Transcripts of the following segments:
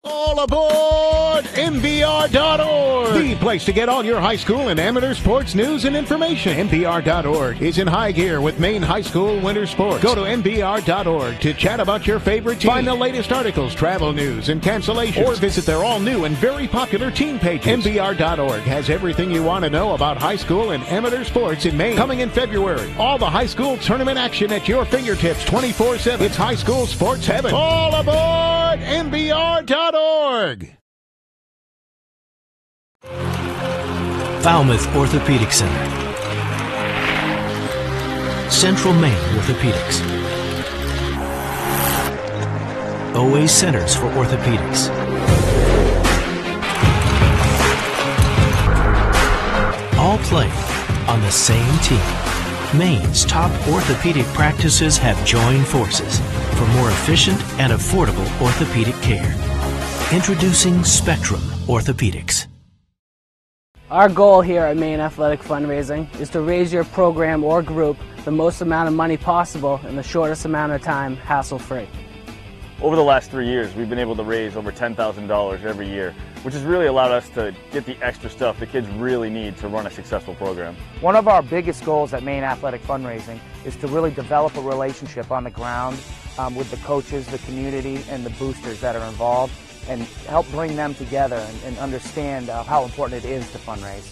All aboard MBR.org, the place to get all your high school and amateur sports news and information. MBR.org is in high gear with Maine high school winter sports. Go to MBR.org to chat about your favorite team. Find the latest articles, travel news, and cancellations. Or visit their all-new and very popular team pages. MBR.org has everything you want to know about high school and amateur sports in Maine. Coming in February, all the high school tournament action at your fingertips 24/7. It's high school sports heaven. All aboard MBR.org. Falmouth Orthopedic Center, Central Maine Orthopedics, OA Centers for Orthopedics, all play on the same team. Maine's top orthopedic practices have joined forces for more efficient and affordable orthopedic care. Introducing Spectrum Orthopedics. Our goal here at Maine Athletic Fundraising is to raise your program or group the most amount of money possible in the shortest amount of time, hassle-free. Over the last 3 years, we've been able to raise over $10,000 every year, which has really allowed us to get the extra stuff the kids really need to run a successful program. One of our biggest goals at Maine Athletic Fundraising is to really develop a relationship on the ground with the coaches, the community, and the boosters that are involved, and help bring them together and understand how important it is to fundraise.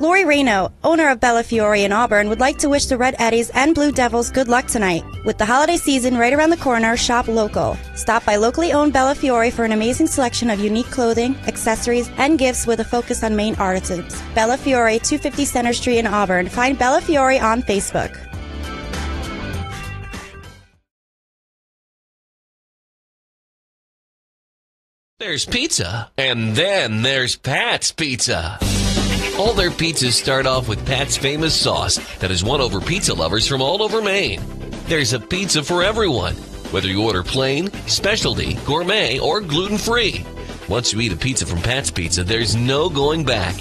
Lori Reno, owner of Bella Fiore in Auburn, would like to wish the Red Eddies and Blue Devils good luck tonight. With the holiday season right around the corner, shop local. Stop by locally owned Bella Fiore for an amazing selection of unique clothing, accessories, and gifts with a focus on Maine artisans. Bella Fiore, 250 Center Street in Auburn. Find Bella Fiore on Facebook. There's pizza, and then there's Pat's Pizza. All their pizzas start off with Pat's famous sauce that has won over pizza lovers from all over Maine. There's a pizza for everyone, whether you order plain, specialty, gourmet, or gluten-free. Once you eat a pizza from Pat's Pizza, there's no going back.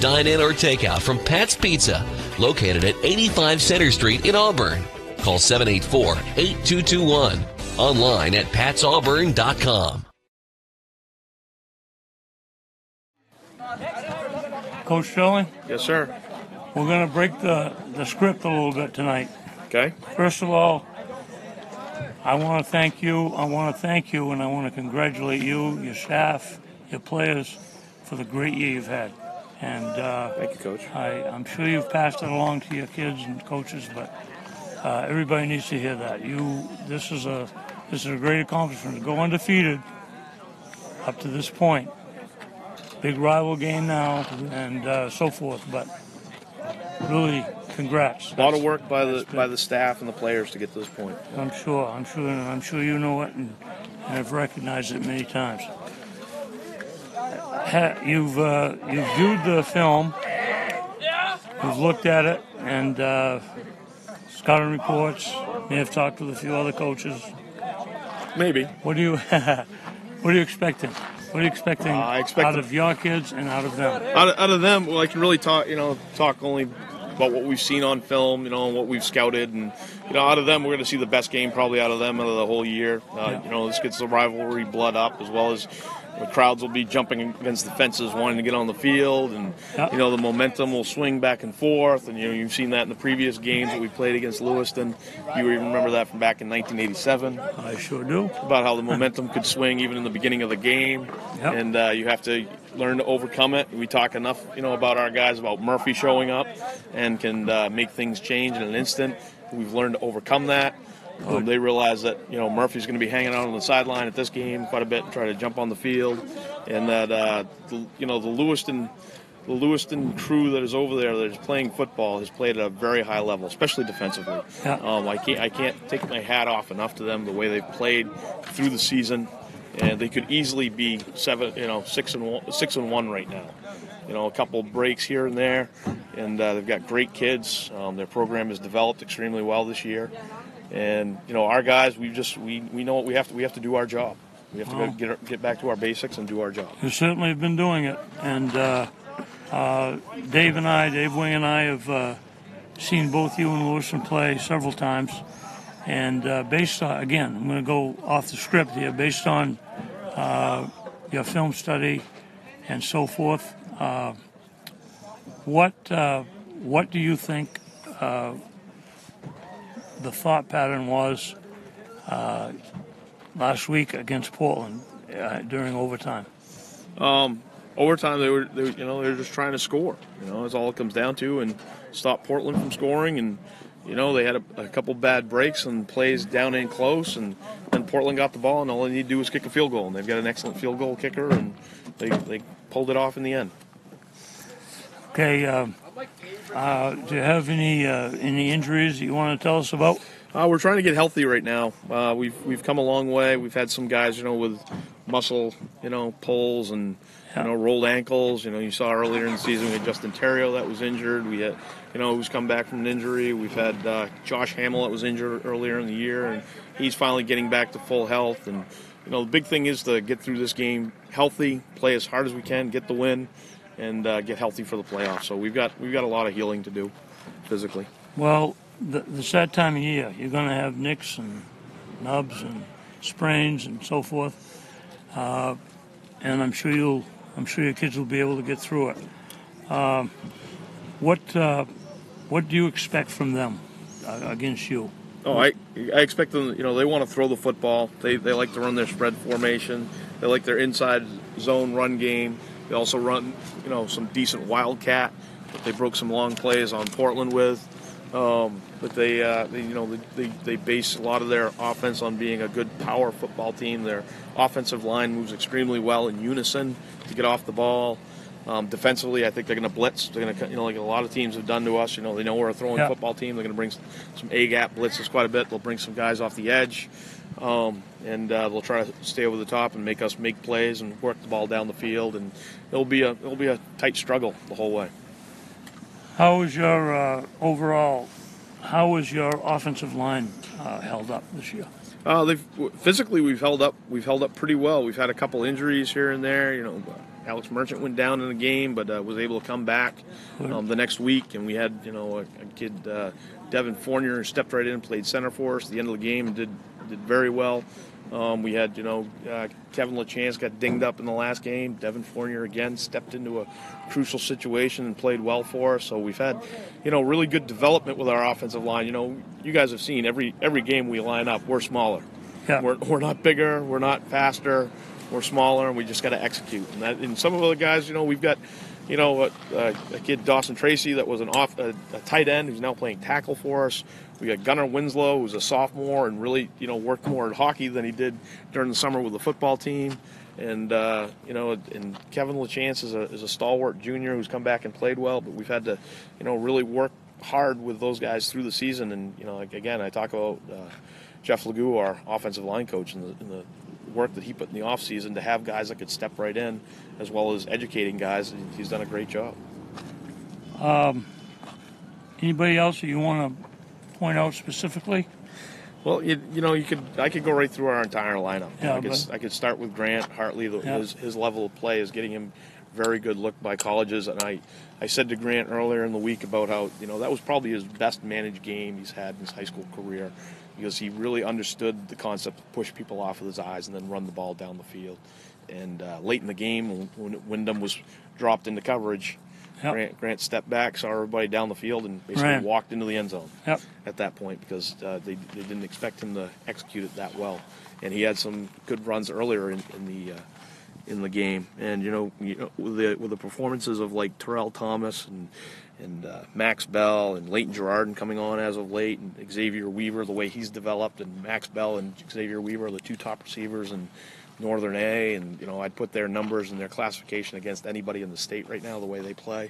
Dine in or take out from Pat's Pizza, located at 85 Center Street in Auburn. Call 784-8221. Online at patsauburn.com. Coach Sterling? Yes, sir. We're going to break the script a little bit tonight. Okay. First of all, I want to thank you, and I want to congratulate you, your staff, your players, for the great year you've had. And thank you, Coach. I'm sure you've passed it along to your kids and coaches, but everybody needs to hear that. This is a great accomplishment. To go undefeated up to this point. Big rival game now, and so forth. But really, congrats. A lot of work by the staff and the players to get to this point. I'm sure you know it, and I've recognized it many times. You've viewed the film. You've looked at it, and scouting reports. May have talked with a few other coaches. Maybe. What are you expecting? What are you expecting out of your kids and out of them? Out of them, well, I can really talk only about what we've seen on film, and what we've scouted, and out of them, we're going to see the best game probably out of them out of the whole year. This gets the rivalry blood up, as well as the crowds will be jumping against the fences, wanting to get on the field, and the momentum will swing back and forth. And you've seen that in the previous games that we played against Lewiston. You remember that from back in 1987. I sure do. About how the momentum could swing even in the beginning of the game, and you have to learn to overcome it. We talk enough, about our guys, about Murphy showing up and can make things change in an instant. We've learned to overcome that. They realize that Murphy's going to be hanging out on the sideline at this game quite a bit and try to jump on the field, and that the Lewiston crew that is over there that is playing football has played at a very high level, especially defensively. I can't take my hat off enough to them the way they've played through the season, and they could easily be 6-1 right now. A couple breaks here and there, and they've got great kids. Their program has developed extremely well this year. And our guys, we know what we have to do our job. We have to get back to our basics and do our job. You certainly have been doing it, and Dave Wing and I have seen both you and Lewiston play several times, And based on, again, I'm going to go off the script here, based on your film study and so forth, what do you think the thought pattern was last week against Portland during overtime? Overtime, they were just trying to score. That's all it comes down to, and stop Portland from scoring. And they had a couple bad breaks and plays down in close, and then Portland got the ball, and all they need to do is kick a field goal. And they've got an excellent field goal kicker, and they pulled it off in the end. Okay. Do you have any injuries that you want to tell us about? We're trying to get healthy right now. We've come a long way. We've had some guys, with muscle, pulls and rolled ankles. You saw earlier in the season we had Justin Terrio that was injured. We had, who's come back from an injury. We've had Josh Hamill that was injured earlier in the year, and he's finally getting back to full health. And the big thing is to get through this game healthy, play as hard as we can, get the win, and get healthy for the playoffs. So we've got a lot of healing to do physically. Well, it's that time of year. You're going to have nicks and nubs and sprains and so forth, and I'm sure your kids will be able to get through it. What do you expect from them against you? Oh, I expect them. They want to throw the football. They like to run their spread formation. They like their inside zone run game. They also run some decent wildcat. They broke some long plays on Portland with. But they base a lot of their offense on being a good power football team. Their offensive line moves extremely well in unison to get off the ball. Defensively, I think they're going to blitz. They're going to, like a lot of teams have done to us. They know we're a throwing football team. They're going to bring some A-gap blitzes quite a bit. They'll bring some guys off the edge, and they'll try to stay over the top and make us make plays and work the ball down the field. And it'll be a tight struggle the whole way. How is your How is your offensive line held up this year? Physically, we've held up pretty well. We've had a couple injuries here and there. Alex Merchant went down in the game, but was able to come back the next week. And we had a kid, Devin Fournier, who stepped right in and played center for us at the end of the game and did very well. We had Kevin LaChance got dinged up in the last game. Devin Fournier again stepped into a crucial situation and played well for us. So we've had really good development with our offensive line. You guys have seen every game we line up, we're smaller. Yeah. We're not bigger, we're not faster, we're smaller, and we just got to execute. And some of the guys, we've got a kid, Dawson Tracy, that was a tight end who's now playing tackle for us. We got Gunnar Winslow, who's a sophomore and really worked more at hockey than he did during the summer with the football team. And and Kevin LaChance is a stalwart junior who's come back and played well. But we've had to really work hard with those guys through the season. And again, I talk about Jeff Legou, our offensive line coach, and the work that he put in the off season to have guys that could step right in, as well as educating guys. He's done a great job. Anybody else that you want to point out specifically? Well, I could go right through our entire lineup. Yeah, I could start with Grant Hartley. His level of play is getting him very good look by colleges, and I said to Grant earlier in the week about how that was probably his best managed game he's had in his high school career, because he really understood the concept of push people off of his eyes and then run the ball down the field. And late in the game, when Wyndham was dropped into coverage, Grant stepped back, saw everybody down the field, and basically walked into the end zone at that point, because they didn't expect him to execute it that well. And he had some good runs earlier in the game. And with the performances of like Terrell Thomas and Max Bell and Leighton Girardin coming on as of late, and Xavier Weaver, the way he's developed, and Max Bell and Xavier Weaver are the two top receivers in Northern A, and I'd put their numbers and their classification against anybody in the state right now, the way they play.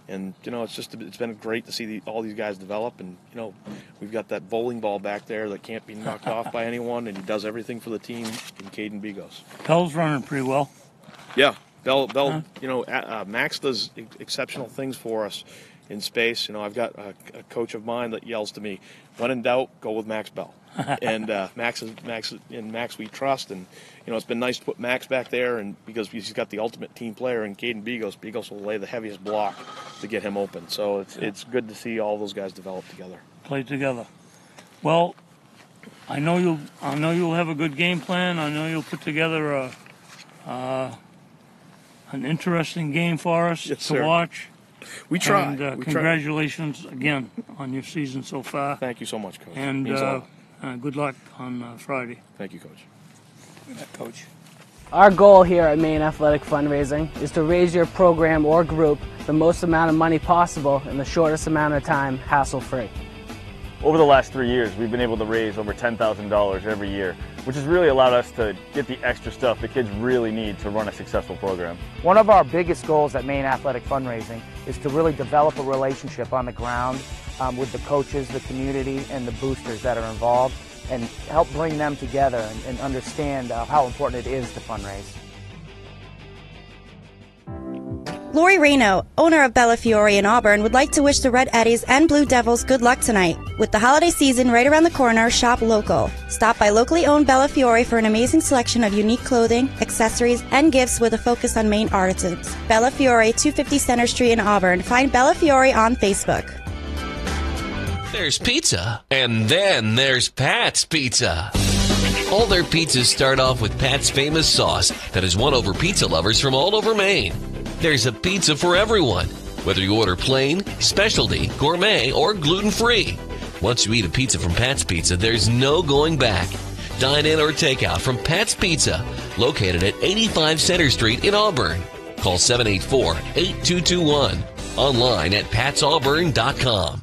And it's been great to see all these guys develop. And we've got that bowling ball back there that can't be knocked off by anyone, and he does everything for the team in Caden Bigos. Bell's running pretty well. Yeah, Bell. Max does exceptional things for us in space. I've got a coach of mine that yells to me, "When in doubt, go with Max Bell." And Max we trust, and it's been nice to put Max back there, and because he's got the ultimate team player in Caden Bigos. Bigos will lay the heaviest block to get him open. So it's good to see all those guys develop together. Play together. Well, I know you'll have a good game plan. I know you'll put together an interesting game for us to watch. We try. And congratulations again on your season so far. Thank you so much, Coach. And good luck on Friday. Thank you, Coach. Good luck, Coach. Our goal here at Maine Athletic Fundraising is to raise your program or group the most amount of money possible in the shortest amount of time, hassle-free. Over the last 3 years, we've been able to raise over $10,000 every year, which has really allowed us to get the extra stuff the kids really need to run a successful program. One of our biggest goals at Maine Athletic Fundraising is to really develop a relationship on the ground with the coaches, the community, and the boosters that are involved, and help bring them together and understand how important it is to fundraise. Lori Reno, owner of Bella Fiore in Auburn, would like to wish the Red Eddies and Blue Devils good luck tonight. With the holiday season right around the corner, shop local. Stop by locally owned Bella Fiore for an amazing selection of unique clothing, accessories, and gifts with a focus on Maine artisans. Bella Fiore, 250 Center Street in Auburn. Find Bella Fiore on Facebook. There's pizza, and then there's Pat's Pizza. All their pizzas start off with Pat's famous sauce that has won over pizza lovers from all over Maine. There's a pizza for everyone, whether you order plain, specialty, gourmet, or gluten-free. Once you eat a pizza from Pat's Pizza, there's no going back. Dine in or take out from Pat's Pizza, located at 85 Center Street in Auburn. Call 784-8221. Online at patsauburn.com.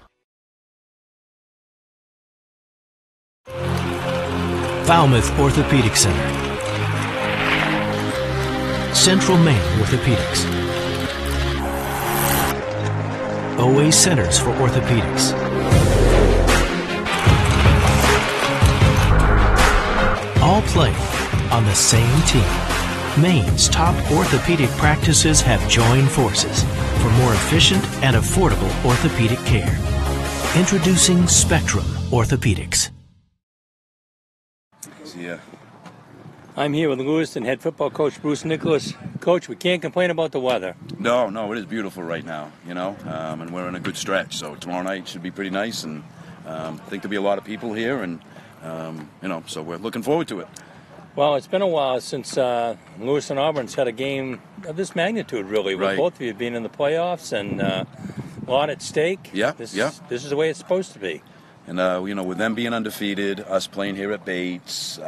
Falmouth Orthopedic Center. Central Maine Orthopedics. OA Centers for Orthopedics. All play on the same team. Maine's top orthopedic practices have joined forces for more efficient and affordable orthopedic care. Introducing Spectrum Orthopedics. Yeah. I'm here with Lewiston head football coach Bruce Nicholas. Coach, we can't complain about the weather. No, it is beautiful right now, and we're in a good stretch. So tomorrow night should be pretty nice, and I think there'll be a lot of people here, and so we're looking forward to it. Well, it's been a while since Lewiston Auburn's had a game of this magnitude, really, with both of you being in the playoffs and a lot at stake. Yeah, This is the way it's supposed to be. And with them being undefeated, us playing here at Bates,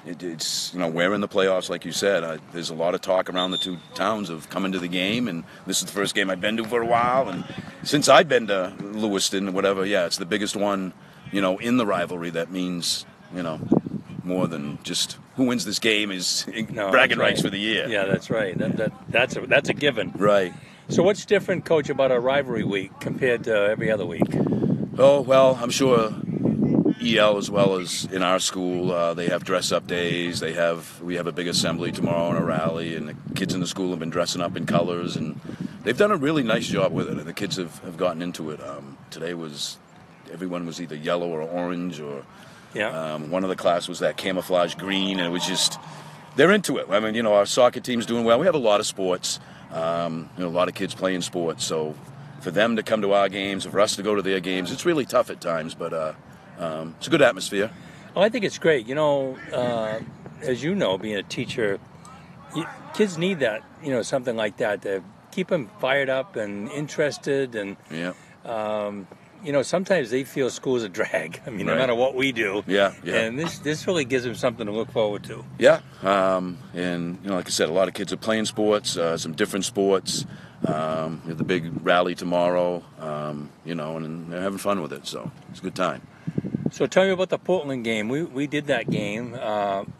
it's we're in the playoffs, like you said. There's a lot of talk around the two towns of coming to the game, and this is the first game I've been to for a while. And since I've been to Lewiston, it's the biggest one, in the rivalry. That means, more than just who wins this game is bragging rights for the year. Yeah, that's right. That's a given. Right. So what's different, Coach, about a rivalry week compared to every other week? Oh, well, I'm sure EL as well as in our school, they have dress-up days. We have a big assembly tomorrow and a rally, and the kids in the school have been dressing up in colors, and they've done a really nice job with it, and the kids have gotten into it. Today everyone was either yellow or orange, or one of the class was that camouflage green, and it was just, they're into it. I mean, our soccer team's doing well. We have a lot of sports, a lot of kids playing sports, so for them to come to our games, for us to go to their games, it's really tough at times, but it's a good atmosphere. Well, I think it's great. As you know, being a teacher, kids need that, something like that to keep them fired up and interested. And, sometimes they feel school's a drag. I mean, no matter what we do. Yeah. And this really gives them something to look forward to. Yeah. And, like I said, a lot of kids are playing sports, some different sports. We have the big rally tomorrow, and they're having fun with it, so it's a good time. So tell me about the Portland game. We did that game.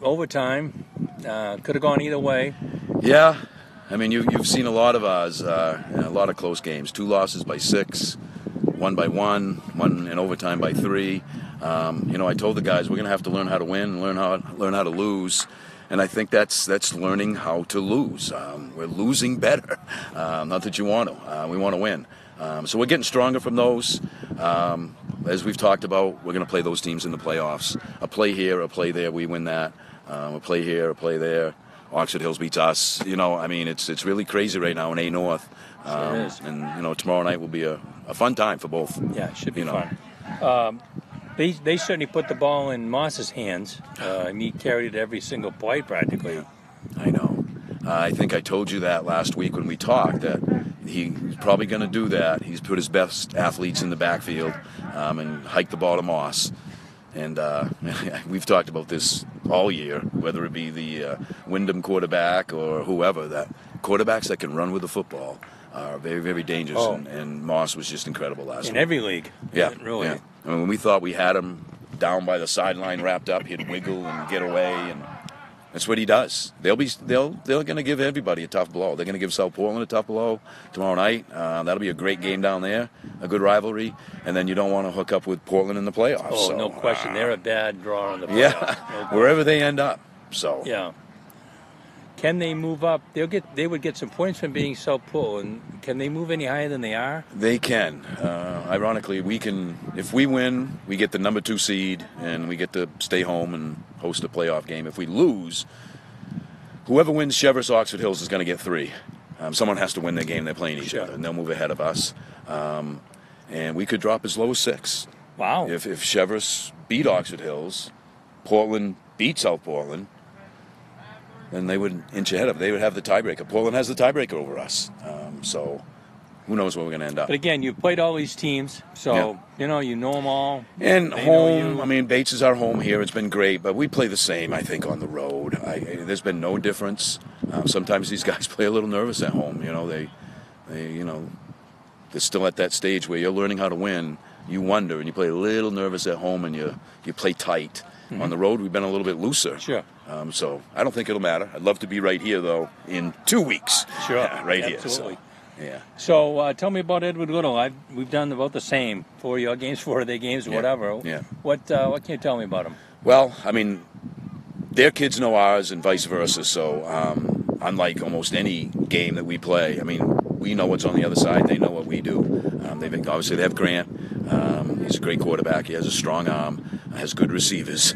Overtime. Could have gone either way. Yeah. I mean, you've seen a lot of ours, a lot of close games. 2 losses by 6, 1 by 1 in overtime by 3. I told the guys we're going to have to learn how to win, learn how to lose. And I think that's learning how to lose. We're losing better. Not that you want to. We want to win. So we're getting stronger from those. As we've talked about, we're going to play those teams in the playoffs. A play here, a play there, we win that. A play here, a play there. Oxford Hills beats us. It's really crazy right now in A North. Sure is. And tomorrow night will be a fun time for both. Yeah, it should be fun. They certainly put the ball in Moss's hands. And he carried it every single play practically. I know. I think I told you that last week when we talked, that he's probably going to do that. He's put his best athletes in the backfield and hike the ball to Moss. And we've talked about this all year, whether it be the Wyndham quarterback or whoever, that quarterbacks that can run with the football are very, very dangerous. Oh. And Moss was just incredible last week. In every league. Yeah, really. Yeah. I mean, when we thought we had him down by the sideline wrapped up, he'd wiggle and get away, and that's what he does. They're going to give everybody a tough blow. They're going to give South Portland a tough blow tomorrow night. That'll be a great game down there, a good rivalry, and then you don't want to hook up with Portland in the playoffs. Oh, so, no question. They're a bad draw on the playoffs. Yeah, wherever they end up. So yeah. Can they move up? They would get some points from being South Portland. Can they move any higher than they are? They can. Ironically, we can. If we win, we get the number 2 seed, and we get to stay home and host a playoff game. If we lose, whoever wins Cheverus Oxford Hills is going to get 3. Someone has to win their game. They're playing each other, and they'll move ahead of us. And we could drop as low as 6. Wow. If Cheverus beat Oxford Hills, Portland beat South Portland, then they would inch ahead of it. They would have the tiebreaker. Portland has the tiebreaker over us. So who knows where we're going to end up. But again, you've played all these teams, so you know them all. And home, I mean, Bates is our home here. It's been great, but we play the same, I think, on the road. There's been no difference. Sometimes these guys play a little nervous at home. You know, they're still at that stage where you're learning how to win. You wonder, and you play a little nervous at home, and you play tight. Mm-hmm. On the road, we've been a little bit looser. Sure. So I don't think it'll matter. I'd love to be right here, though, in 2 weeks. Sure. Right Absolutely. Here. So, yeah. So tell me about Edward Goodall. We've done about the same. 4 your games, 4 of their games, whatever. Yeah. What can you tell me about him? Well, I mean, their kids know ours and vice versa. So unlike almost any game that we play, I mean, we know what's on the other side. They know what we do. Obviously, they have Grant. He's a great quarterback. He has a strong arm. Has good receivers.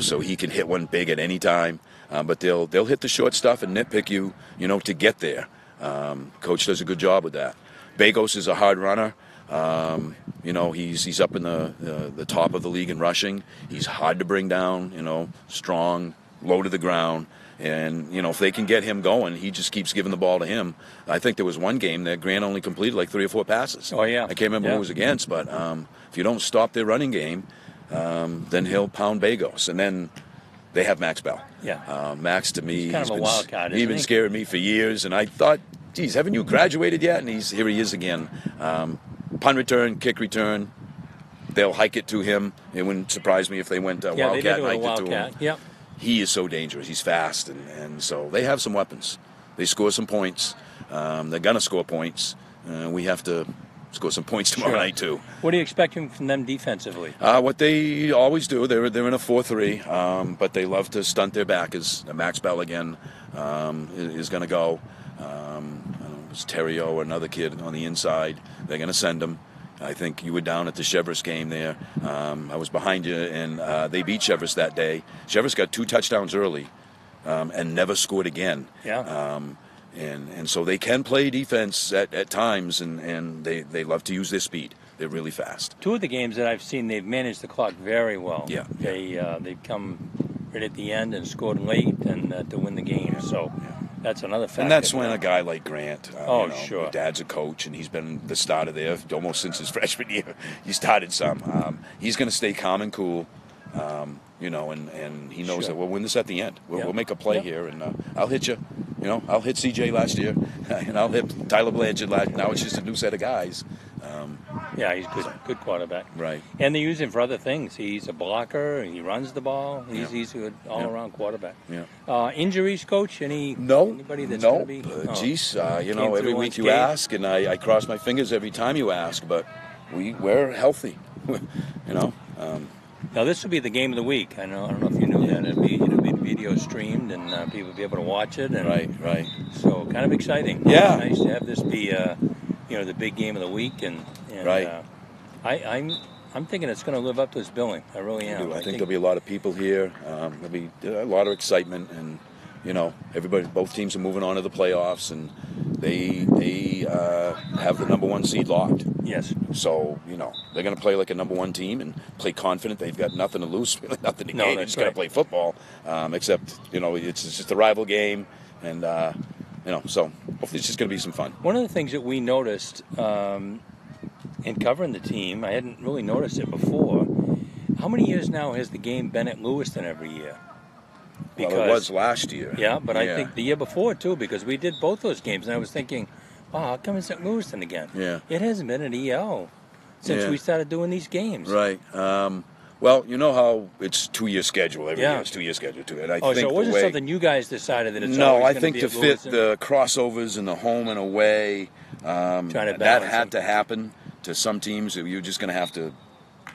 So he can hit one big at any time. But they'll hit the short stuff and nitpick you, to get there. Coach does a good job with that. Bagos is a hard runner. He's up in the top of the league in rushing. He's hard to bring down. Strong, low to the ground. And, if they can get him going, he just keeps giving the ball to him. I think there was one game that Grant only completed like 3 or 4 passes. Oh, yeah. I can't remember who it was against, but if you don't stop their running game, then he'll pound Bagos. And then they have Max Bell. Yeah. Max, to me, he's kind of a wild card, he's been scaring me for years. And I thought, geez, haven't you graduated yet? And here he is again. Punt return, kick return. They'll hike it to him. It wouldn't surprise me if they went Wildcat and hiked it to him. Yep. He is so dangerous. He's fast, and so they have some weapons. They score some points. They're going to score points. We have to score some points tomorrow night, too. What are you expecting from them defensively? What they always do. They're in a 4-3, but they love to stunt their back. As Max Bell again is going to go. It's Terrio or another kid on the inside. They're going to send him. I think you were down at the Cheverus game there. I was behind you, and they beat Cheverus that day. Cheverus got 2 touchdowns early and never scored again. Yeah. And so they can play defense at times, and they love to use their speed. They're really fast. 2 of the games that I've seen, they've managed the clock very well. Yeah. They've come right at the end and scored late and to win the game. So that's another factor. And that's when a guy like Grant, sure. my dad's a coach, and he's been the starter there almost since his freshman year. He started some. He's going to stay calm and cool, and he knows that we'll win this at the end. We'll make a play here, and I'll hit you. I'll hit CJ last year, and I'll hit Tyler Blanchard last. Now it's just a new set of guys. He's good quarterback. Right. And they use him for other things. He's a blocker. He runs the ball. He's a good all-around quarterback. Yeah. Injuries, Coach? Anybody that's going to be? Geez, every week you ask, and I cross my fingers every time you ask, but we're healthy. Now this will be the game of the week. I don't know if you knew that. It'll be video streamed, and people will be able to watch it. And right. So kind of exciting. Yeah. It's nice to have this be the big game of the week, and right. I'm thinking it's going to live up to its billing. I really am. I think there'll be a lot of people here. There'll be a lot of excitement, and both teams are moving on to the playoffs, and they have the #1 seed locked. Yes. So, they're going to play like a #1 team and play confident. They've got nothing to lose, really nothing to gain. They just got to play football, except, it's just a rival game. And, so hopefully it's just going to be some fun. One of the things that we noticed in covering the team, I hadn't really noticed it before, how many years now has the game been at Lewiston every year? Because, well, it was last year. Yeah, but I think the year before, too, because we did both those games, and I was thinking, wow, how come it's at Lewiston again? Yeah. It hasn't been at EL since we started doing these games. Right. Well, you know how it's 2-year schedule. Every year it's 2-year schedule, too. And I think so it wasn't something you guys decided that it's No, always I think to fit the crossovers and the home and away, that had to happen. To some teams, you're just going to have to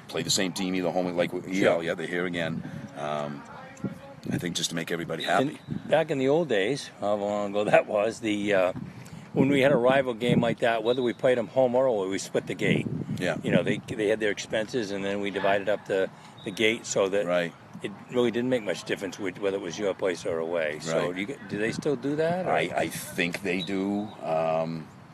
play the same team, either home, like EL. Yeah, they're here again. I think just to make everybody happy. And back in the old days, how long ago that was, when we had a rival game like that, whether we played them home or away, we split the gate. Yeah. They had their expenses, and then we divided up the gate so that it really didn't make much difference whether it was your place or away. Right. So do they still do that? I think they do.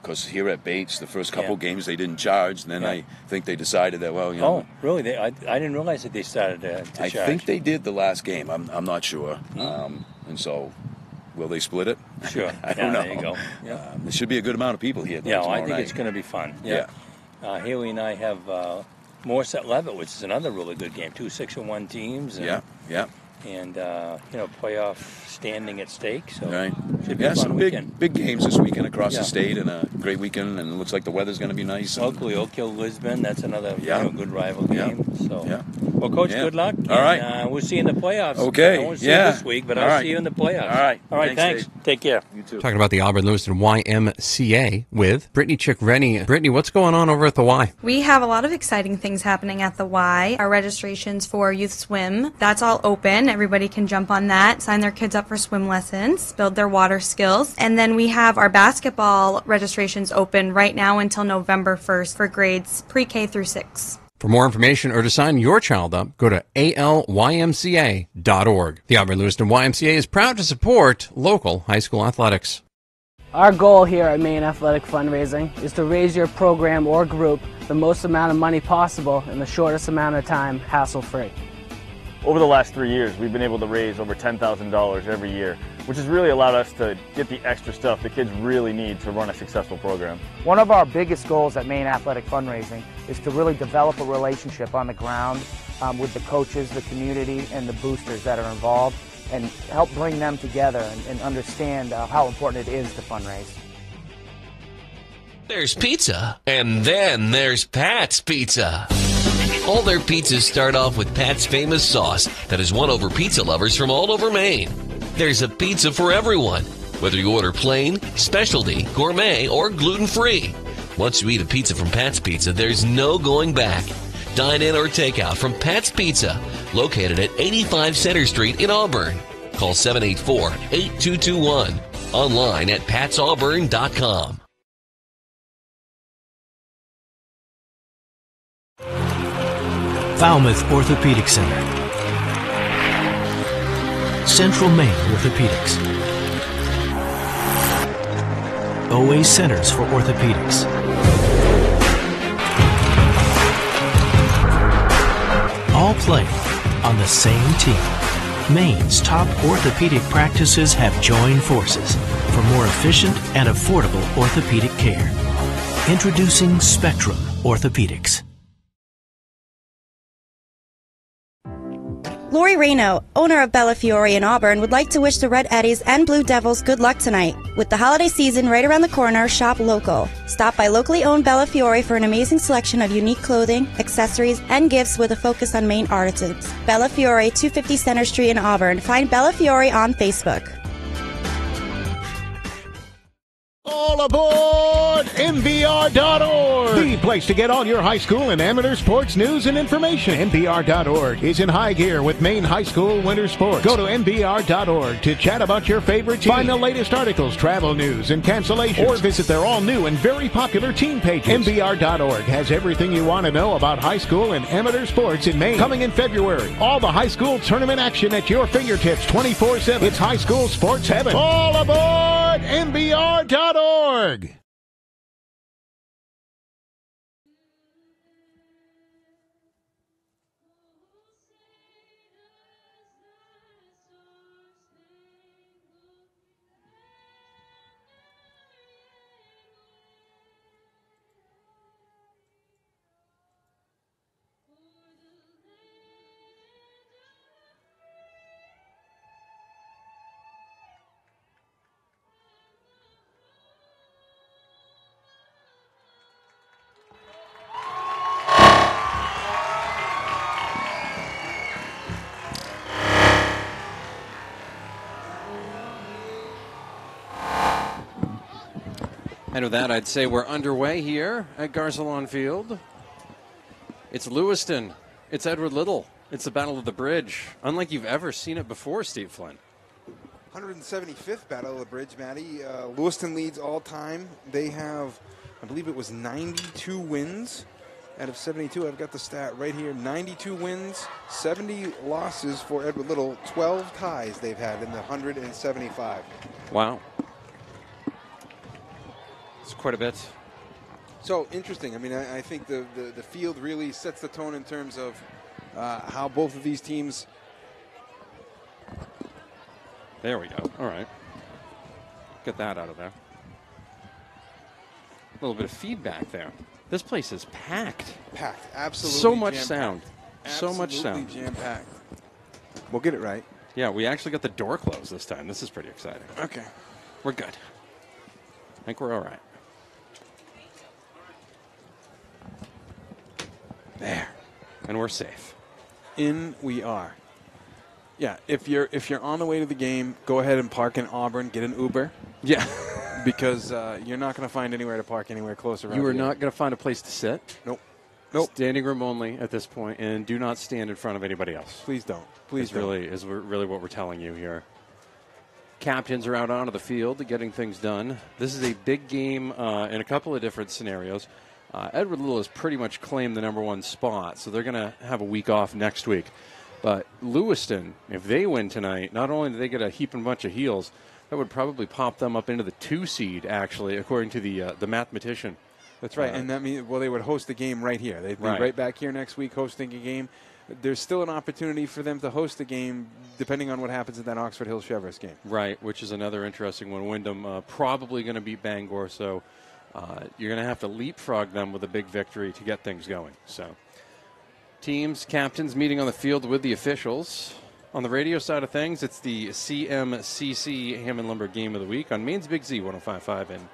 Because here at Bates, the first couple games they didn't charge, and then I think they decided that, Oh, really? I didn't realize that they started to charge. I think they did the last game. I'm not sure. And so, will they split it? Sure. I don't know. There you go. Yeah. There should be a good amount of people here. I think it's going to be fun. Yeah. Haley and I have Morse at Levitt, which is another really good game. 2 6-1 teams. And, and playoff standing at stake. So should be a fun some weekend. big games this weekend across the state, and a great weekend. And it looks like the weather's going to be nice. Locally, Oak Hill, Lisbon. That's another good rival game. So, well, Coach, good luck. All right, we'll see you in the playoffs. Okay, I won't see you this week, but I'll see you in the playoffs. All right, thanks. Take care. You too. Talking about the Auburn Lewiston YMCA with Brittany Chick-Rennie. Brittany, what's going on over at the Y? We have a lot of exciting things happening at the Y. Our registrations for Youth Swim, that's all open. Everybody can jump on that, sign their kids up for swim lessons, build their water skills. And then we have our basketball registrations open right now until November 1st for grades pre-K through 6. For more information or to sign your child up, go to alymca.org. The Auburn Lewiston YMCA is proud to support local high school athletics. Our goal here at Maine Athletic Fundraising is to raise your program or group the most amount of money possible in the shortest amount of time, hassle-free. Over the last 3 years, we've been able to raise over $10,000 every year, which has really allowed us to get the extra stuff the kids really need to run a successful program. One of our biggest goals at Maine Athletic Fundraising is to really develop a relationship on the ground with the coaches, the community, and the boosters that are involved, and help bring them together and understand how important it is to fundraise. There's pizza, and then there's Pat's Pizza. All their pizzas start off with Pat's famous sauce that has won over pizza lovers from all over Maine. There's a pizza for everyone, whether you order plain, specialty, gourmet, or gluten-free. Once you eat a pizza from Pat's Pizza, there's no going back. Dine in or take out from Pat's Pizza, located at 85 Center Street in Auburn. Call 784-8221. Online at patsauburn.com. Falmouth Orthopedic Center, Central Maine Orthopedics, OA Centers for Orthopedics, all play on the same team. Maine's top orthopedic practices have joined forces for more efficient and affordable orthopedic care. Introducing Spectrum Orthopedics. Lori Reno, owner of Bella Fiore in Auburn, would like to wish the Red Eddies and Blue Devils good luck tonight. With the holiday season right around the corner, shop local. Stop by locally owned Bella Fiore for an amazing selection of unique clothing, accessories, and gifts with a focus on Maine artisans. Bella Fiore, 250 Center Street in Auburn. Find Bella Fiore on Facebook. All aboard MBR.org, the The place to get all your high school and amateur sports news and information. MBR.org is in high gear with Maine high school winter sports. Go to MBR.org to chat about your favorite team. Find the latest articles, travel news, and cancellations. Or visit their all-new and very popular team pages. MBR.org has everything you want to know about high school and amateur sports in Maine. Coming in February, all the high school tournament action at your fingertips 24/7. It's high school sports heaven. All aboard MBR.org. And with that, I'd say we're underway here at Garcelon Field. It's Lewiston. It's Edward Little. It's the Battle of the Bridge. Unlike you've ever seen it before, Steve Flynn. 175th Battle of the Bridge, Matty. Lewiston leads all time. They have, I believe it was 92 wins out of 72. I've got the stat right here. 92 wins, 70 losses for Edward Little. 12 ties they've had in the 175. Wow. It's quite a bit. So interesting. I mean, I think the field really sets the tone in terms of how both of these teams. There we go. All right. Get that out of there. A little bit of feedback there. This place is packed. Packed. Absolutely. So much jam-packed. sound. So much sound. Absolutely jam-packed. We'll get it right. Yeah, we actually got the door closed this time. This is pretty exciting. Okay. We're good. I think we're all right. There. And we're safe. In we are. Yeah, if you're on the way to the game, go ahead and park in Auburn, get an Uber. Yeah. Because you're not going to find anywhere to park anywhere close around You are here. not going to find a place to sit. Nope. Standing room only at this point, and do not stand in front of anybody else. Please don't. Please don't. Is really what we're telling you here. Captains are out onto the field getting things done. This is a big game in a couple of different scenarios. Edward Little has pretty much claimed the #1 spot, so they're going to have a week off next week. But Lewiston, if they win tonight, not only do they get a heaping bunch of heels, that would probably pop them up into the 2 seed, actually, according to the mathematician. That's right, and that means, well, they would host the game right here. They'd be right back here next week hosting a game. There's still an opportunity for them to host the game, depending on what happens in that Oxford Hills Chevrolet game. Right, which is another interesting one. Wyndham probably going to beat Bangor, so you're going to have to leapfrog them with a big victory to get things going. So, teams, captains meeting on the field with the officials. On the radio side of things, it's the CMCC Hammond Lumber Game of the Week on Maine's Big Z 105.5 and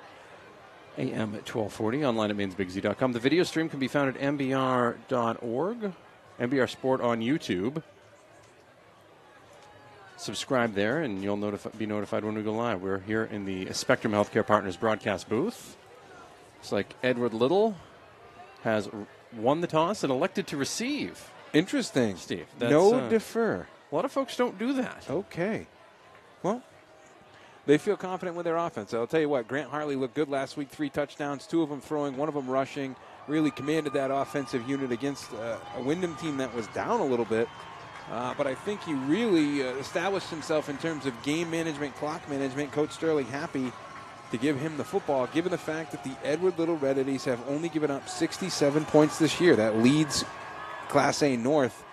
AM at 1240, online at mainsbigz.com. The video stream can be found at mbr.org, MBR Sport on YouTube. Subscribe there, and you'll be notified when we go live. We're here in the Spectrum Healthcare Partners broadcast booth. It's like Edward Little has won the toss and elected to receive. Interesting. Steve. No defer. A lot of folks don't do that. Okay. Well, they feel confident with their offense. I'll tell you what, Grant Hartley looked good last week, 3 touchdowns, 2 of them throwing, 1 of them rushing, really commanded that offensive unit against a Wyndham team that was down a little bit. But I think he really established himself in terms of game management, clock management. Coach Sterling happy to give him the football, given the fact that the Edward Little Red Eddies have only given up 67 points this year. That leads Class A North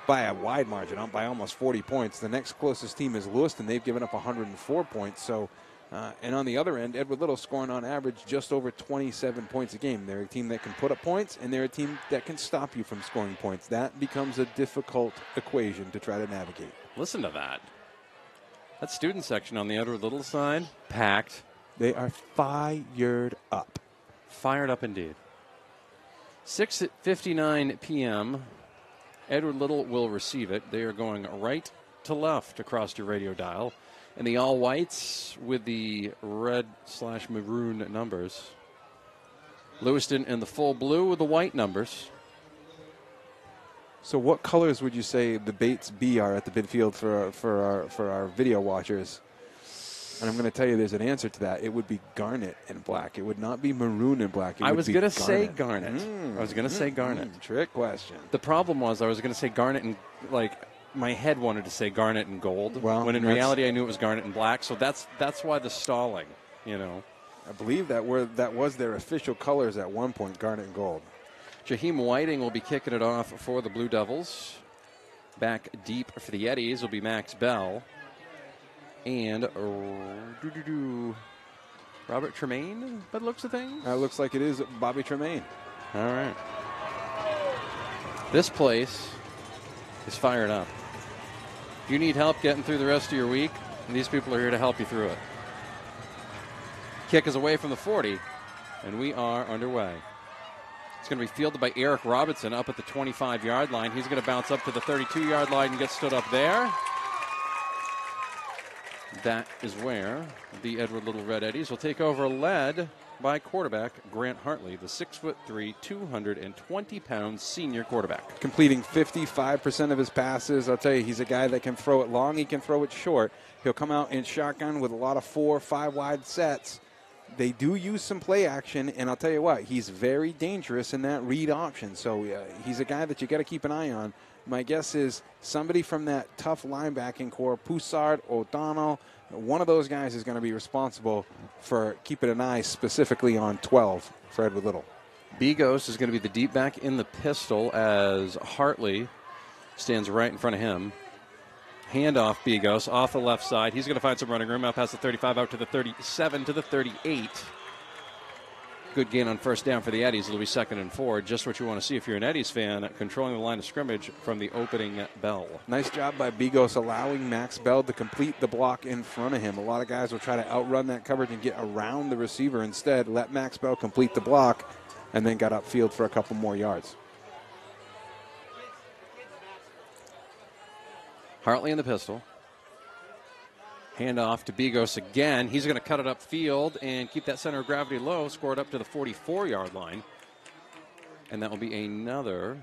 by a wide margin, by almost 40 points. The next closest team is Lewiston. They've given up 104 points. So, and on the other end, Edward Little scoring on average just over 27 points a game. They're a team that can put up points, and they're a team that can stop you from scoring points. That becomes a difficult equation to try to navigate. Listen to that. That student section on the Edward Little side, packed. They are fired up. Fired up indeed. 6:59 p.m. Edward Little will receive it. They are going right to left across your radio dial. And the all-whites with the red/maroon numbers Lewiston in the full blue with the white numbers. So what colors would you say the Bates B are at the midfield for our video watchers? And I'm going to tell you there's an answer to that. It would be garnet and black. It would not be maroon and black. I was going to say garnet. I was going to say garnet. Trick question. The problem was I was going to say garnet and, like, my head wanted to say garnet and gold. Well, when in reality I knew it was garnet and black. So that's why the stalling, you know. I believe that was their official colors at one point, garnet and gold. Jaheim Whiting will be kicking it off for the Blue Devils. Back deep for the Eddies will be Max Bell. And Robert Tremaine, by the looks of things? Looks like it is Bobby Tremaine. All right. This place is fired up. If you need help getting through the rest of your week, these people are here to help you through it. Kick is away from the 40, and we are underway. It's going to be fielded by Eric Robinson up at the 25-yard line. He's going to bounce up to the 32-yard line and get stood up there. That is where the Edward Little Red Eddies will take over, led by quarterback Grant Hartley, the 6'3", 220-pound senior quarterback. Completing 55% of his passes. I'll tell you, he's a guy that can throw it long. He can throw it short. He'll come out in shotgun with a lot of 4 or 5 wide sets. They do use some play action, and I'll tell you what, he's very dangerous in that read option. So he's a guy that you got to keep an eye on. My guess is somebody from that tough linebacking core, Poussard, O'Donnell, one of those guys is going to be responsible for keeping an eye specifically on 12 for Edward Little. Bigos is going to be the deep back in the pistol as Hartley stands right in front of him. Handoff Bigos off the left side. He's going to find some running room out past the 35, out to the 37, to the 38. Good gain on first down for the Eddies. It'll be 2nd and 4. Just what you want to see if you're an Eddies fan, controlling the line of scrimmage from the opening bell. Nice job by Bigos allowing Max Bell to complete the block in front of him. A lot of guys will try to outrun that coverage and get around the receiver. Instead, let Max Bell complete the block and then got upfield for a couple more yards. Hartley in the pistol. Handoff to Bigos again. He's going to cut it upfield and keep that center of gravity low. Score it up to the 44-yard line. And that will be another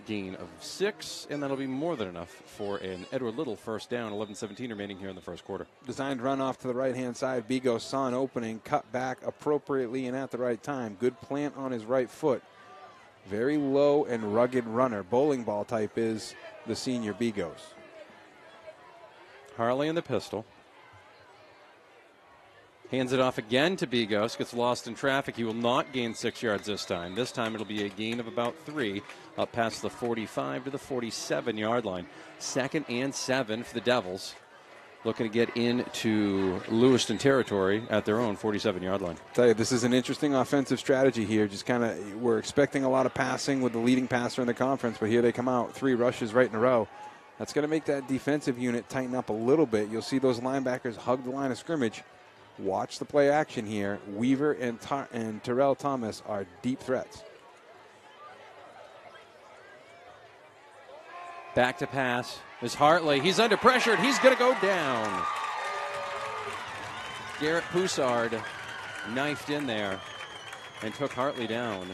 gain of 6, and that'll be more than enough for an Edward Little first down. 11-17 remaining here in the first quarter. Designed run off to the right-hand side. Bigos saw an opening, cut back appropriately and at the right time. Good plant on his right foot. Very low and rugged runner. Bowling ball type is the senior Bigos. Harley in the pistol. Hands it off again to Bigos. Gets lost in traffic. He will not gain 6 yards this time. This time it'll be a gain of about 3 up past the 45 to the 47-yard line. 2nd and 7 for the Devils. Looking to get into Lewiston territory at their own 47-yard line. I'll tell you, this is an interesting offensive strategy here. Just kind of, we're expecting a lot of passing with the leading passer in the conference, but here they come out, 3 rushes right in a row. That's going to make that defensive unit tighten up a little bit. You'll see those linebackers hug the line of scrimmage. Watch the play action here. Weaver and Terrell Thomas are deep threats. Back to pass is Hartley. He's under pressure, and he's going to go down. Garrett Poussard knifed in there and took Hartley down.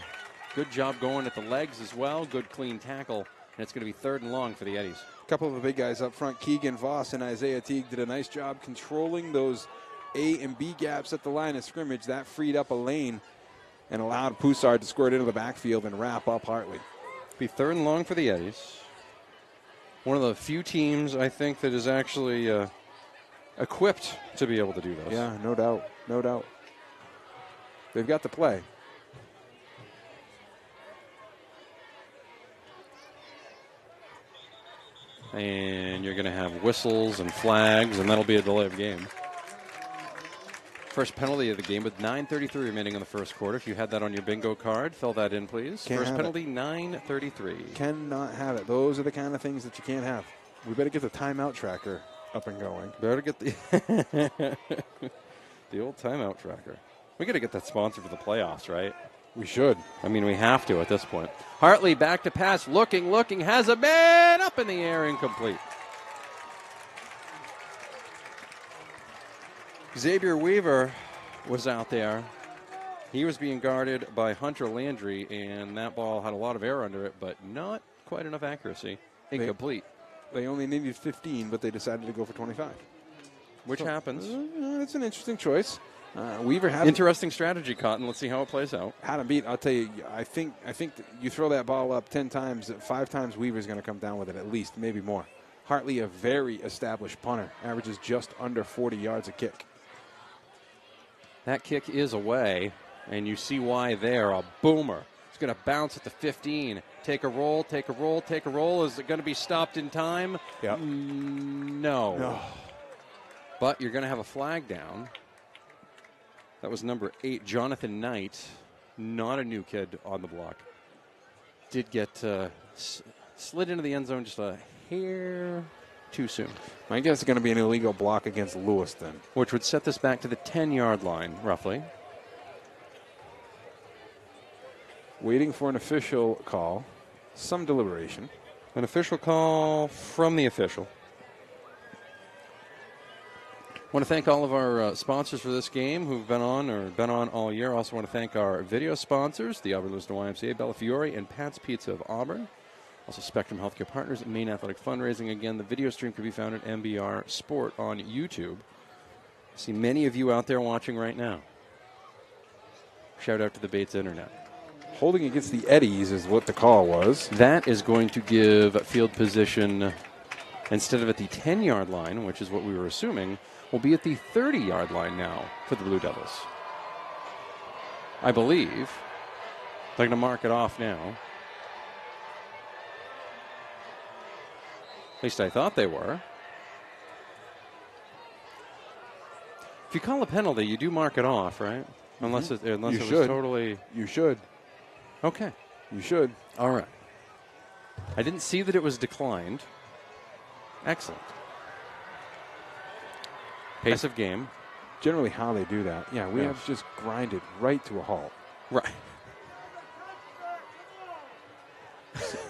Good job going at the legs as well. Good clean tackle, and it's going to be 3rd and long for the Eddies. A couple of the big guys up front, Keegan Voss and Isaiah Teague, did a nice job controlling those A and B gaps at the line of scrimmage. That freed up a lane and allowed Poussard to squirt into the backfield and wrap up Hartley. Be 3rd and long for the Eddies. One of the few teams, I think, that is actually equipped to be able to do this. Yeah, no doubt. No doubt. They've got the play. And you're going to have whistles and flags, and that'll be a delay of game. First penalty of the game with 9:33 remaining in the first quarter. If you had that on your bingo card, fill that in, please. First penalty, 9:33. Cannot have it. Those are the kind of things that you can't have. We better get the timeout tracker up and going. Better get the the old timeout tracker. We got to get that sponsor for the playoffs, right? We should. I mean, we have to at this point. Hartley back to pass, looking, has a man up in the air, incomplete. Xavier Weaver was out there. He was being guarded by Hunter Landry, and that ball had a lot of air under it, but not quite enough accuracy. Incomplete. They only needed 15, but they decided to go for 25. Which happens. It's an interesting choice. Weaver had interesting strategy, Cotton. Let's see how it plays out. Had him beat. I'll tell you. I think that you throw that ball up 10 times, 5 times Weaver's going to come down with it at least, maybe more. Hartley, a very established punter, averages just under 40 yards a kick. That kick is away, and you see why there. A boomer. It's going to bounce at the 15. Take a roll, take a roll, take a roll. Is it going to be stopped in time? Yep. No. But you're going to have a flag down. That was number 8, Jonathan Knight. Not a new kid on the block. Did get slid into the end zone just a hair too soon. I guess it's going to be an illegal block against Lewiston, which would set this back to the 10-yard line, roughly. Waiting for an official call. Some deliberation. An official call from the official. I want to thank all of our sponsors for this game who've been on all year. Also want to thank our video sponsors, the Auburn Lewiston YMCA, Bellafiore, and Pat's Pizza of Auburn. Also Spectrum Healthcare Partners and Maine Athletic Fundraising. Again, the video stream can be found at MBR Sport on YouTube. I see many of you out there watching right now. Shout out to the Bates Internet. Holding against the Eddies is what the call was. That is going to give field position, instead of at the 10-yard line, which is what we were assuming, will be at the 30-yard line now for the Blue Devils. I believe. They're going to mark it off now. At least I thought they were. If you call a penalty, you do mark it off, right? Unless it was totally... You should. Okay. You should. All right. I didn't see that it was declined. Excellent. Pace of game. Generally how they do that. Yeah, we have just grinded right to a halt. Right.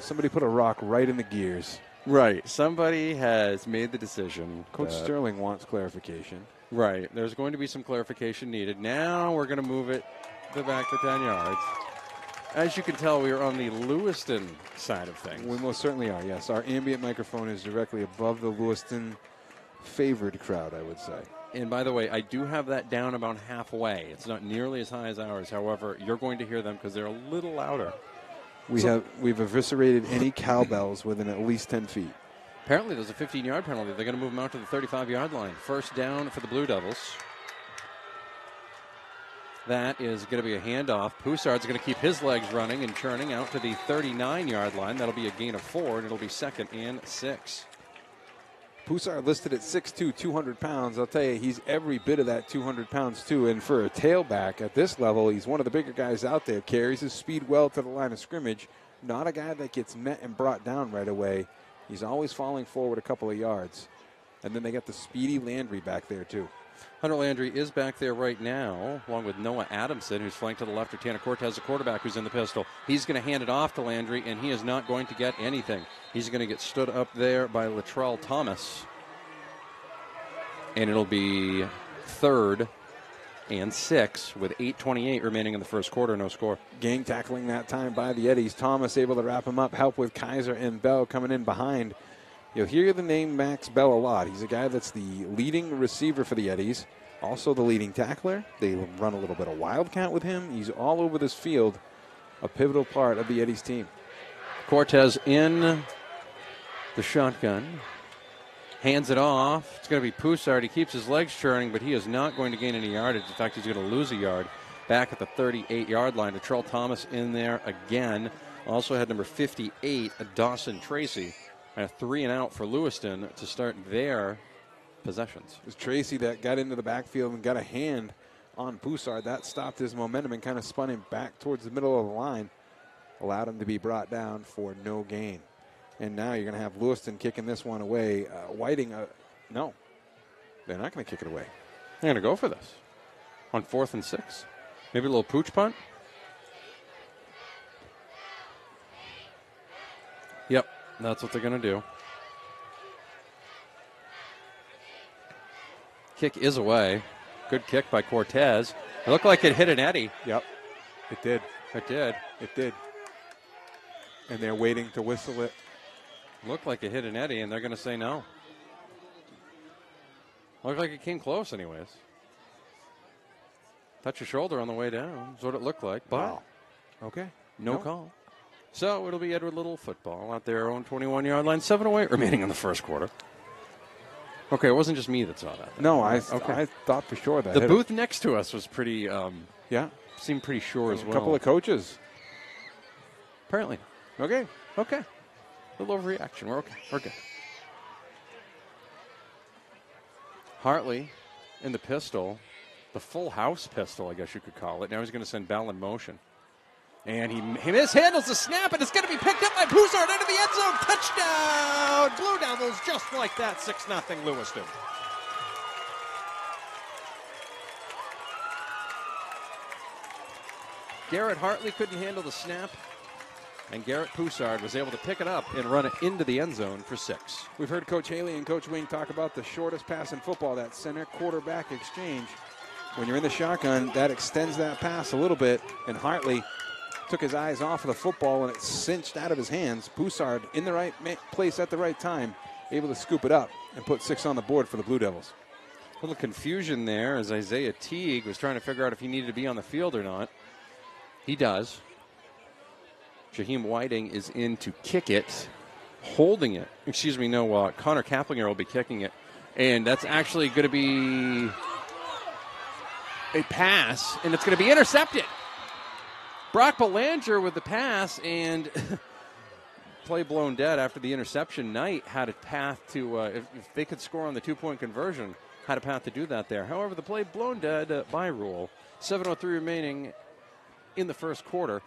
Somebody put a rock right in the gears. Right. Somebody has made the decision. Coach Sterling wants clarification. Right. There's going to be some clarification needed. Now we're going to move it back to 10 yards. As you can tell, we are on the Lewiston side of things. We most certainly are, yes. Our ambient microphone is directly above the Lewiston favored crowd, I would say. And by the way, I do have that down about halfway. It's not nearly as high as ours. However, you're going to hear them because they're a little louder. We've eviscerated any cowbells within at least 10 feet. Apparently, there's a 15-yard penalty. They're going to move them out to the 35-yard line. First down for the Blue Devils. That is going to be a handoff. Poussard's going to keep his legs running and churning out to the 39-yard line. That'll be a gain of 4, and it'll be 2nd and 6. Poussard listed at 6'2", 200 pounds. I'll tell you, he's every bit of that 200 pounds, too. And for a tailback at this level, he's one of the bigger guys out there. Carries his speed well to the line of scrimmage. Not a guy that gets met and brought down right away. He's always falling forward a couple of yards. And then they got the speedy Landry back there, too. Hunter Landry is back there right now, along with Noah Adamson, who's flanked to the left of Tanner Cortez, the quarterback who's in the pistol. He's going to hand it off to Landry, and he is not going to get anything. He's going to get stood up there by Latrell Thomas. And it'll be 3rd and 6 with 8:28 remaining in the first quarter, no score. Gang tackling that time by the Eddies. Thomas able to wrap him up, help with Kaiser and Bell coming in behind. You'll hear the name Max Bell a lot. He's a guy that's the leading receiver for the Eddies, also the leading tackler. They run a little bit of wildcat with him. He's all over this field, a pivotal part of the Eddies team. Cortez in the shotgun. Hands it off. It's going to be Poussard. He keeps his legs churning, but he is not going to gain any yardage. In fact, he's going to lose a yard back at the 38-yard line. Latrell Thomas in there again. Also had number 58, Dawson Tracy. And a 3-and-out for Lewiston to start their possessions. It was Tracy that got into the backfield and got a hand on Poussard. That stopped his momentum and kind of spun him back towards the middle of the line. Allowed him to be brought down for no gain. And now you're going to have Lewiston kicking this one away. Whiting, no. They're not going to kick it away. They're going to go for this. On 4th and 6. Maybe a little pooch punt. Yep. That's what they're going to do. Kick is away. Good kick by Cortez. It looked like it hit an Eddie. Yep. It did. It did. It did. And they're waiting to whistle it. Looked like it hit an eddy, and they're going to say no. Looked like it came close anyways. Touch your shoulder on the way down is what it looked like. But wow. Okay. No call. So it'll be Edward Little football out there on 21-yard line. 7:08 remaining in the first quarter. Okay, it wasn't just me that saw that. No, I thought for sure that the booth next to us was pretty. Seemed pretty sure as well. A couple of coaches. Apparently. Okay. A little overreaction. We're okay. We're good. Hartley in the pistol. The full house pistol, I guess you could call it. Now he's going to send Bell in motion. And he mishandles the snap, and it's going to be picked up by Poussard into the end zone. Touchdown! Blue Devils just like that, 6-0 Lewiston. Garrett Hartley couldn't handle the snap, and Garrett Poussard was able to pick it up and run it into the end zone for 6. We've heard Coach Haley and Coach Wing talk about the shortest pass in football, that center quarterback exchange. When you're in the shotgun, that extends that pass a little bit, and Hartley took his eyes off of the football, and it cinched out of his hands. Poussard in the right place at the right time, able to scoop it up and put 6 on the board for the Blue Devils. A little confusion there as Isaiah Teague was trying to figure out if he needed to be on the field or not. He does. Jaheim Whiting is in to kick it, holding it. Connor Kaplinger will be kicking it, and that's actually going to be a pass, and it's going to be intercepted. Brock Belanger with the pass, and play blown dead after the interception. Knight had a path to, if they could score on the 2-point conversion, had a path to do that there. However, the play blown dead by rule. 7:03 remaining in the first quarter.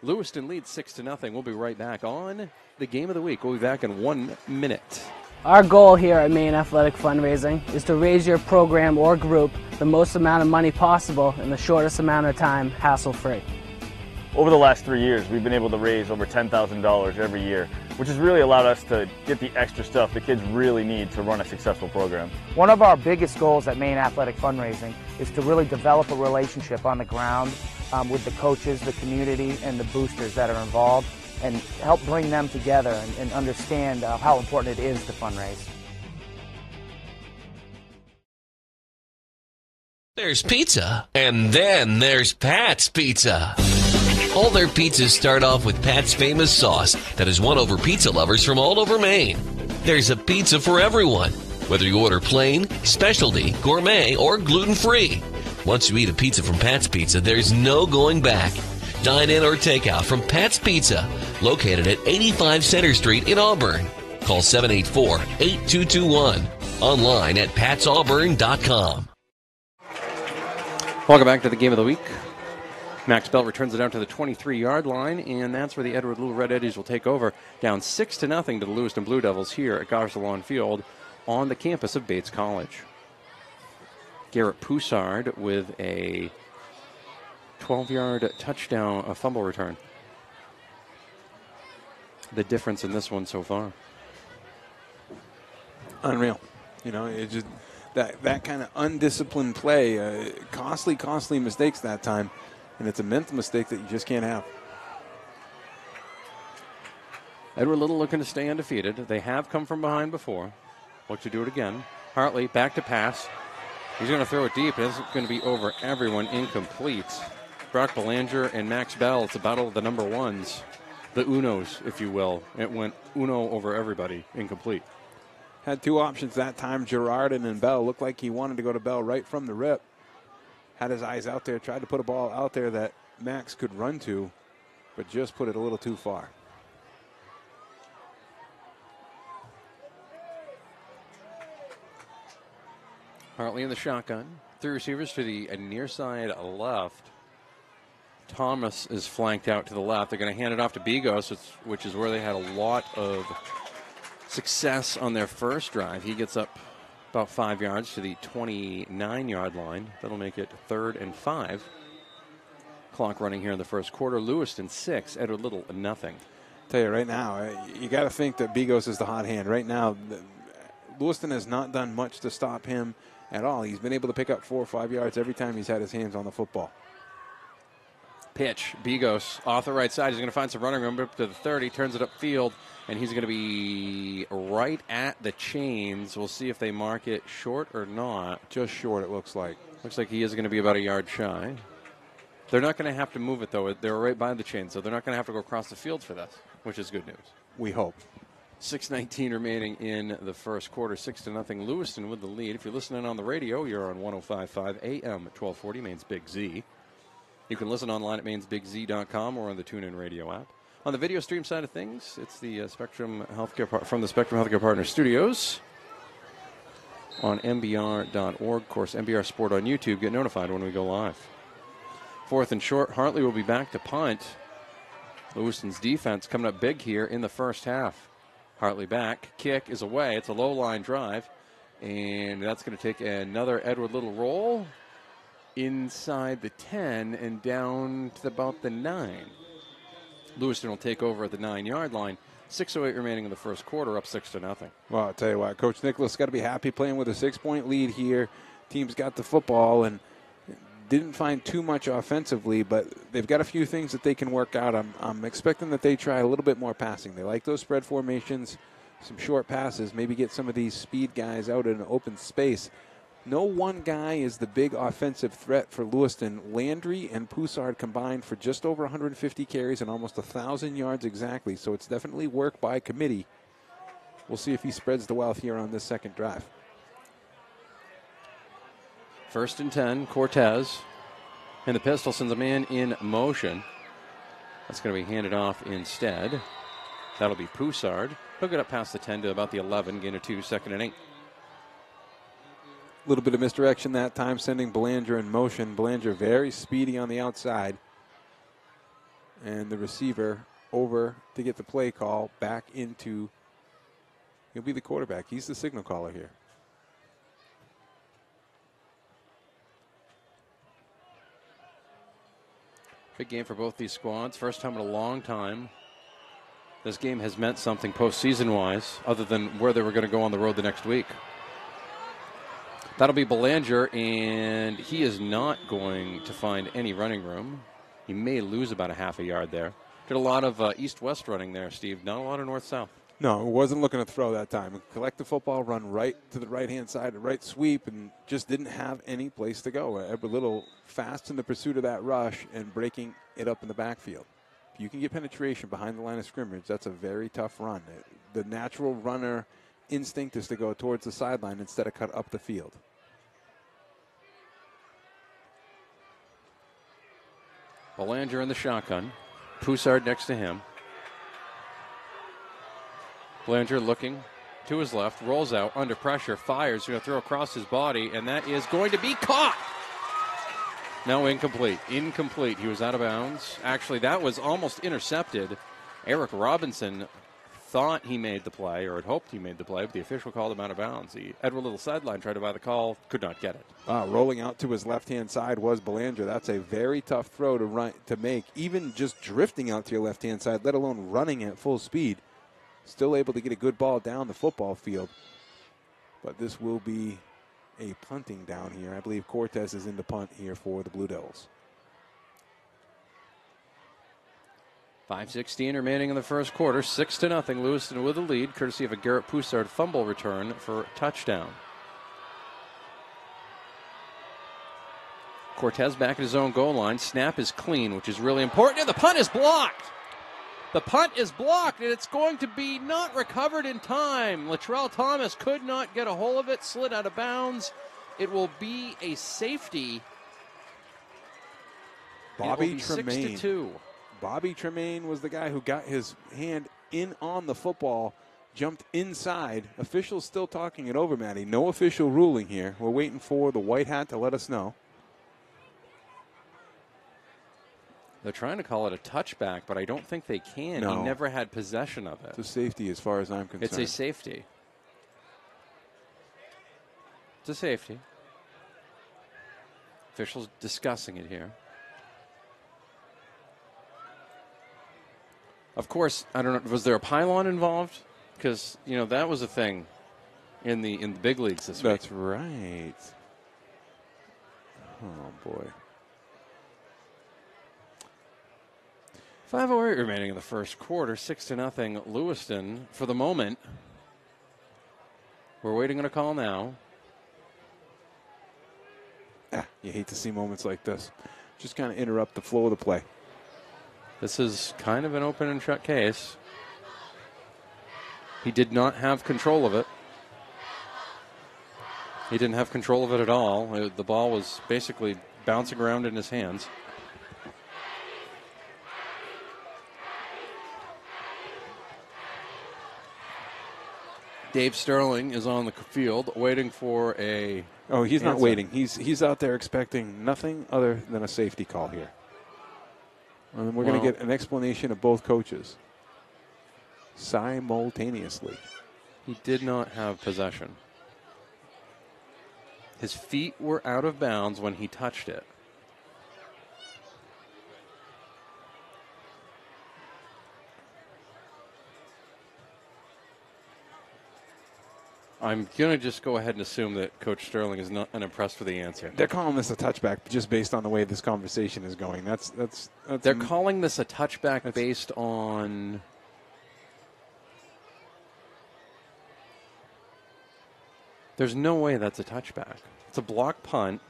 Lewiston leads 6-0. We'll be right back on the game of the week. We'll be back in 1 minute. Our goal here at Maine Athletic Fundraising is to raise your program or group the most amount of money possible in the shortest amount of time, hassle-free. Over the last 3 years, we've been able to raise over $10,000 every year, which has really allowed us to get the extra stuff the kids really need to run a successful program. One of our biggest goals at Maine Athletic Fundraising is to really develop a relationship on the ground with the coaches, the community, and the boosters that are involved, and help bring them together and understand how important it is to fundraise. There's pizza, and then there's Pat's Pizza. All their pizzas start off with Pat's famous sauce that has won over pizza lovers from all over Maine. There's a pizza for everyone, whether you order plain, specialty, gourmet, or gluten-free. Once you eat a pizza from Pat's Pizza, there's no going back. Dine in or take out from Pat's Pizza, located at 85 Center Street in Auburn. Call 784-8221. Online at patsauburn.com. Welcome back to the game of the week. Max Bell returns it out to the 23-yard line, and that's where the Edward Little Red Eddies will take over, down 6-0 to the Lewiston Blue Devils here at Gosh Lawn Field on the campus of Bates College. Garrett Poussard with a 12-yard touchdown, a fumble return. The difference in this one so far. Unreal. It just that kind of undisciplined play, costly mistakes that time. And it's a mental mistake that you just can't have. Edward Little looking to stay undefeated. They have come from behind before. Look to do it again. Hartley back to pass. He's going to throw it deep. It's going to be over everyone, incomplete. Brock Belanger and Max Bell. It's a battle of the number ones. The Unos, if you will. It went Uno over everybody, incomplete. Had 2 options that time, Girardin and Bell. Looked like he wanted to go to Bell right from the rip. Had his eyes out there, tried to put a ball out there that Max could run to, but just put it a little too far. Hartley in the shotgun. 3 receivers to the near side left. Thomas is flanked out to the left. They're going to hand it off to Bigos, which is where they had a lot of success on their first drive. He gets up about 5 yards to the 29-yard line. That'll make it 3rd and 5. Clock running here in the first quarter. Lewiston 6, Edward Little nothing. Tell you right now, you got to think that Bigos is the hot hand. Right now, Lewiston has not done much to stop him at all. He's been able to pick up 4 or 5 yards every time he's had his hands on the football. Pitch. Bigos off the right side. He's going to find some running room up to the 30. Turns it upfield, and he's going to be right at the chains. We'll see if they mark it short or not. Just short, it looks like. Looks like he is going to be about a yard shy. They're not going to have to move it, though. They're right by the chain, so they're not going to have to go across the field for this, which is good news. We hope. 6:19 remaining in the first quarter. 6-0 Lewiston with the lead. If you're listening on the radio, you're on 105.5 AM at 1240, Maine's Big Z. You can listen online at mainsbigz.com or on the TuneIn radio app. On the video stream side of things, it's the Spectrum Healthcare from the Spectrum Healthcare Partners Studios on MBR.org. Of course, MBR Sport on YouTube. Get notified when we go live. 4th and short. Hartley will be back to punt. Lewiston's defense coming up big here in the first half. Hartley back. Kick is away. It's a low-line drive. And that's going to take another Edward Little roll inside the 10 and down to about the 9. Lewiston will take over at the 9-yard line. 6:08 remaining in the first quarter, up 6-0. Well, I'll tell you what, Coach Nicholas got to be happy playing with a 6-point lead here. Team's got the football and didn't find too much offensively, but they've got a few things that they can work out. I'm expecting that they try a little bit more passing. They like those spread formations, some short passes, maybe get some of these speed guys out in an open space. No one guy is the big offensive threat for Lewiston. Landry and Poussard combined for just over 150 carries and almost 1,000 yards exactly, so it's definitely work by committee. We'll see if he spreads the wealth here on this second drive. 1st and 10, Cortez. And the pistol sends a man in motion. That's going to be handed off instead. That'll be Poussard. He'll get up past the 10 to about the 11, gain of 2, 2nd and 8. A little bit of misdirection that time, sending Belanger in motion. Belanger very speedy on the outside. And the receiver over to get the play call back into, he'll be the quarterback. He's the signal caller here. Big game for both these squads. First time in a long time. This game has meant something postseason-wise, other than where they were going to go on the road the next week. That'll be Belanger, and he is not going to find any running room. He may lose about a half a yard there. Did a lot of east-west running there, Steve. Not a lot of north-south. No, wasn't looking to throw that time. Collect the football, run right to the right-hand side, the right sweep, and just didn't have any place to go. Edward Little fast in the pursuit of that rush and breaking it up in the backfield. If you can get penetration behind the line of scrimmage, that's a very tough run. The natural runner instinct is to go towards the sideline instead of cut up the field. Belanger in the shotgun. Poussard next to him. Belanger looking to his left, rolls out under pressure, fires, going to throw across his body, and that is going to be caught. No, incomplete. Incomplete. He was out of bounds. Actually, that was almost intercepted. Eric Robinson thought he made the play, or had hoped he made the play, but the official called him out of bounds. The Edward Little sideline tried to buy the call, could not get it. Rolling out to his left-hand side was Belanger. That's a very tough throw to make, even just drifting out to your left-hand side, let alone running at full speed. Still able to get a good ball down the football field. But this will be a punting down here. I believe Cortez is in the punt here for the Blue Devils. 5:16 remaining in the first quarter. 6-0. Lewiston with the lead, courtesy of a Garrett Poussard fumble return for touchdown. Cortez back at his own goal line. Snap is clean, which is really important. And the punt is blocked. The punt is blocked, and it's going to be not recovered in time. Latrell Thomas could not get a hold of it, slid out of bounds. It will be a safety. Bobby Tremaine. 6-2. Bobby Tremaine was the guy who got his hand in on the football, jumped inside. Officials still talking it over, Matty. No official ruling here. We're waiting for the white hat to let us know. They're trying to call it a touchback, but I don't think they can. No. He never had possession of it. It's a safety as far as I'm concerned. It's a safety. It's a safety. Officials discussing it here. Of course, I don't know, was there a pylon involved? Because, you know, that was a thing in the big leagues this week. That's right. Oh, boy. 5:08 remaining in the first quarter, 6-0 Lewiston. For the moment, we're waiting on a call now. You hate to see moments like this. Just kind of interrupt the flow of the play. This is kind of an open and shut case. He did not have control of it. He didn't have control of it at all. The ball was basically bouncing around in his hands. Dave Sterling is on the field waiting for a... Oh, he's not answer. waiting. He's out there expecting nothing other than a safety call here. And we're going to get an explanation of both coaches simultaneously. He did not have possession. His feet were out of bounds when he touched it. I'm going to just go ahead and assume that Coach Sterling is not unimpressed with the answer. They're calling this a touchback just based on the way this conversation is going. They're calling this a touchback based on... There's no way that's a touchback. It's a block punt.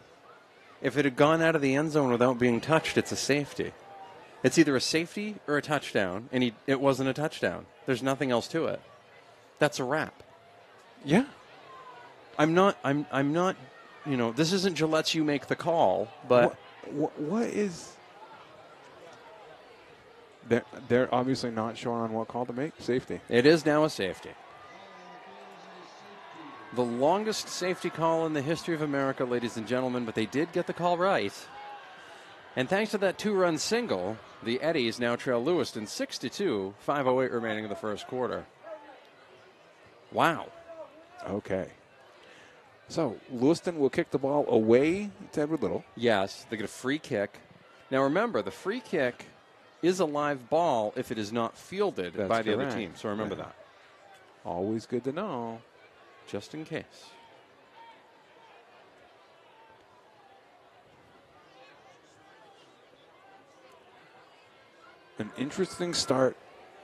If it had gone out of the end zone without being touched, it's a safety. It's either a safety or a touchdown, and it wasn't a touchdown. There's nothing else to it. That's a wrap. Yeah. I'm not, this isn't Gillette's you make the call, but... What is... They're obviously not sure on what call to make. Safety. It is now a safety. The longest safety call in the history of America, ladies and gentlemen, but they did get the call right. And thanks to that two-run single, the Eddies now trail Lewiston 6-2, 5:08 remaining in the first quarter. Wow. Okay. So, Lewiston will kick the ball away to Edward Little. Yes, they get a free kick. Now remember, the free kick is a live ball if it is not fielded by the other team. So remember that. Always good to know. Just in case. An interesting start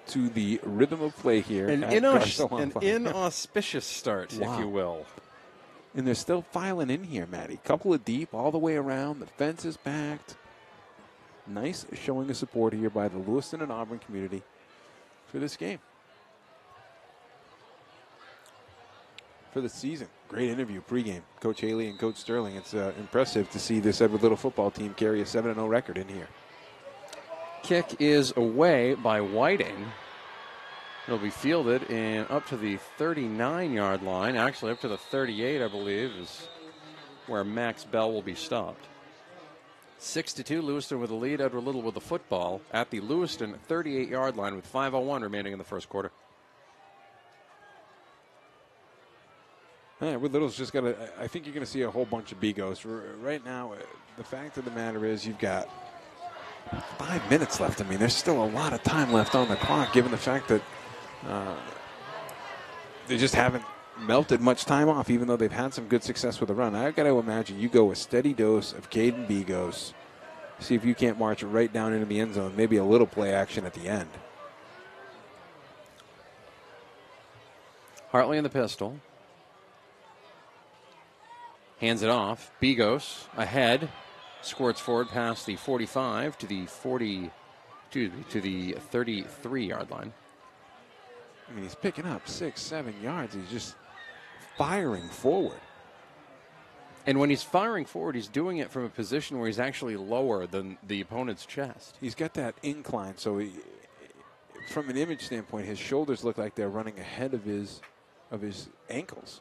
to the rhythm of play here. An inauspicious start, Wow. if you will. And they're still filing in here, Matty. Couple of deep all the way around. The fence is packed. Nice showing of support here by the Lewiston and Auburn community for this game. For the season. Great interview pregame. Coach Haley and Coach Sterling. It's impressive to see this Edward Little football team carry a 7-0 record in here. Kick is away by Whiting. It'll be fielded in up to the 39-yard line. Actually, up to the 38, I believe, is where Max Bell will be stopped. 6-2, Lewiston with the lead. Edward Little with the football at the Lewiston 38-yard line with 5:01 remaining in the first quarter. Edward Little's just got I think you're going to see a whole bunch of Bigos. Right now, the fact of the matter is you've got 5 minutes left. I mean, there's still a lot of time left on the clock, given the fact that they just haven't melted much time off, even though they've had some good success with the run. I've got to imagine you go a steady dose of Caden Bigos, see if you can't march right down into the end zone, maybe a little play action at the end. Hartley in the pistol. Hands it off. Bigos ahead. Squirts forward past the 45 to the 33-yard line. I mean, he's picking up 6-7 yards. He's just firing forward. And when he's firing forward, he's doing it from a position where he's actually lower than the opponent's chest. He's got that incline, so from an image standpoint, his shoulders look like they're running ahead of his ankles.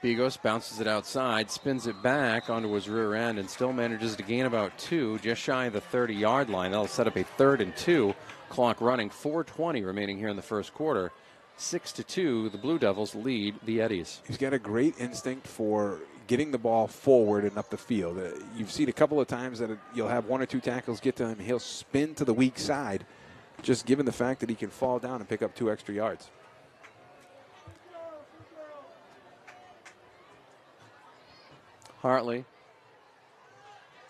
Bigos bounces it outside, spins it back onto his rear end, and still manages to gain about 2, just shy of the 30-yard line. That'll set up a 3rd and 2. Clock running, 4:20 remaining here in the first quarter. 6-2, the Blue Devils lead the Eddies. He's got a great instinct for getting the ball forward and up the field. You've seen a couple of times that you'll have 1 or 2 tackles get to him. He'll spin to the weak side, just given the fact that he can fall down and pick up 2 extra yards. Hartley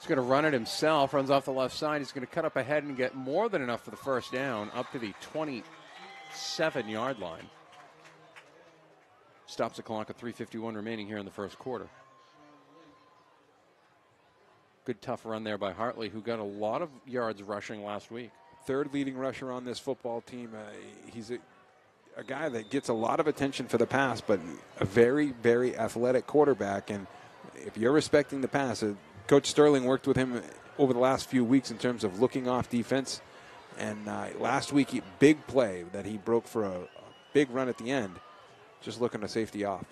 He's going to run it himself, runs off the left side. He's going to cut up ahead and get more than enough for the first down, up to the 27-yard line. Stops the clock at 3:51 remaining here in the first quarter. Good tough run there by Hartley, who got a lot of yards rushing last week. Third leading rusher on this football team. He's a guy that gets a lot of attention for the pass, but a very, very athletic quarterback. And if you're respecting the pass, Coach Sterling worked with him over the last few weeks in terms of looking off defense. And last week, big play that he broke for a big run at the end, just looking a safety off.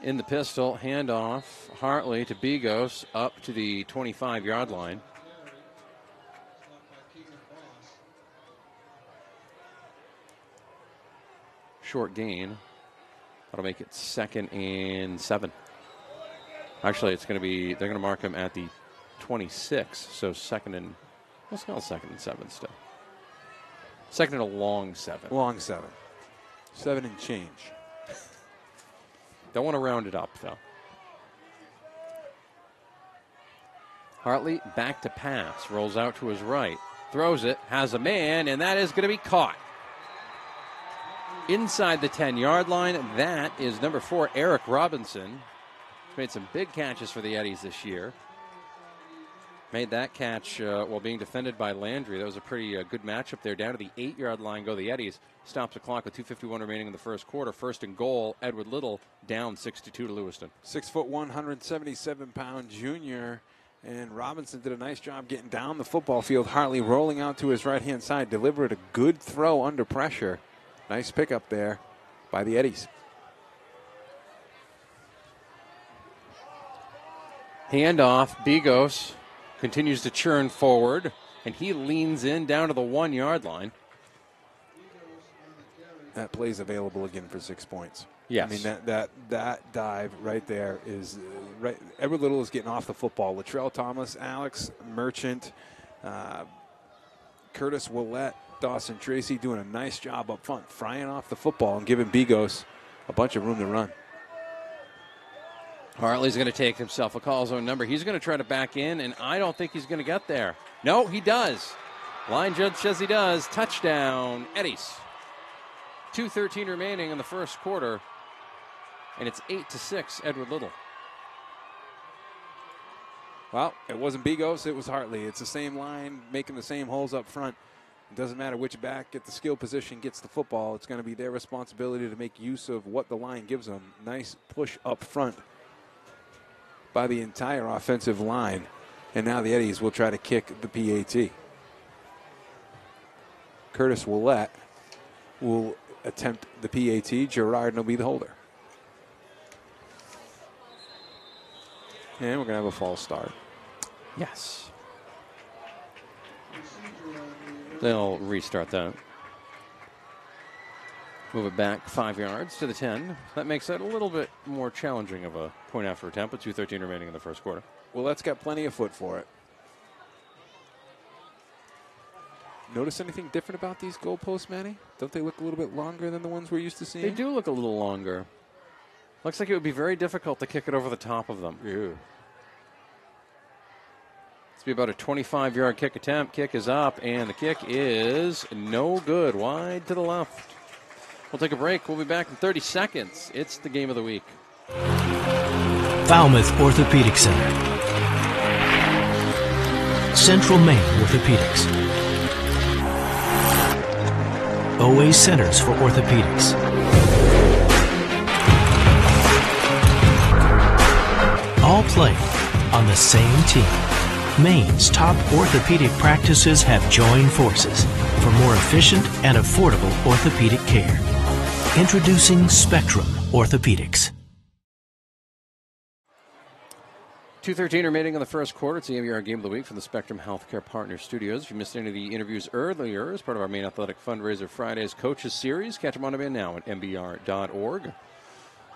In the pistol, handoff, Hartley to Bigos up to the 25-yard line. Short gain. That'll make it 2nd and 7. Actually, it's going to be, they're going to mark him at the 26, so 2nd and, let's call it 2nd and 7 still. 2nd and a long 7. Long 7. 7 and change. Don't want to round it up, though. Hartley back to pass. Rolls out to his right. Throws it. Has a man, and that is going to be caught. Inside the 10-yard line, that is number 4, Eric Robinson. He's made some big catches for the Eddies this year. Made that catch while being defended by Landry. That was a pretty good matchup there. Down to the 8-yard line go the Eddies. Stops the clock with 2:51 remaining in the first quarter. First and goal, Edward Little down 6-2 to Lewiston. 6'1", 177-pound junior. And Robinson did a nice job getting down the football field. Hartley rolling out to his right-hand side. Delivered a good throw under pressure. Nice pickup there by the Eddies. Handoff, Bigos continues to churn forward, and he leans in down to the 1-yard line. That play's available again for 6 points. Yes. I mean, that dive right there is right. Edward Little is getting off the football. Latrell Thomas, Alex Merchant, Curtis Willett, Dawson Tracy doing a nice job up front, frying off the football and giving Bigos a bunch of room to run. Hartley's going to take himself a call zone number. He's going to try to back in, and I don't think he's going to get there. No, he does. Line judge says he does. Touchdown, Eddies. 2:13 remaining in the first quarter, and it's 8-6, Edward Little. Well, it wasn't Bigos, it was Hartley. It's the same line, making the same holes up front. It doesn't matter which back at the skill position gets the football. It's going to be their responsibility to make use of what the line gives them. Nice push up front by the entire offensive line. And now the Eddies will try to kick the PAT. Curtis Willett will attempt the PAT. Gerard will be the holder. And we're going to have a false start. Yes. They'll restart that. Move it back 5 yards to the 10. That makes that a little bit more challenging of a point after attempt with 2:13 remaining in the first quarter. Well, that's got plenty of foot for it. Notice anything different about these goalposts, Manny? Don't they look a little bit longer than the ones we're used to seeing? They do look a little longer. Looks like it would be very difficult to kick it over the top of them. Ew. It's be about a 25-yard kick attempt. Kick is up, and the kick is no good. Wide to the left. We'll take a break. We'll be back in 30 seconds. It's the game of the week. Falmouth Orthopedic Center. Central Maine Orthopedics. OA Centers for Orthopedics. All play on the same team. Maine's top orthopedic practices have joined forces for more efficient and affordable orthopedic care. Introducing Spectrum Orthopedics. 2:13 remaining in the first quarter. It's the MBR Game of the Week from the Spectrum Healthcare Partner Studios. If you missed any of the interviews earlier as part of our Maine Athletic Fundraiser Fridays Coaches Series, catch them on demand now at mbr.org.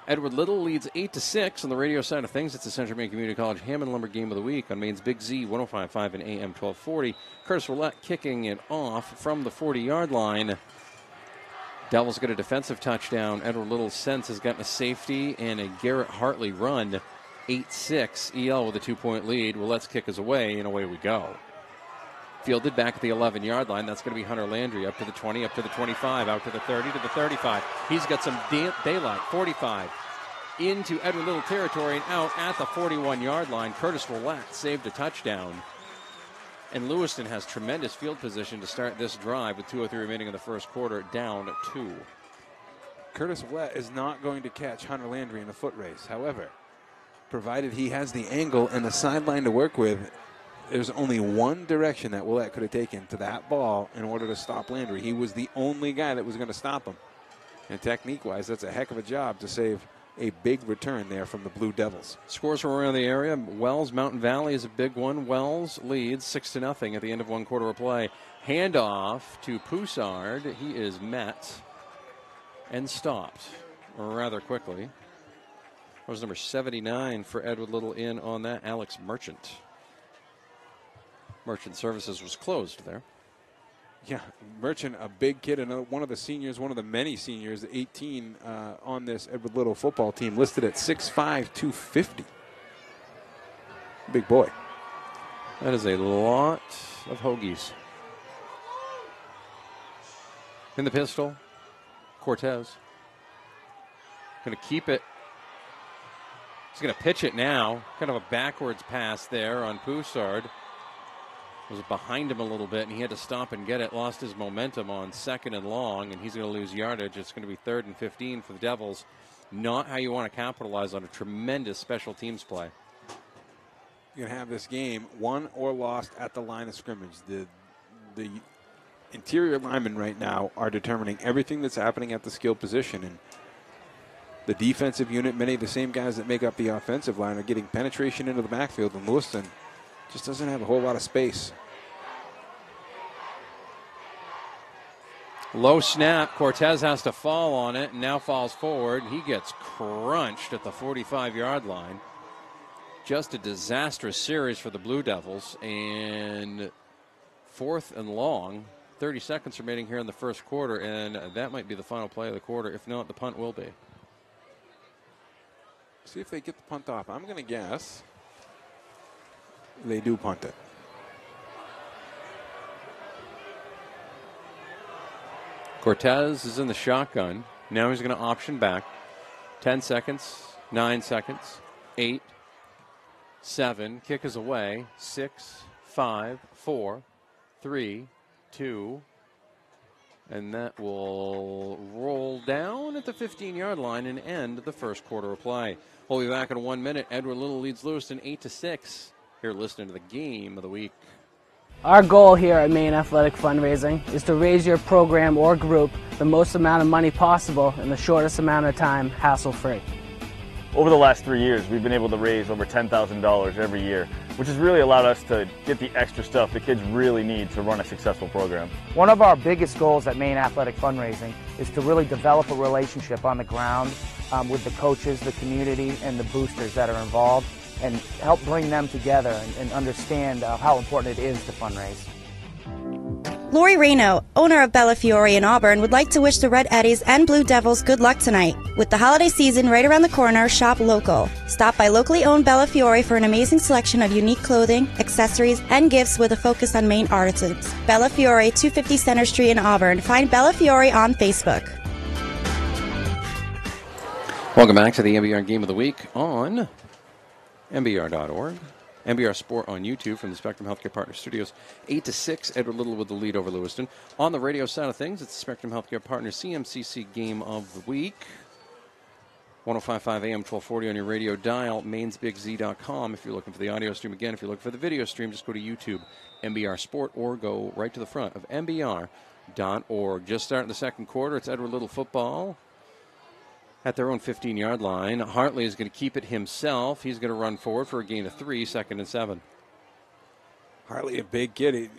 Edward Little leads 8-6 on the radio side of things. It's the Central Maine Community College Hammond Lumber Game of the Week on Maine's Big Z 105.5 and AM 1240. Curtis Willett kicking it off from the 40-yard line. Devils get a defensive touchdown. Edward Little's sense has gotten a safety and a Garrett Hartley run 8-6. EL with a 2-point lead. Well, let's kick us away, and away we go. Fielded back at the 11-yard line. That's going to be Hunter Landry up to the 20, up to the 25, out to the 30, to the 35. He's got some daylight. 45 into Edward Little territory and out at the 41-yard line. Curtis Roulette saved a touchdown. And Lewiston has tremendous field position to start this drive with 2:03 remaining in the first quarter, down 2. Curtis Roulette is not going to catch Hunter Landry in a foot race. However, provided he has the angle and the sideline to work with, there's only one direction that Willett could have taken to that ball in order to stop Landry. He was the only guy that was going to stop him. And technique-wise, that's a heck of a job to save a big return there from the Blue Devils. Scores from around the area. Wells, Mountain Valley is a big one. Wells leads 6-0 at the end of one quarter of play. Handoff to Poussard. He is met and stopped rather quickly. That was number 79 for Edward Little in on that, Alex Merchant. Merchant Services was closed there. Yeah, Merchant, a big kid, and one of the seniors, one of the many seniors, 18 on this Edward Little football team, listed at 6'5", 250. Big boy. That is a lot of hoagies. In the pistol, Cortez. Going to keep it. He's going to pitch it now. Kind of a backwards pass there on Poussard. Was behind him a little bit, and he had to stop and get it. Lost his momentum on 2nd and long, and he's going to lose yardage. It's going to be 3rd and 15 for the Devils. Not how you want to capitalize on a tremendous special teams play. You're going to have this game won or lost at the line of scrimmage. The interior linemen right now are determining everything that's happening at the skill position, and the defensive unit, many of the same guys that make up the offensive line, are getting penetration into the backfield, and Lewiston just doesn't have a whole lot of space. Low snap. Cortez has to fall on it and now falls forward. He gets crunched at the 45-yard line. Just a disastrous series for the Blue Devils. And 4th and long. 30 seconds remaining here in the first quarter, and that might be the final play of the quarter. If not, the punt will be. See if they get the punt off. I'm going to guess they do punt it. Cortez is in the shotgun. Now he's going to option back. 10 seconds, 9 seconds, 8, 7. Kick is away. 6, 5, 4, 3, 2. And that will roll down at the 15-yard line and end the first quarter of play. We'll be back in 1 minute. Edward Little leads Lewiston 8-6. Here listening to the game of the week. Our goal here at Maine Athletic Fundraising is to raise your program or group the most amount of money possible in the shortest amount of time, hassle-free. Over the last 3 years, we've been able to raise over $10,000 every year, which has really allowed us to get the extra stuff the kids really need to run a successful program. One of our biggest goals at Maine Athletic Fundraising is to really develop a relationship on the ground with the coaches, the community, and the boosters that are involved, and help bring them together and understand how important it is to fundraise. Lori Reno, owner of Bella Fiore in Auburn, would like to wish the Red Eddies and Blue Devils good luck tonight. With the holiday season right around the corner, shop local. Stop by locally owned Bella Fiore for an amazing selection of unique clothing, accessories, and gifts with a focus on Maine artisans. Bella Fiore, 250 Center Street in Auburn. Find Bella Fiore on Facebook. Welcome back to the MBR Game of the Week on MBR.org. MBR Sport on YouTube from the Spectrum Healthcare Partners Studios. 8-6, Edward Little with the lead over Lewiston. On the radio side of things, it's the Spectrum Healthcare Partners CMCC Game of the Week. 105.5 AM, 1240 on your radio dial, mainsbigz.com. If you're looking for the audio stream, again, if you're looking for the video stream, just go to YouTube, MBR Sport, or go right to the front of MBR.org. Just starting the second quarter, it's Edward Little football at their own 15-yard line. Hartley is going to keep it himself. He's going to run forward for a gain of 3, 2nd and 7. Hartley, a big kid.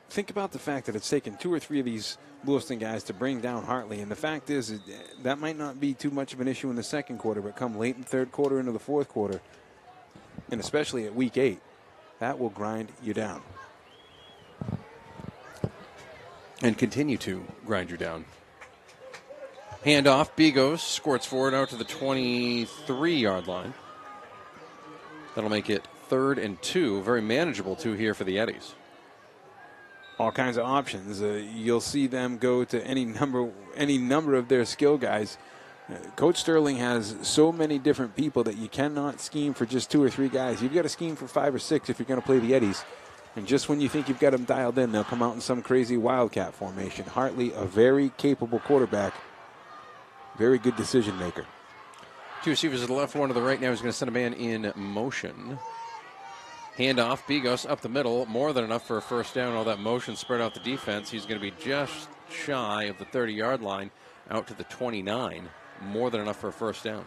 Think about the fact that it's taken 2 or 3 of these Lewiston guys to bring down Hartley. And the fact is that might not be too much of an issue in the second quarter, but come late in the third quarter into the fourth quarter, and especially at week 8, that will grind you down. And continue to grind you down. Handoff, Bigos squirts forward out to the 23-yard line. That'll make it 3rd and 2. Very manageable 2 here for the Eddies. All kinds of options. You'll see them go to any number of their skill guys. Coach Sterling has so many different people that you cannot scheme for just 2 or 3 guys. You've got to scheme for 5 or 6 if you're going to play the Eddies. And just when you think you've got them dialed in, they'll come out in some crazy wildcat formation. Hartley, a very capable quarterback, very good decision maker. 2 receivers to the left, 1 to the right. Now he's going to send a man in motion. Handoff, Bigos up the middle, more than enough for a first down. All that motion spread out the defense. He's going to be just shy of the 30-yard line, out to the 29. More than enough for a first down.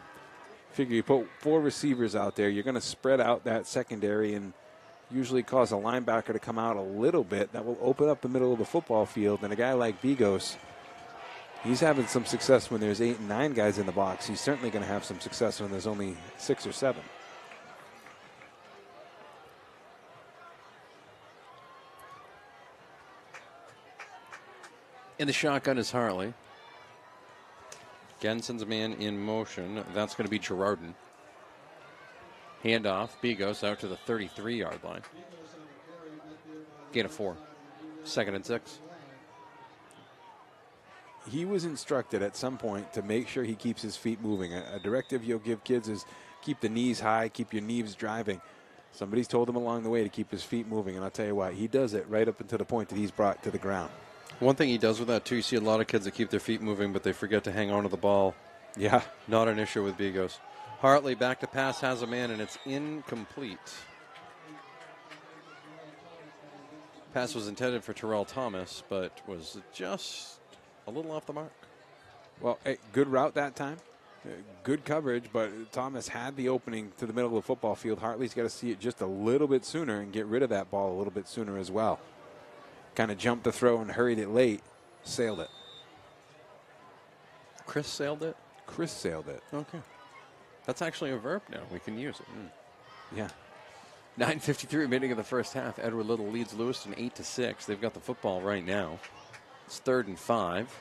Figure you put 4 receivers out there, you're going to spread out that secondary and usually cause a linebacker to come out a little bit. That will open up the middle of the football field. And a guy like Bigos, he's having some success when there's 8 and 9 guys in the box. He's certainly going to have some success when there's only 6 or 7. In the shotgun is Hartley. Again sends a man in motion. That's going to be Girardin. Handoff. Bigos out to the 33-yard line. Gain of 4. 2nd and 6. He was instructed at some point to make sure he keeps his feet moving. A directive you'll give kids is keep the knees high, keep your knees driving. Somebody's told him along the way to keep his feet moving, and I'll tell you what, he does it right up until the point that he's brought to the ground. One thing he does with that, too, you see a lot of kids that keep their feet moving, but they forget to hang on to the ball. Yeah. Not an issue with Bigos. Hartley back to pass, has a man, and it's incomplete. Pass was intended for Terrell Thomas, but was just a little off the mark. Well, good route that time. Good coverage, but Thomas had the opening to the middle of the football field. Hartley's got to see it just a little bit sooner and get rid of that ball a little bit sooner as well. Kind of jumped the throw and hurried it late. Sailed it. Chris sailed it? Chris sailed it. Okay. That's actually a verb now. We can use it. Yeah. 9:53 remaining in the first half. Edward Little leads Lewiston 8-6. They've got the football right now. It's 3rd and 5.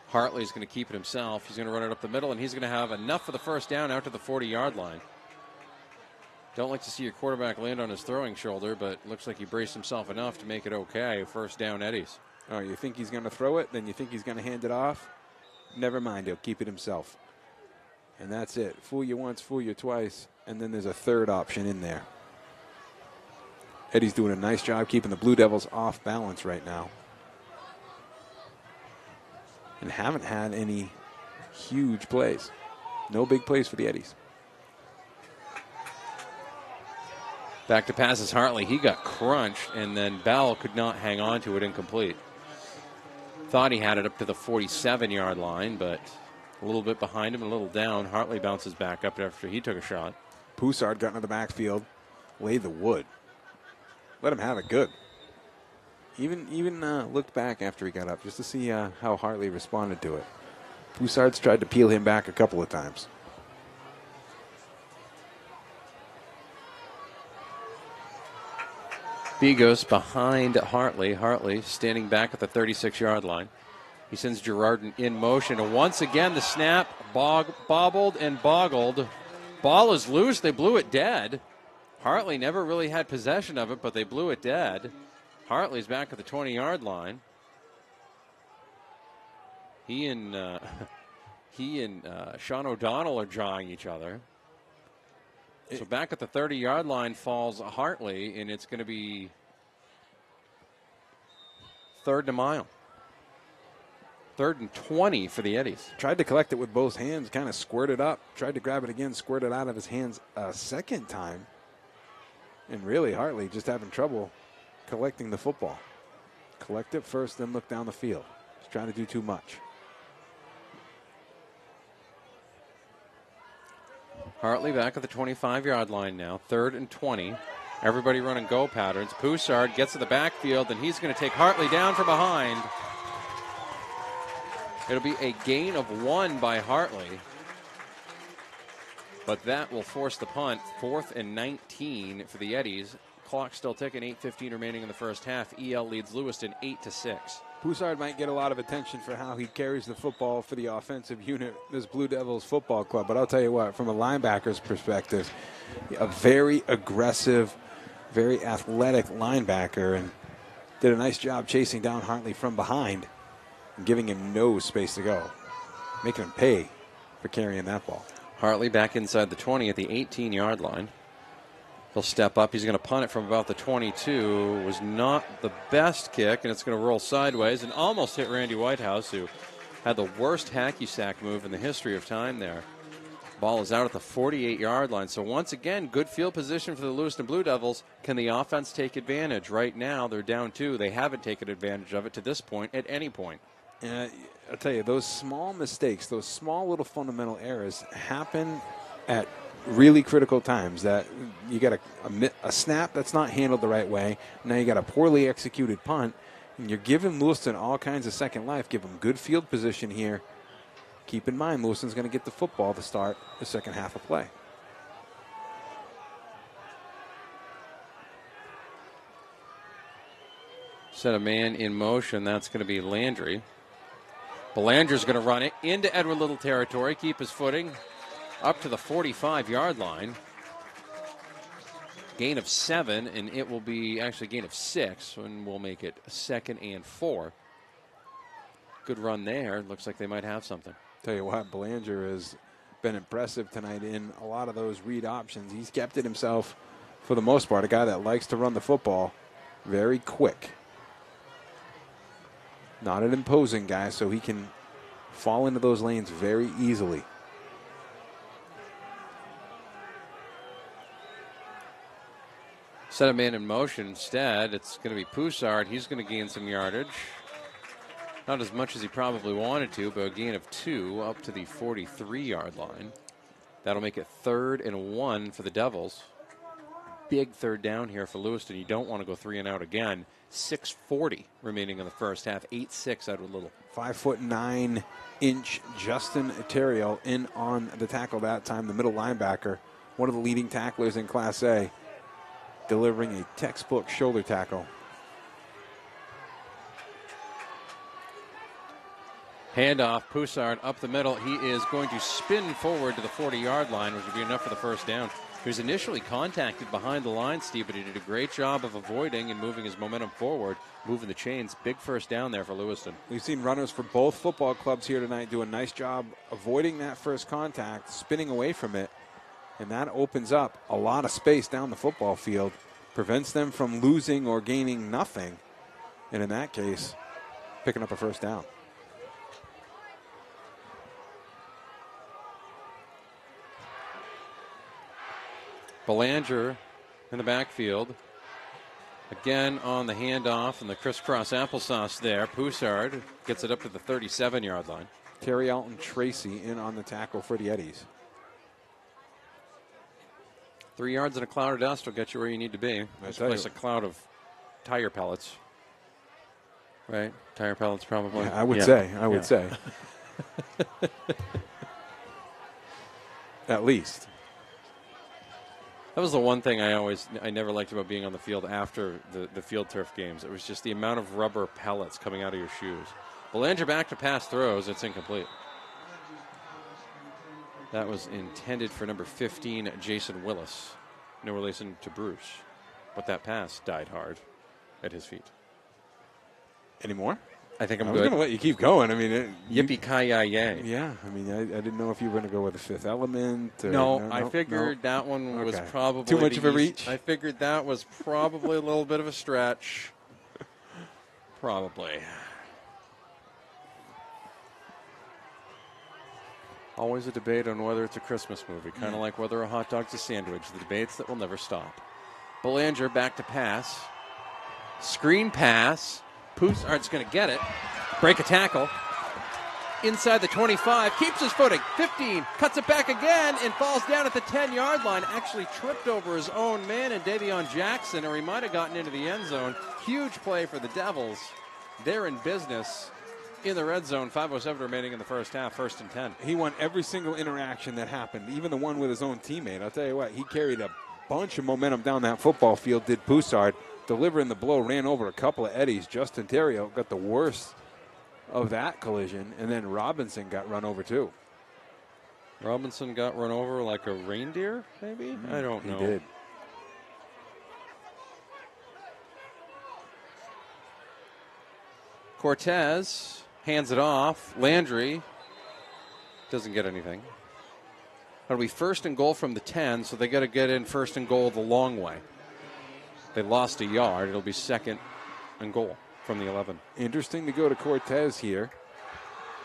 Hartley's going to keep it himself. He's going to run it up the middle, and he's going to have enough for the first down out to the 40-yard line. Don't like to see your quarterback land on his throwing shoulder, but looks like he braced himself enough to make it okay. First down, Eddies. Oh, you think he's going to throw it? Then you think he's going to hand it off? Never mind, he'll keep it himself. And that's it. Fool you once, fool you twice, and then there's a third option in there. Eddie's doing a nice job keeping the Blue Devils off balance right now. And haven't had any huge plays. No big plays for the Eddies. Back to passes Hartley. He got crunched, and then Bell could not hang on to it, incomplete. Thought he had it up to the 47-yard line, but a little bit behind him, a little down. Hartley bounces back up after he took a shot. Poussard got into the backfield, laid the wood. Let him have it good. Even looked back after he got up just to see how Hartley responded to it. Poussard's tried to peel him back a couple of times. Bigos behind Hartley. Hartley standing back at the 36-yard line. He sends Girardin in motion. And once again, the snap bobbled and boggled. Ball is loose. They blew it dead. Hartley never really had possession of it, but they blew it dead. Hartley's back at the 20-yard line. He and Sean O'Donnell are jawing each other. So back at the 30-yard line falls Hartley, and it's going to be 3rd and a mile. 3rd and 20 for the Eddies. Tried to collect it with both hands, kind of squirted up. Tried to grab it again, squirted out of his hands a second time. And really, Hartley just having trouble collecting the football. Collect it first, then look down the field. He's trying to do too much. Hartley back at the 25-yard line now. 3rd and 20. Everybody running go patterns. Poussard gets to the backfield, and he's going to take Hartley down from behind. It'll be a gain of 1 by Hartley. But that will force the punt. 4th and 19 for the Eddies. Clock still ticking. 8:15 remaining in the first half. EL leads Lewiston 8-6. Poussard might get a lot of attention for how he carries the football for the offensive unit, this Blue Devils football club. But I'll tell you what, from a linebacker's perspective, a very aggressive, very athletic linebacker, and did a nice job chasing down Hartley from behind and giving him no space to go, making him pay for carrying that ball. Hartley back inside the 20 at the 18-yard line. He'll step up. He's going to punt it from about the 22. Was not the best kick, and it's going to roll sideways and almost hit Randy Whitehouse, who had the worst hacky sack move in the history of time there. Ball is out at the 48-yard line. So once again, good field position for the Lewiston Blue Devils. Can the offense take advantage? Right now, they're down 2. They haven't taken advantage of it to this point at any point. And I'll tell you, those small mistakes, those small little fundamental errors happen at really critical times. That you got a snap that's not handled the right way. Now you got a poorly executed punt, and you're giving Lewiston all kinds of second life. Give them good field position here. Keep in mind, Lewiston's going to get the football to start the second half of play. Set a man in motion. That's going to be Landry. Belanger's going to run it into Edward Little territory, keep his footing up to the 45-yard line. Gain of 7, and it will be actually gain of 6, and we'll make it 2nd and 4. Good run there. Looks like they might have something. Tell you what, Belanger has been impressive tonight in a lot of those read options. He's kept it himself for the most part, a guy that likes to run the football very quick. Not an imposing guy, so he can fall into those lanes very easily. Set a man in motion instead. It's going to be Poussard. He's going to gain some yardage. Not as much as he probably wanted to, but a gain of 2 up to the 43-yard line. That'll make it 3rd and 1 for the Devils. Big third down here for Lewiston. You don't want to go 3 and out again. 6:40 remaining in the first half. 8-6 Edward Little. 5'9" Justin Terrio in on the tackle that time. The middle linebacker, one of the leading tacklers in Class A, delivering a textbook shoulder tackle. Handoff, Poussard up the middle. He is going to spin forward to the 40-yard line, which would be enough for the first down. He was initially contacted behind the line, Steve, but he did a great job of avoiding and moving his momentum forward, moving the chains. Big first down there for Lewiston. We've seen runners for both football clubs here tonight do a nice job avoiding that first contact, spinning away from it, and that opens up a lot of space down the football field, prevents them from losing or gaining nothing, and in that case, picking up a first down. Belanger in the backfield. Again on the handoff and the crisscross applesauce there. Poussard gets it up to the 37-yard line. Terry Alton Tracy in on the tackle for the Eddies. 3 yards in a cloud of dust will get you where you need to be. This place a cloud of tire pellets. Right? Tire pellets probably. Yeah, I would say. I would say. At least. That was the one thing I never liked about being on the field after the field turf games. It was just the amount of rubber pellets coming out of your shoes. Belanger back to pass throws. It's incomplete. That was intended for number 15, Jason Willis. No relation to Bruce. But that pass died hard at his feet. Any more? I think I'm good. good. I was going to let you keep going. I mean, yippee-ki-yay. Yeah, I mean, I didn't know if you were going to go with the Fifth Element. Or, no, I figured that one was probably too much of a reach. I figured that was probably a little bit of a stretch. Probably. Always a debate on whether it's a Christmas movie, kind of like whether a hot dog's a sandwich. The debates that will never stop. Belanger back to pass. Screen pass. Poussard's going to get it. Break a tackle. Inside the 25. Keeps his footing. 15. Cuts it back again and falls down at the 10-yard line. Actually tripped over his own man and Davion Jackson, or he might have gotten into the end zone. Huge play for the Devils. They're in business in the red zone. 5:07 remaining in the first half. 1st and 10. He won every single interaction that happened, even the one with his own teammate. I'll tell you what, he carried a bunch of momentum down that football field, did Poussard. delivering the blow, ran over a couple of Eddies. Justin Terrio got the worst of that collision, and then Robinson got run over too. Robinson got run over like a reindeer, maybe? I don't know. He did. Cortez hands it off. Landry doesn't get anything. It'll be first and goal from the 10, so they got to get in first and goal the long way. They lost a yard. It'll be second and goal from the 11. Interesting to go to Cortez here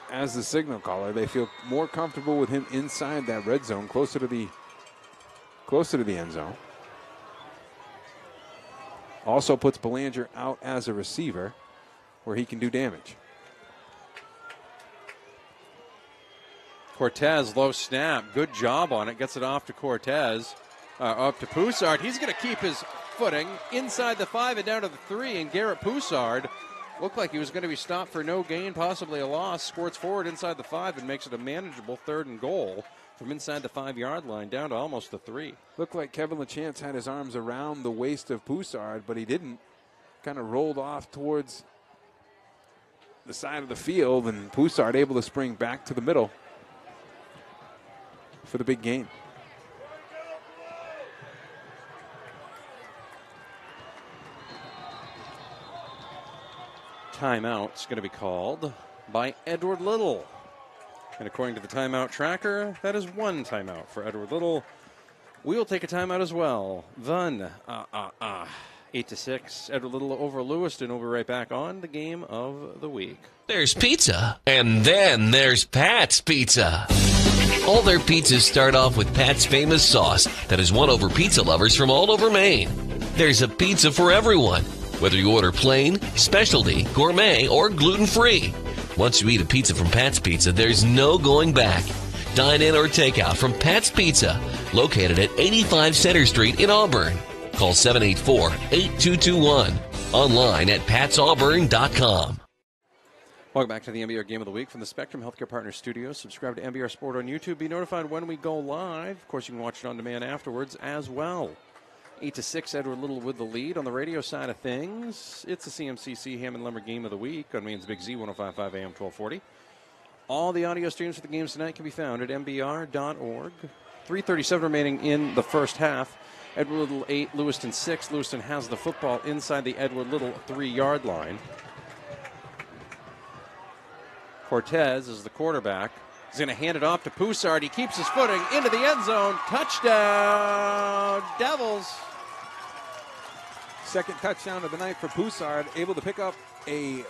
as the signal caller. They feel more comfortable with him inside that red zone, closer to the end zone. Also puts Belanger out as a receiver where he can do damage. Cortez, low snap. Good job on it. Gets it off to Cortez. Up to Poussard. He's going to keep his footing inside the 5 and down to the 3. And Garrett Poussard looked like he was going to be stopped for no gain, possibly a loss. Squirts forward inside the 5 and makes it a manageable 3rd and goal from inside the 5-yard line down to almost the 3. Looked like Kevin LaChance had his arms around the waist of Poussard, but he didn't. Kind of rolled off towards the side of the field, and Poussard able to spring back to the middle for the big gain. Timeout's going to be called by Edward Little. And according to the timeout tracker, that is one timeout for Edward Little. We'll take a timeout as well. Then, 8-6, Edward Little over Lewiston. We'll be right back on the game of the week. There's pizza, and then there's Pat's Pizza. All their pizzas start off with Pat's famous sauce that has won over pizza lovers from all over Maine. There's a pizza for everyone, whether you order plain, specialty, gourmet, or gluten-free. Once you eat a pizza from Pat's Pizza, there's no going back. Dine in or take out from Pat's Pizza, located at 85 Center Street in Auburn. Call 784-8221. Online at patsauburn.com. Welcome back to the MBR Game of the Week from the Spectrum Healthcare Partners Studios. Subscribe to MBR Sport on YouTube. Be notified when we go live. Of course, you can watch it on demand afterwards as well. 8-6, Edward Little with the lead. On the radio side of things, it's the CMCC Hammond Lumber Game of the Week on Maine's Big Z, 105.5 AM 1240. All the audio streams for the games tonight can be found at mbr.org. 3:37 remaining in the first half. Edward Little 8, Lewiston 6. Lewiston has the football inside the Edward Little 3-yard line. Cortez is the quarterback. He's going to hand it off to Poussard. He keeps his footing into the end zone. Touchdown, Devils. Second touchdown of the night for Poussard, able to pick up a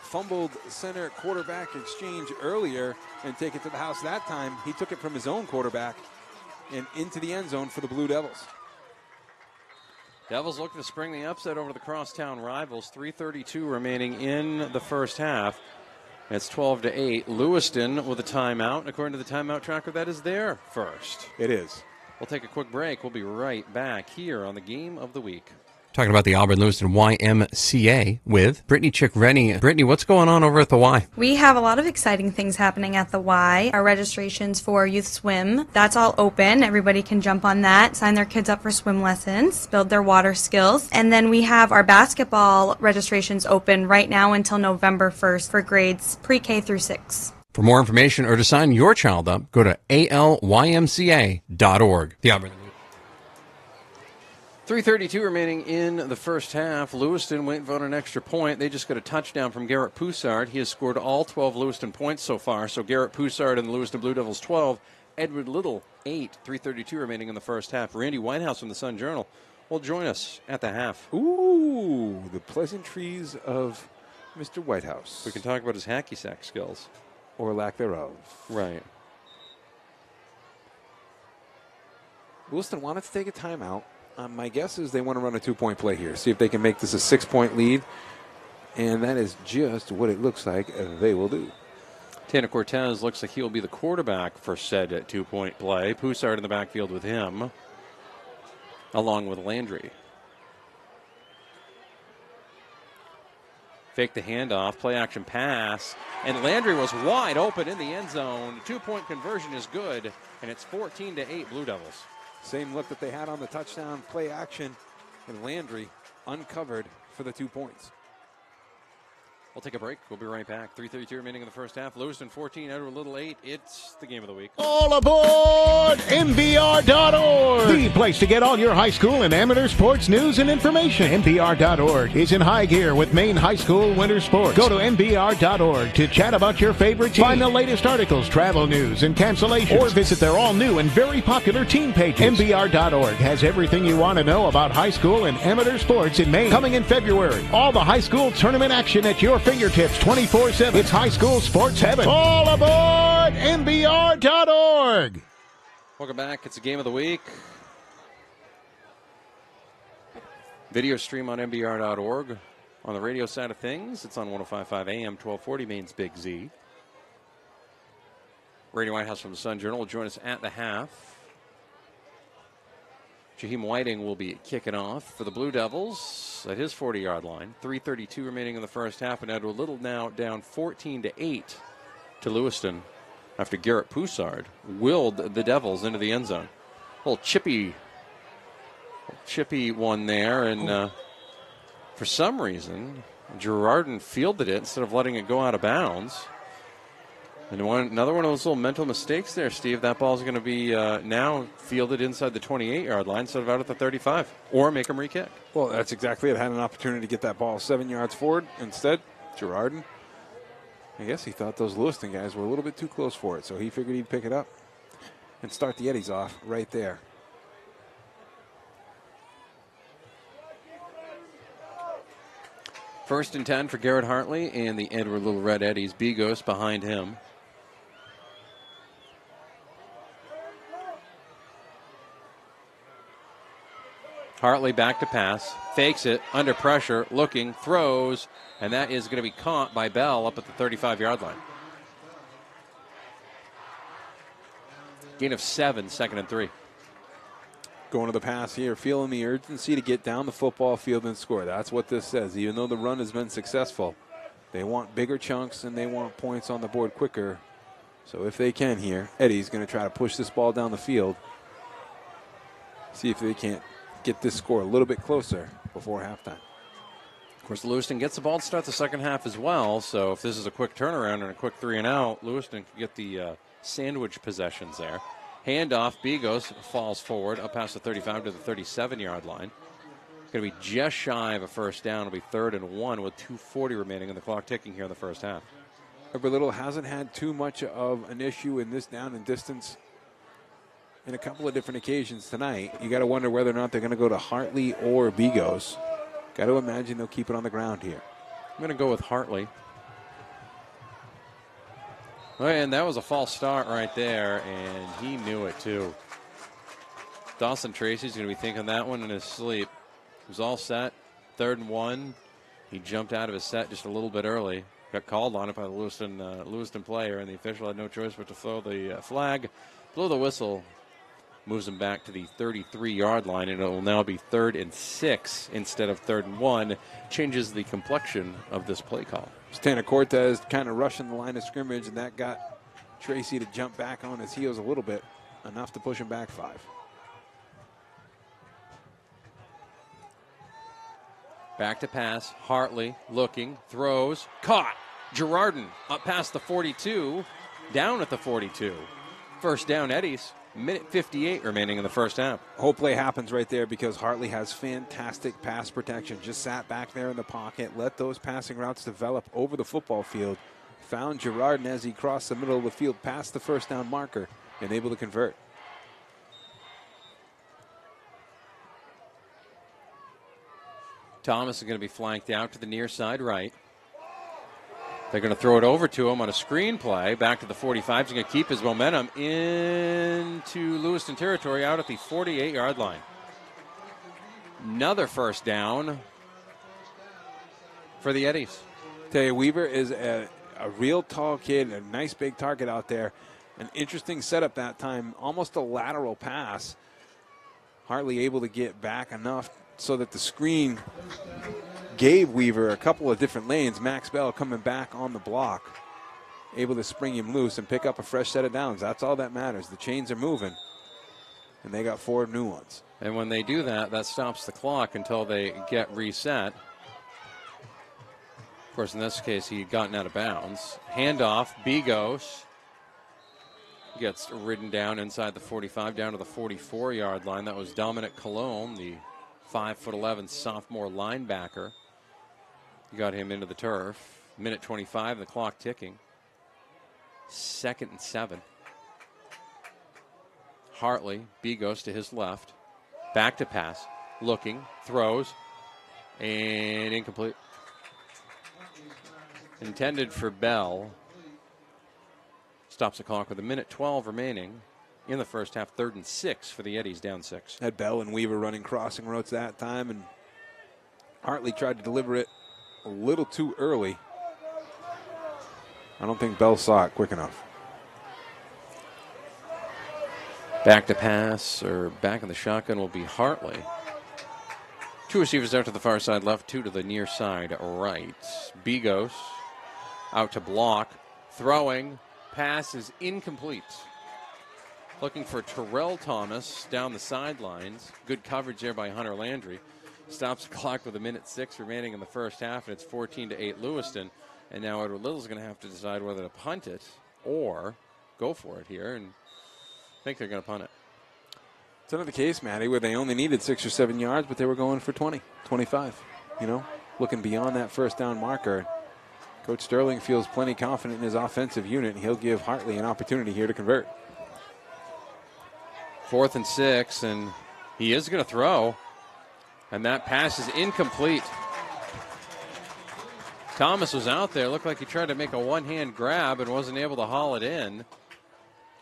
fumbled center quarterback exchange earlier and take it to the house. That time, he took it from his own quarterback and into the end zone for the Blue Devils. Devils looking to spring the upset over the crosstown rivals. 3:32 remaining in the first half. It's 12-8. Lewiston with a timeout. According to the timeout tracker, that is their first. It is. We'll take a quick break. We'll be right back here on the Game of the Week. Talking about the Auburn Lewiston YMCA with Brittany Chick-Rennie. Brittany, what's going on over at the Y? We have a lot of exciting things happening at the Y. Our registrations for youth swim, that's all open. Everybody can jump on that, sign their kids up for swim lessons, build their water skills. And then we have our basketball registrations open right now until November 1st for grades pre-K through 6. For more information or to sign your child up, go to alymca.org. The Auburn 3:32 remaining in the first half. Lewiston waiting for an extra point. They just got a touchdown from Garrett Poussard. He has scored all 12 Lewiston points so far. So Garrett Poussard and the Lewiston Blue Devils 12. Edward Little 8. 3:32 remaining in the first half. Randy Whitehouse from the Sun Journal will join us at the half. Ooh, the pleasantries of Mr. Whitehouse. We can talk about his hacky sack skills. Or lack thereof. Right. Lewiston wanted to take a timeout. My guess is they want to run a 2-point play here. See if they can make this a 6-point lead. And that is just what it looks like they will do. Tanner Cortez looks like he'll be the quarterback for said 2-point play. Poussard in the backfield with him, along with Landry. Fake the handoff, play action pass, and Landry was wide open in the end zone. 2-point conversion is good, and it's 14-8 Blue Devils. Same look that they had on the touchdown play action, and Landry uncovered for the 2 points. We'll take a break. We'll be right back. 3:32 remaining in the first half. Lewiston 14, Edward Little 8. It's the game of the week. All aboard MBR.org, the place to get all your high school and amateur sports news and information. MBR.org is in high gear with Maine high school winter sports. Go to MBR.org to chat about your favorite team. Find the latest articles, travel news, and cancellations. Or visit their all-new and very popular team pages. MBR.org has everything you want to know about high school and amateur sports in Maine. Coming in February, all the high school tournament action at your fingertips 24/7. It's high school sports heaven. All aboard MBR.org. Welcome back. It's the game of the week. Video stream on MBR.org. On the radio side of things, it's on 105.5 AM, 1240, Maine's Big Z. Radio White House from the Sun Journal will join us at the half. Jaheim Whiting will be kicking off for the Blue Devils at his 40-yard line. 3:32 remaining in the first half, and Edward Little now down 14-8 to Lewiston after Garrett Poussard willed the Devils into the end zone. A little chippy one there, and for some reason, Girardin fielded it instead of letting it go out of bounds. And another one of those little mental mistakes there, Steve. That ball's going to be now fielded inside the 28-yard line instead of out at the 35, or make them re-kick. Well, that's exactly it. Had an opportunity to get that ball 7 yards forward. Instead, Girardin, I guess he thought those Lewiston guys were a little bit too close for it, so he figured he'd pick it up and start the Eddies off right there. First and 10 for Garrett Hartley and the Edward Little Red Eddies. Bigos behind him. Hartley back to pass, fakes it, under pressure, looking, throws, and that is going to be caught by Bell up at the 35-yard line. Gain of 7, 2nd and 3. Going to the pass here, feeling the urgency to get down the football field and score. That's what this says. Even though the run has been successful, they want bigger chunks and they want points on the board quicker. So if they can here, Eddie's going to try to push this ball down the field. See if they can't get this score a little bit closer before halftime. Of course, Lewiston gets the ball to start the second half as well. So if this is a quick turnaround and a quick 3 and out, Lewiston can get the sandwich possessions there. Handoff, Bigos falls forward up past the 35 to the 37-yard line. Going to be just shy of a first down. It'll be 3rd and 1 with 2:40 remaining and the clock ticking here in the first half. Edward Little hasn't had too much of an issue in this down and distance in a couple of different occasions tonight. You got to wonder whether or not they're going to go to Hartley or Bigos. Got to imagine they'll keep it on the ground here. I'm going to go with Hartley. And that was a false start right there, and he knew it too. Dawson Tracy's going to be thinking that one in his sleep. He was all set, 3rd and 1. He jumped out of his set just a little bit early. Got called on it by the Lewiston player, and the official had no choice but to throw the flag, blow the whistle, moves him back to the 33-yard line, and it will now be 3rd and 6 instead of 3rd and 1. Changes the complexion of this play call. Tanner Cortez kind of rushing the line of scrimmage, and that got Tracy to jump back on his heels a little bit, enough to push him back 5. Back to pass. Hartley looking, throws, caught. Girardin up past the 42, down at the 42. First down, Eddies. Minute 58 remaining in the first half. Whole play happens right there because Hartley has fantastic pass protection. Just sat back there in the pocket, let those passing routes develop over the football field. Found Girardin as he crossed the middle of the field past the first down marker and able to convert. Thomas is going to be flanked out to the near side right. They're going to throw it over to him on a screen play. Back to the 45. He's going to keep his momentum into Lewiston territory out at the 48-yard line. Another first down for the Eddies. Tell you, Weaver is a real tall kid, a nice big target out there. An interesting setup that time, almost a lateral pass. Hartley able to get back enough so that the screen gave Weaver a couple of different lanes. Max Bell coming back on the block, able to spring him loose and pick up a fresh set of downs. That's all that matters. The chains are moving. and they got 4 new ones. And when they do that, that stops the clock until they get reset. Of course, in this case, he had gotten out of bounds. Handoff, Bigos gets ridden down inside the 45, down to the 44-yard line. That was Dominic Colomb, the 5'11" sophomore linebacker. He got him into the turf. Minute 25, the clock ticking. 2nd and 7. Hartley, Bigos to his left. Back to pass. Looking, throws, and incomplete. Intended for Bell. Stops the clock with 1:12 remaining in the first half. 3rd and 6 for the Eddies, down 6. Had Bell and Weaver running crossing routes that time, and Hartley tried to deliver it a little too early. I don't think Bell saw it quick enough. Back to pass, or back in the shotgun, will be Hartley. 2 receivers out to the far side left, 2 to the near side right. Bigos out to block. Throwing. Pass is incomplete. Looking for Terrell Thomas down the sidelines. Good coverage there by Hunter Landry. Stops the clock with 1:06 remaining in the first half, and it's 14-8 Lewiston. And now Edward Little's going to have to decide whether to punt it or go for it here, and I think they're going to punt it. It's another case, Matty, where they only needed 6 or 7 yards, but they were going for 20, 25. You know, looking beyond that first down marker. Coach Sterling feels plenty confident in his offensive unit, and he'll give Hartley an opportunity here to convert. 4th and 6, and he is going to throw, and that pass is incomplete. Thomas was out there. Looked like he tried to make a one-hand grab and wasn't able to haul it in.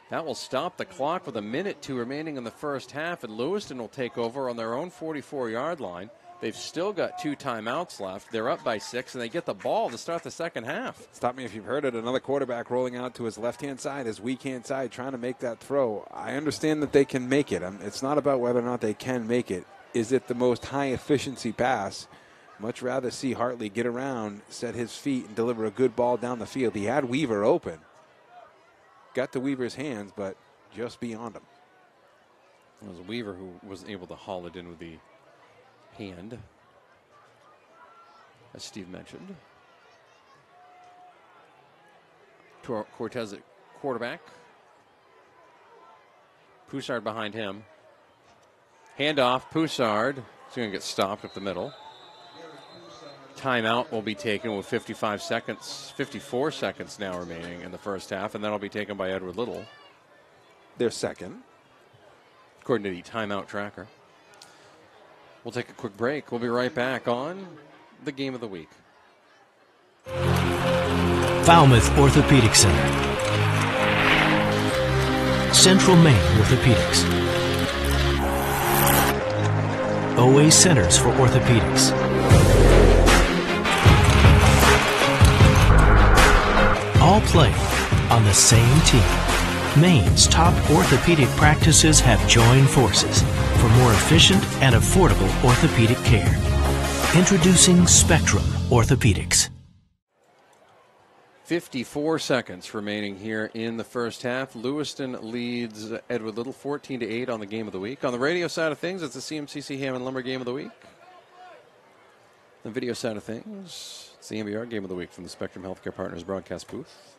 That will stop the clock with 1:02 remaining in the first half, and Lewiston will take over on their own 44-yard line. They've still got 2 timeouts left. They're up by 6, and they get the ball to start the second half. Stop me if you've heard it. Another quarterback rolling out to his left-hand side, his weak-hand side, trying to make that throw. I understand that they can make it. It's not about whether or not they can make it. Is it the most high-efficiency pass? Much rather see Hartley get around, set his feet, and deliver a good ball down the field. He had Weaver open. Got to Weaver's hands, but just beyond him. It was Weaver who was able to haul it in with the hand, as Steve mentioned. Cortez at quarterback. Poussard behind him. Handoff, Poussard. He's going to get stopped up the middle. Timeout will be taken with 54 seconds now remaining in the first half, and that'll be taken by Edward Little. Their second. According to the timeout tracker. We'll take a quick break. We'll be right back on the Game of the Week. Falmouth Orthopedic Center. Central Maine Orthopedics. OA Centers for Orthopedics. All play on the same team. Maine's top orthopedic practices have joined forces for more efficient and affordable orthopedic care. Introducing Spectrum Orthopedics. 54 seconds remaining here in the first half. Lewiston leads Edward Little 14-8 on the Game of the Week. On the radio side of things, it's the CMCC Hammond Lumber Game of the Week. The video side of things, it's the MBR Game of the Week from the Spectrum Healthcare Partners broadcast booth.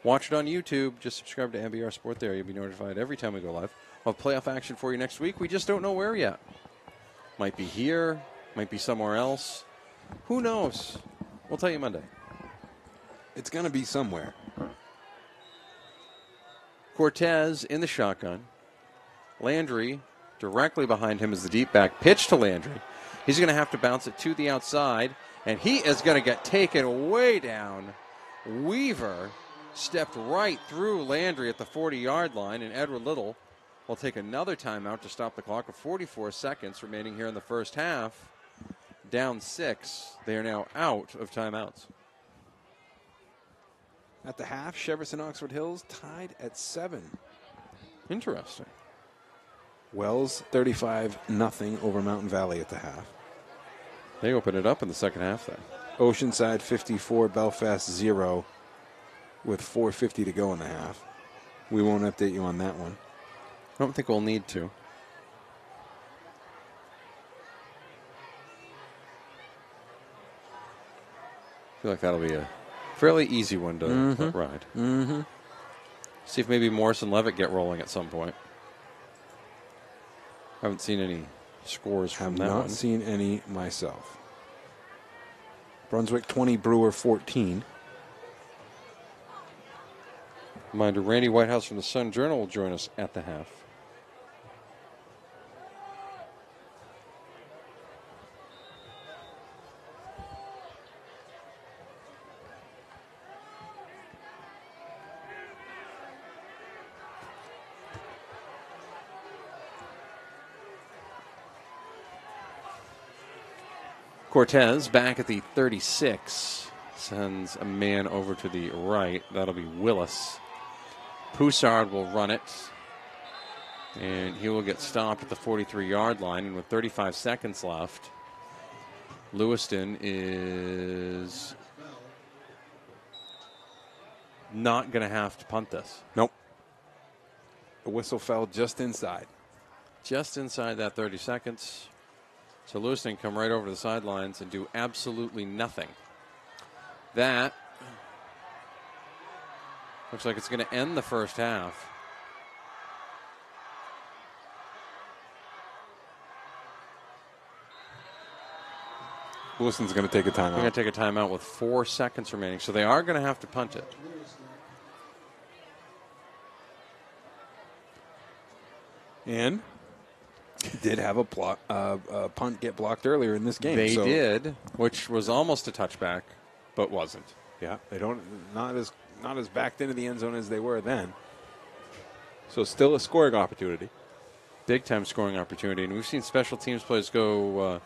Watch it on YouTube. Just subscribe to MBR Sport there. You'll be notified every time we go live. We'll have playoff action for you next week. We just don't know where yet. Might be here. Might be somewhere else. Who knows? We'll tell you Monday. It's going to be somewhere. Cortez in the shotgun. Landry directly behind him is the deep back. Pitch to Landry. He's going to have to bounce it to the outside, and he is going to get taken way down. Weaver stepped right through Landry at the 40-yard line, and Edward Little will take another timeout to stop the clock with 44 seconds remaining here in the first half. Down 6. They are now out of timeouts. At the half, Sheverson Oxford Hills tied at 7. Interesting. Wells 35-0 over Mountain Valley at the half. They open it up in the second half then. Oceanside 54, Belfast 0 with 4:50 to go in the half. We won't update you on that one. I don't think we'll need to. feel like that'll be a fairly easy one to ride. Mm-hmm. See if maybe Morris and Levitt get rolling at some point. Haven't seen any scores from that one. Have not seen any myself. Brunswick 20, Brewer 14. Reminder, Randy Whitehouse from the Sun Journal will join us at the half. Cortez back at the 36. Sends a man over to the right. That'll be Willis. Poussard will run it. And he will get stopped at the 43-yard line. And with 35 seconds left, Lewiston is not going to have to punt this. Nope. The whistle fell just inside. Just inside that 30 seconds. So Lewiston come right over the sidelines and do absolutely nothing. That looks like it's going to end the first half. Lewiston's going to take a timeout. They're going to take a timeout with 4 seconds remaining, so they are going to have to punt it. And did have a punt get blocked earlier in this game. They did, which was almost a touchback, but wasn't. Yeah, they don't not as backed into the end zone as they were then. So still a scoring opportunity. Big time scoring opportunity, and we've seen special teams plays go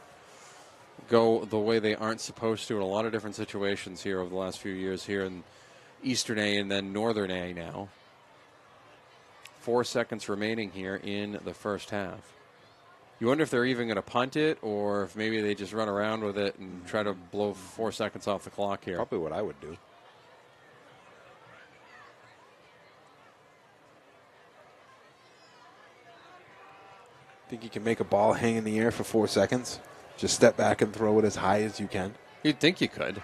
the way they aren't supposed to in a lot of different situations here over the last few years here in Eastern A and then Northern A now. 4 seconds remaining here in the first half. You wonder if they're even going to punt it or if maybe they just run around with it and try to blow 4 seconds off the clock here. Probably what I would do. Think you can make a ball hang in the air for 4 seconds? Just step back and throw it as high as you can? You'd think you could.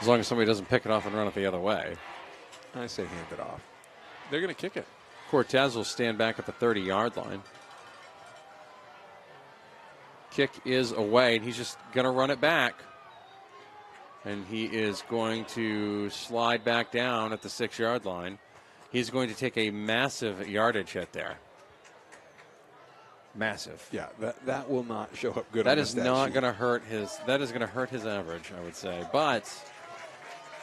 As long as somebody doesn't pick it off and run it the other way. I say hand it off. They're going to kick it. Cortez will stand back at the 30-yard line. Kick is away, and he's just going to run it back. And he is going to slide back down at the 6-yard line. He's going to take a massive yardage hit there. Massive. Yeah, that will not show up good. That on is not going to hurt his. That is going to hurt his average, I would say. But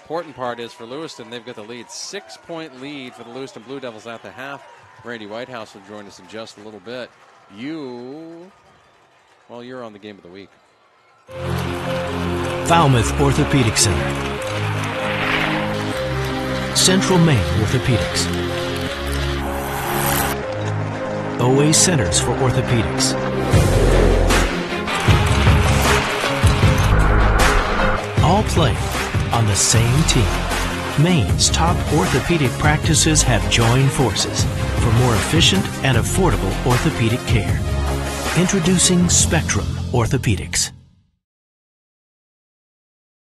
important part is for Lewiston, they've got the lead, 6-point lead for the Lewiston Blue Devils at the half. Randy Whitehouse will join us in just a little bit. You're on the game of the week. Falmouth Orthopedic Center, Central Maine Orthopedics, OA Centers for Orthopedics, all playing on the same team. Maine's top orthopedic practices have joined forces for more efficient and affordable orthopedic care. Introducing Spectrum Orthopedics.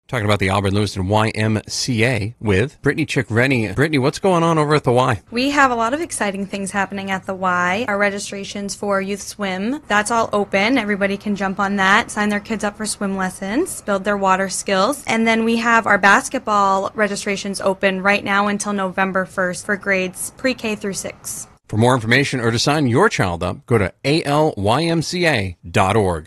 Talking about the Auburn Lewiston YMCA with Brittany Chick-Rennie. Brittany, what's going on over at the Y? We have a lot of exciting things happening at the Y. Our registrations for youth swim, that's all open. Everybody can jump on that, sign their kids up for swim lessons, build their water skills. And then we have our basketball registrations open right now until November 1st for grades pre-K through 6. For more information or to sign your child up, go to alymca.org.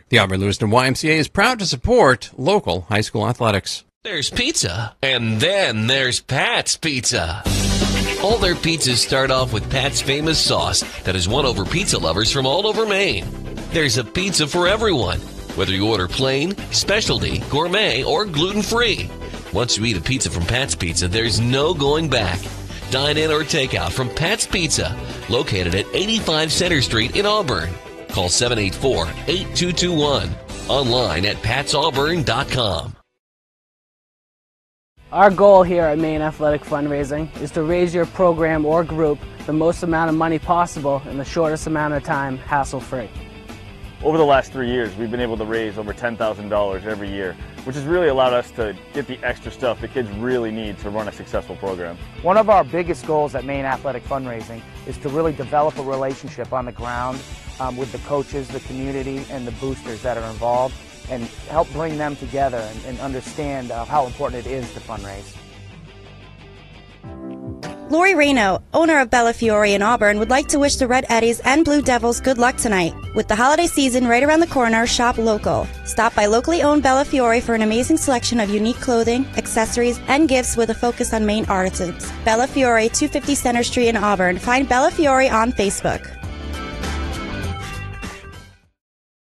The Auburn Lewiston YMCA is proud to support local high school athletics. There's pizza, and then there's Pat's Pizza. All their pizzas start off with Pat's famous sauce that has won over pizza lovers from all over Maine. There's a pizza for everyone, whether you order plain, specialty, gourmet, or gluten-free. Once you eat a pizza from Pat's Pizza, there's no going back. Dine in or take out from Pat's Pizza, located at 85 Center Street in Auburn. Call 784-8221. Online at patsauburn.com. Our goal here at Maine Athletic Fundraising is to raise your program or group the most amount of money possible in the shortest amount of time, hassle-free. over the last 3 years, we've been able to raise over $10,000 every year, which has really allowed us to get the extra stuff the kids really need to run a successful program. One of our biggest goals at Maine Athletic Fundraising is to really develop a relationship on the ground with the coaches, the community, and the boosters that are involved, and help bring them together and understand how important it is to fundraise. Lori Reno, owner of Bella Fiore in Auburn, would like to wish the Red Eddies and Blue Devils good luck tonight. With the holiday season right around the corner, shop local. Stop by locally owned Bella Fiore for an amazing selection of unique clothing, accessories, and gifts with a focus on Maine artisans. Bella Fiore, 250 Center Street in Auburn. Find Bella Fiore on Facebook.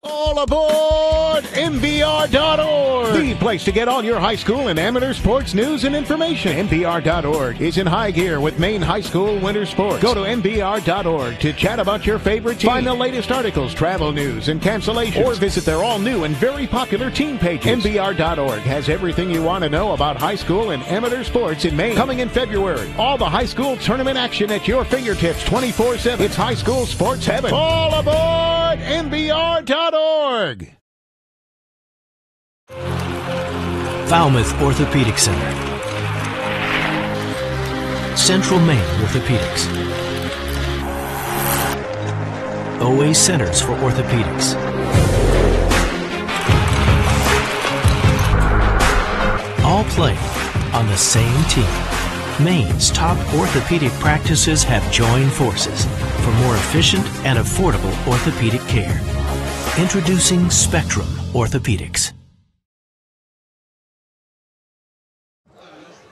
All aboard MBR.org, the place to get all your high school and amateur sports news and information. MBR.org is in high gear with Maine high school winter sports. Go to MBR.org to chat about your favorite team. Find the latest articles, travel news, and cancellations. Or visit their all-new and very popular team pages. MBR.org has everything you want to know about high school and amateur sports in Maine. Coming in February, all the high school tournament action at your fingertips 24/7. It's high school sports heaven. All aboard MBR.org. Falmouth Orthopedic Center, Central Maine Orthopedics, OA Centers for Orthopedics, all playing on the same team. Maine's top orthopedic practices have joined forces for more efficient and affordable orthopedic care. Introducing Spectrum Orthopedics.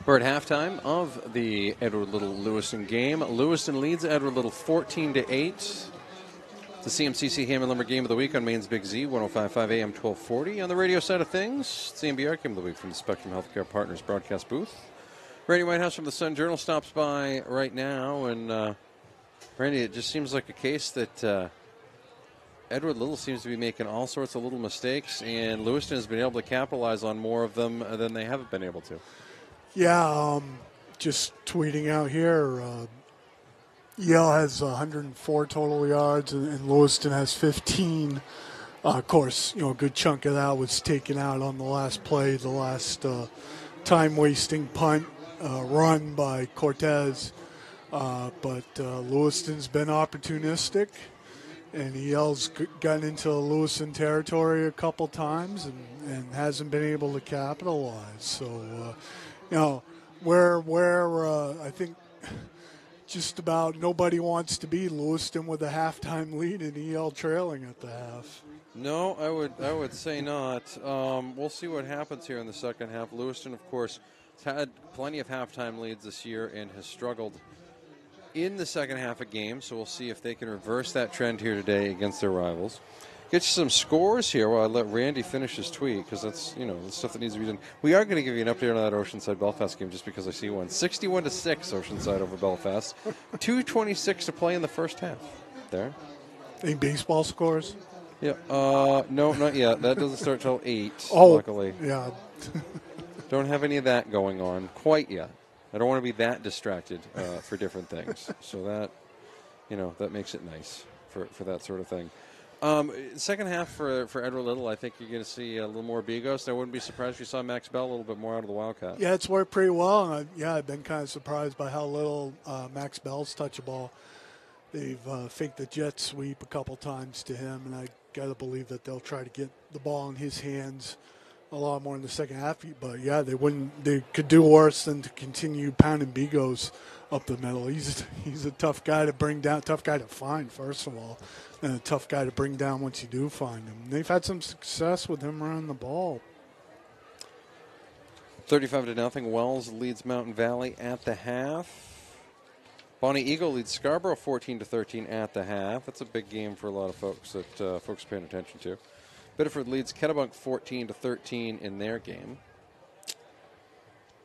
We're at halftime of the Edward Little Lewiston game. Lewiston leads Edward Little 14-8. The CMCC Hammond Lumber Game of the Week on Maine's Big Z, 105.5 AM 1240. On the radio side of things, it's the MBR Game of the Week from the Spectrum Healthcare Partners broadcast booth. Randy Whitehouse from the Sun Journal stops by right now, and Randy, it just seems like a case that Edward Little seems to be making all sorts of little mistakes, and Lewiston has been able to capitalize on more of them than they haven't been able to. Yeah, just tweeting out here, Yale has 104 total yards, and Lewiston has 15. Of course, a good chunk of that was taken out on the last play, the last time-wasting punt run by Cortez. But Lewiston's been opportunistic. And Yale's gotten into Lewiston territory a couple times and hasn't been able to capitalize. So, where I think just about nobody wants to be Lewiston with a halftime lead and Yale trailing at the half. No, I would say not. We'll see what happens here in the second half. Lewiston, of course, has had plenty of halftime leads this year and has struggled in the second half of games, so we'll see if they can reverse that trend here today against their rivals. Get you some scores here while I let Randy finish his tweet, because that's, the stuff that needs to be done. We are going to give you an update on that Oceanside-Belfast game just because I see one. 61-6 Oceanside over Belfast. 2:26 to play in the first half. There. Any baseball scores? Yeah. No, not yet. That doesn't start till 8, luckily. Yeah. Don't have any of that going on quite yet. I don't want to be that distracted for different things. So that, that makes it nice for that sort of thing. Second half for Edward Little, I think you're going to see a little more Bigos. I wouldn't be surprised if you saw Max Bell a little bit more out of the Wildcat. Yeah, it's worked pretty well. And I've been kind of surprised by how little Max Bell's touch a ball. They've faked the jet sweep a couple times to him, and I got to believe that they'll try to get the ball in his hands a lot more in the second half. But yeah, they could do worse than to continue pounding Bigos up the middle. He's a tough guy to bring down, tough guy to find, first of all, and a tough guy to bring down once you do find him. They've had some success with him around the ball. 35-0. Wells leads Mountain Valley at the half. Bonnie Eagle leads Scarborough 14-13 at the half. That's a big game for a lot of folks that folks are paying attention to. Biddeford leads Kennebunk 14-13 in their game.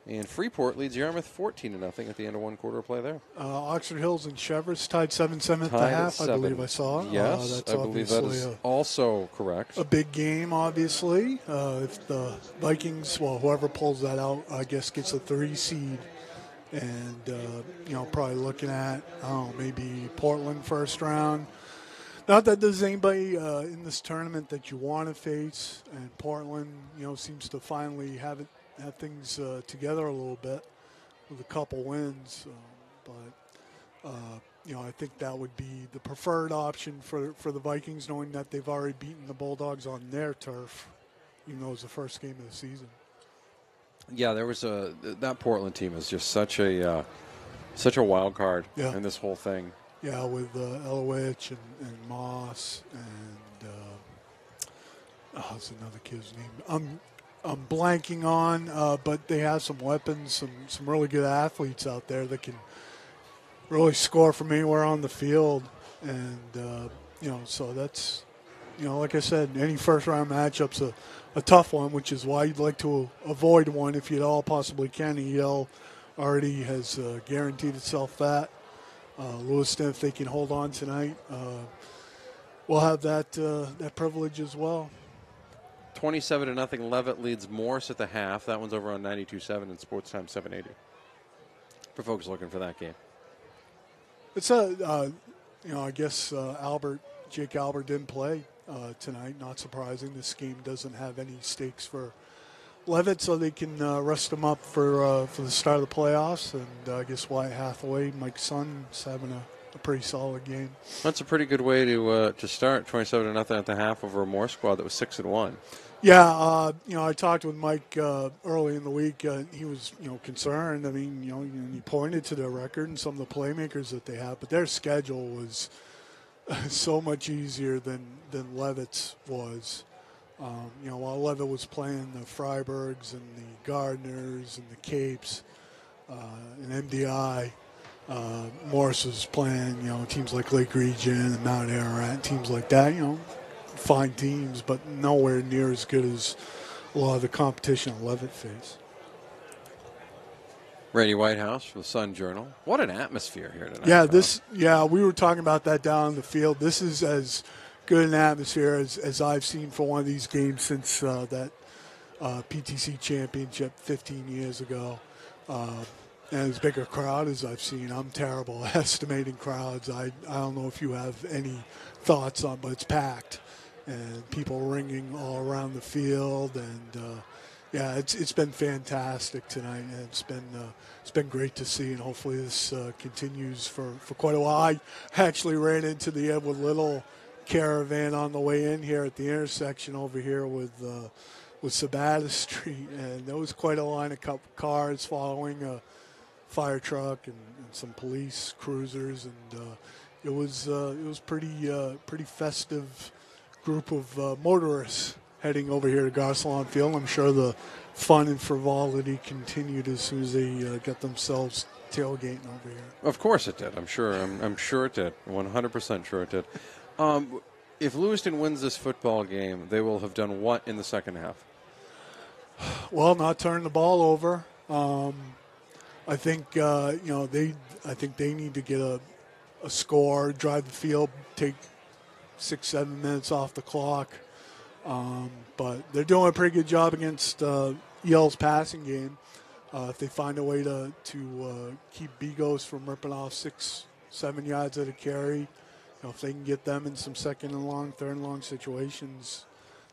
And Freeport leads Yarmouth 14-0 at the end of one quarter of play there. Oxford Hills and Cheverus tied 7-7 at the half, I believe I saw. Yes, that's I believe that is also correct. A big game, obviously. If the Vikings, whoever pulls that out, I guess gets a 3 seed. And, probably looking at, maybe Portland first round. Not that there's anybody in this tournament that you want to face, and Portland, seems to finally have things together a little bit with a couple wins. I think that would be the preferred option for the Vikings, knowing that they've already beaten the Bulldogs on their turf, even though it was the first game of the season. Yeah, there was that Portland team is just such a wild card in this whole thing. Yeah, with Elowich and Moss and what's another kid's name? I'm blanking on, but they have some weapons, some really good athletes out there that can really score from anywhere on the field. And, so that's, like I said, any first-round matchup's a tough one, which is why you'd like to avoid one if you at all possibly can. EL already has guaranteed itself that. Lewiston, if they can hold on tonight, will have that privilege as well. 27-0, Levitt leads Morse at the half. That one's over on 92.7 and Sports Time 780. For folks looking for that game. It's I guess Jake Albert didn't play tonight. Not surprising. This game doesn't have any stakes for Levitt, so they can rest him up for the start of the playoffs. And I guess Wyatt Hathaway, Mike's son, is having a pretty solid game. That's a pretty good way to start 27-0 at the half over a Morse squad that was 6-1. Yeah, I talked with Mike early in the week. He was, concerned. I mean, he pointed to their record and some of the playmakers that they have, but their schedule was so much easier than Levitt's was. While Levitt was playing the Freiburgs and the Gardners and the Capes and MDI, Morris was playing, teams like Lake Region and Mount Ararat, teams like that, fine teams, but nowhere near as good as a lot of the competition Levitt faced. Randy Whitehouse from the Sun Journal. What an atmosphere here tonight. Yeah, we were talking about that down in the field. This is as good an atmosphere as I've seen for one of these games since that PTC championship 15 years ago. And as big a crowd as I've seen. I'm terrible at estimating crowds. I don't know if you have any thoughts on, but it's packed. And people ringing all around the field, and it's been fantastic tonight, and it's been great to see, and hopefully this continues for quite a while. I actually ran into the Edward Little caravan on the way in here at the intersection over here with Sabata Street, and there was quite a line of cars following a fire truck and some police cruisers, and it was pretty festive group of motorists heading over here to Garcelon Field. I'm sure the fun and frivolity continued as soon as they got themselves tailgating over here. Of course it did. I'm sure it did. 100% sure it did. If Lewiston wins this football game, they will have done what in the second half? Well, not turn the ball over. I think they need to get a score, drive the field, take 6-7 minutes off the clock. But they're doing a pretty good job against Yale's passing game. If they find a way to keep Bigos from ripping off 6-7 yards at a carry, if they can get them in some second and long, third and long situations,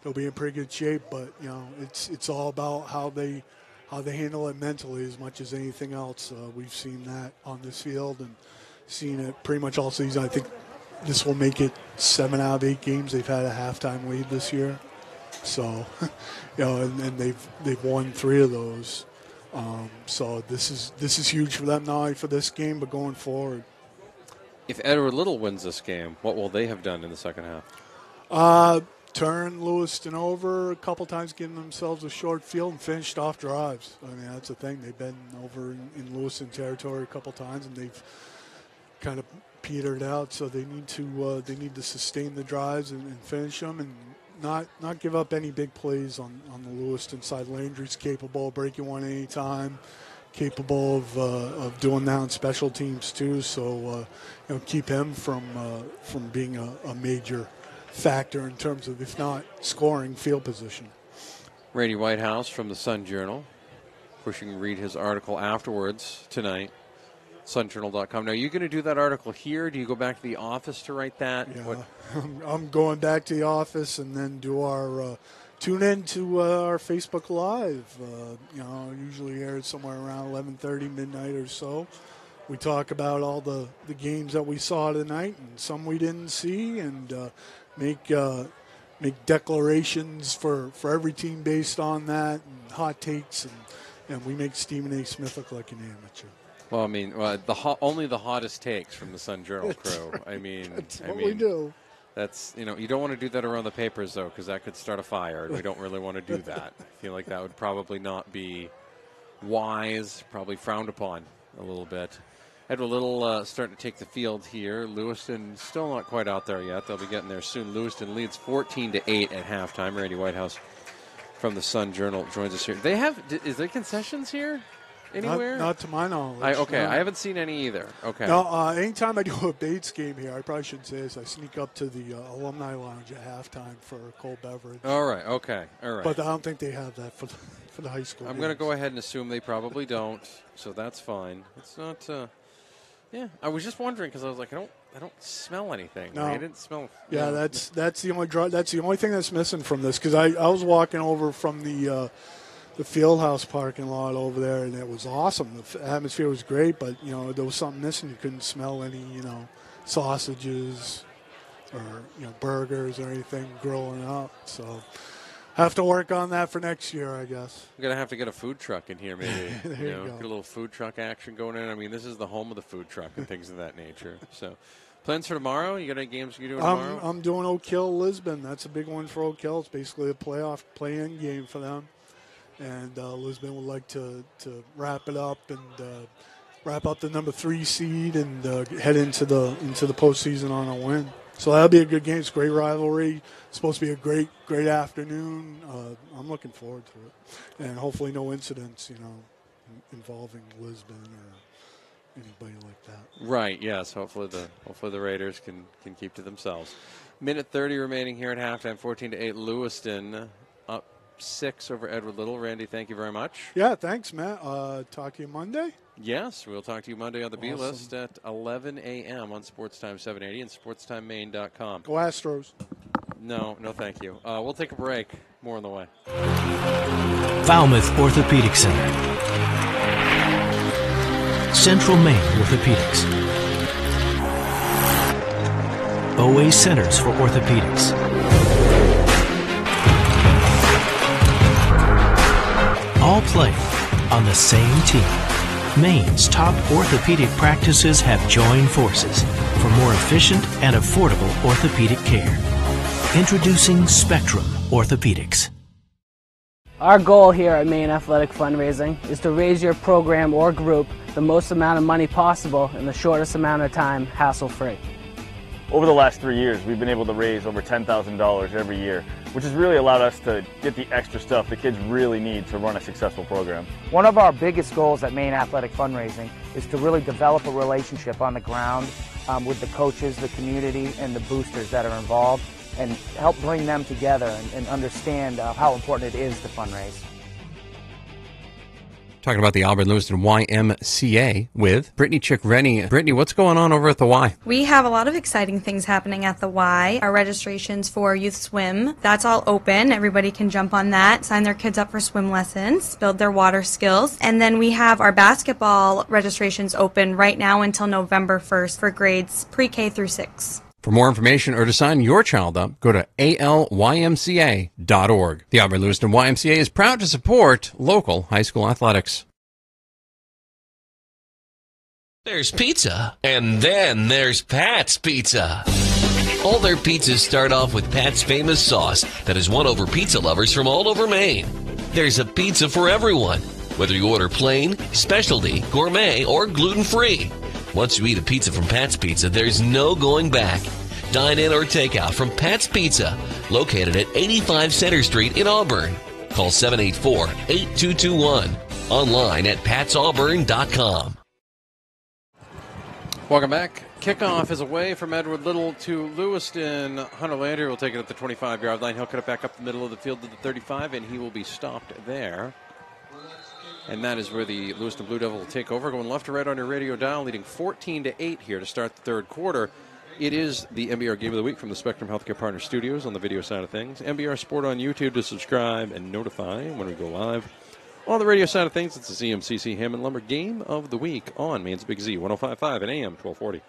they'll be in pretty good shape. But it's all about how they handle it mentally as much as anything else. We've seen that on this field and seen it pretty much all season. I think this will make it 7 out of 8 games they've had a halftime lead this year. So, and they've won 3 of those. So this is huge for them, not only for this game but going forward. If Edward Little wins this game, what will they have done in the second half? Turn Lewiston over a couple times, giving themselves a short field and finished off drives. I mean, that's the thing. They've been over in Lewiston territory a couple times, and they've kind of petered out. So they need to sustain the drives and finish them, and not give up any big plays on the Lewiston side. Landry's capable of breaking one any time, capable of doing that on special teams too. So keep him from being a major factor in terms of, if not scoring, field position. Randy Whitehouse from the Sun Journal, pushing read his article afterwards tonight sunjournal.com. Now, are you going to do that article here? Do you go back to the office to write that? Yeah, I'm going back to the office and then do our tune in to our Facebook Live. Usually airs somewhere around 11:30, midnight or so. We talk about all the games that we saw tonight and some we didn't see, and make declarations for every team based on that, and hot takes, and we make Stephen A. Smith look like an amateur. Well, I mean, only the hottest takes from the Sun Journal crew. That's what we do. That's, you don't want to do that around the papers, though, because that could start a fire, and we don't really want to do that. I feel like that would probably not be wise, probably frowned upon a little bit. Edward Little starting to take the field here. Lewiston still not quite out there yet. They'll be getting there soon. Lewiston leads 14-8 at halftime. Randy Whitehouse from the Sun Journal joins us here. Is there concessions here? Anywhere? Not to my knowledge. I haven't seen any either. Okay. No, anytime I do a Bates game here, I probably shouldn't say this, I sneak up to the alumni lounge at halftime for a cold beverage. All right, okay, all right. But I don't think they have that for the high school I'm going to go ahead and assume they probably don't, so that's fine. It's not, I was just wondering because I was like, I don't smell anything. No. I didn't smell. Yeah, that's the only that's the only thing that's missing from this, because I was walking over from the Fieldhouse parking lot over there, and it was awesome. The atmosphere was great, but, there was something missing. You couldn't smell any, sausages or, burgers or anything grilling up. So have to work on that for next year, I guess. We're going to have to get a food truck in here, maybe. There you go. Get a little food truck action going in. I mean, this is the home of the food truck and things of that nature. So plans for tomorrow? You got any games you're doing tomorrow? I'm doing Oak Hill, Lisbon. That's a big one for Oak Hill. It's basically a play-in game for them. And Lisbon would like to wrap it up and wrap up the number 3 seed and head into the postseason on a win. So that'll be a good game. It's a great rivalry. It's supposed to be a great afternoon. I'm looking forward to it, and hopefully no incidents, involving Lisbon or anybody like that. Right. Yes. Hopefully the Raiders can keep to themselves. Minute 30 remaining here at halftime. 14-8 Lewiston up 6 over Edward Little. Randy, thank you very much. Yeah, thanks, Matt. Talk to you Monday. Yes, we'll talk to you Monday on the B-List at 11 a.m. on Sports Time 780 and SportsTimeMaine.com. Go Astros. No, thank you. We'll take a break. More on the way. Falmouth Orthopedic Center. Central Maine Orthopedics. Always Centers for Orthopedics. All play on the same team. Maine's top orthopedic practices have joined forces for more efficient and affordable orthopedic care. Introducing Spectrum Orthopedics. Our goal here at Maine Athletic Fundraising is to raise your program or group the most amount of money possible in the shortest amount of time, hassle-free. Over the last 3 years, we've been able to raise over $10,000 every year, which has really allowed us to get the extra stuff the kids really need to run a successful program. One of our biggest goals at Maine Athletic Fundraising is to really develop a relationship on the ground with the coaches, the community, and the boosters that are involved, and help bring them together and understand how important it is to fundraise. Talking about the Auburn Lewiston YMCA with Brittany Chick-Rennie. Brittany, what's going on over at the Y? We have a lot of exciting things happening at the Y. Our registrations for youth swim, that's all open. Everybody can jump on that, sign their kids up for swim lessons, build their water skills. And then we have our basketball registrations open right now until November 1st for grades pre-K through 6. For more information or to sign your child up, go to alymca.org. The Auburn Lewiston YMCA is proud to support local high school athletics. There's pizza, and then there's Pat's Pizza. All their pizzas start off with Pat's famous sauce that has won over pizza lovers from all over Maine. There's a pizza for everyone, whether you order plain, specialty, gourmet, or gluten-free. Once you eat a pizza from Pat's Pizza, there's no going back. Dine in or take out from Pat's Pizza, located at 85 Center Street in Auburn. Call 784-8221. Online at patsauburn.com. Welcome back. Kickoff is away from Edward Little to Lewiston. Hunter Landry will take it at the 25-yard line. He'll cut it back up the middle of the field to the 35, and he will be stopped there. And that is where the Lewiston Blue Devils will take over, going left to right on your radio dial, leading 14-8 here to start the third quarter. It is the MBR Game of the Week from the Spectrum Healthcare Partner Studios on the video side of things. MBR Sport on YouTube to subscribe and notify when we go live. On the radio side of things, it's the CMCC Hammond Lumber Game of the Week on Maine's Big Z, 105.5 and AM 1240.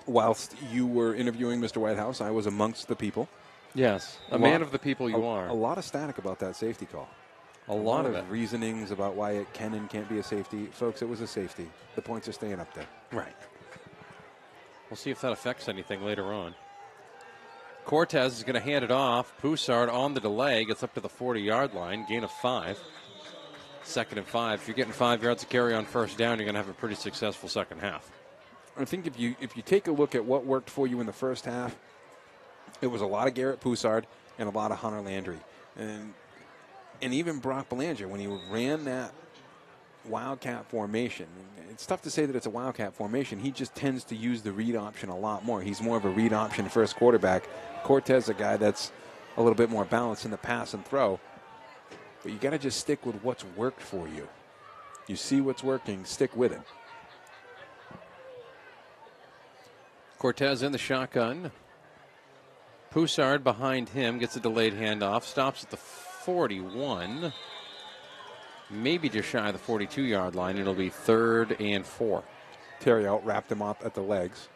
Whilst you were interviewing Mr. Whitehouse, I was amongst the people. Yes, a man of the people you are. A lot of static about that safety call. A lot of it. Reasonings about why it can and can't be a safety. Folks, it was a safety. The points are staying up there. Right. We'll see if that affects anything later on. Cortez is going to hand it off. Poussard on the delay, gets up to the 40-yard line, gain of 5. 2nd and 5. If you're getting 5 yards to carry on first down, you're going to have a pretty successful second half. I think if you take a look at what worked for you in the first half, it was a lot of Garrett Poussard and a lot of Hunter Landry. And even Brock Belanger, when he ran that wildcat formation, it's tough to say that it's a wildcat formation. He just tends to use the read option a lot more. He's more of a read option first quarterback. Cortez, a guy that's a little bit more balanced in the pass and throw. But you got to just stick with what's worked for you. You see what's working, stick with it. Cortez in the shotgun. Poussard behind him, gets a delayed handoff, stops at the 41, maybe just shy of the 42-yard line. It'll be 3rd and 4. Terry out wrapped him up at the legs.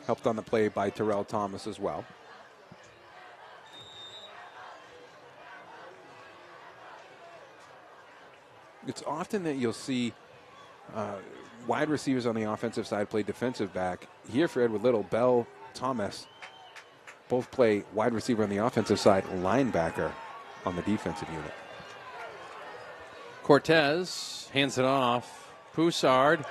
Helped on the play by Terrell Thomas as well. It's often that you'll see wide receivers on the offensive side play defensive back. Here for Edward Little, Bell, Thomas both play wide receiver on the offensive side, linebacker on the defensive unit. Cortez hands it off. Poussard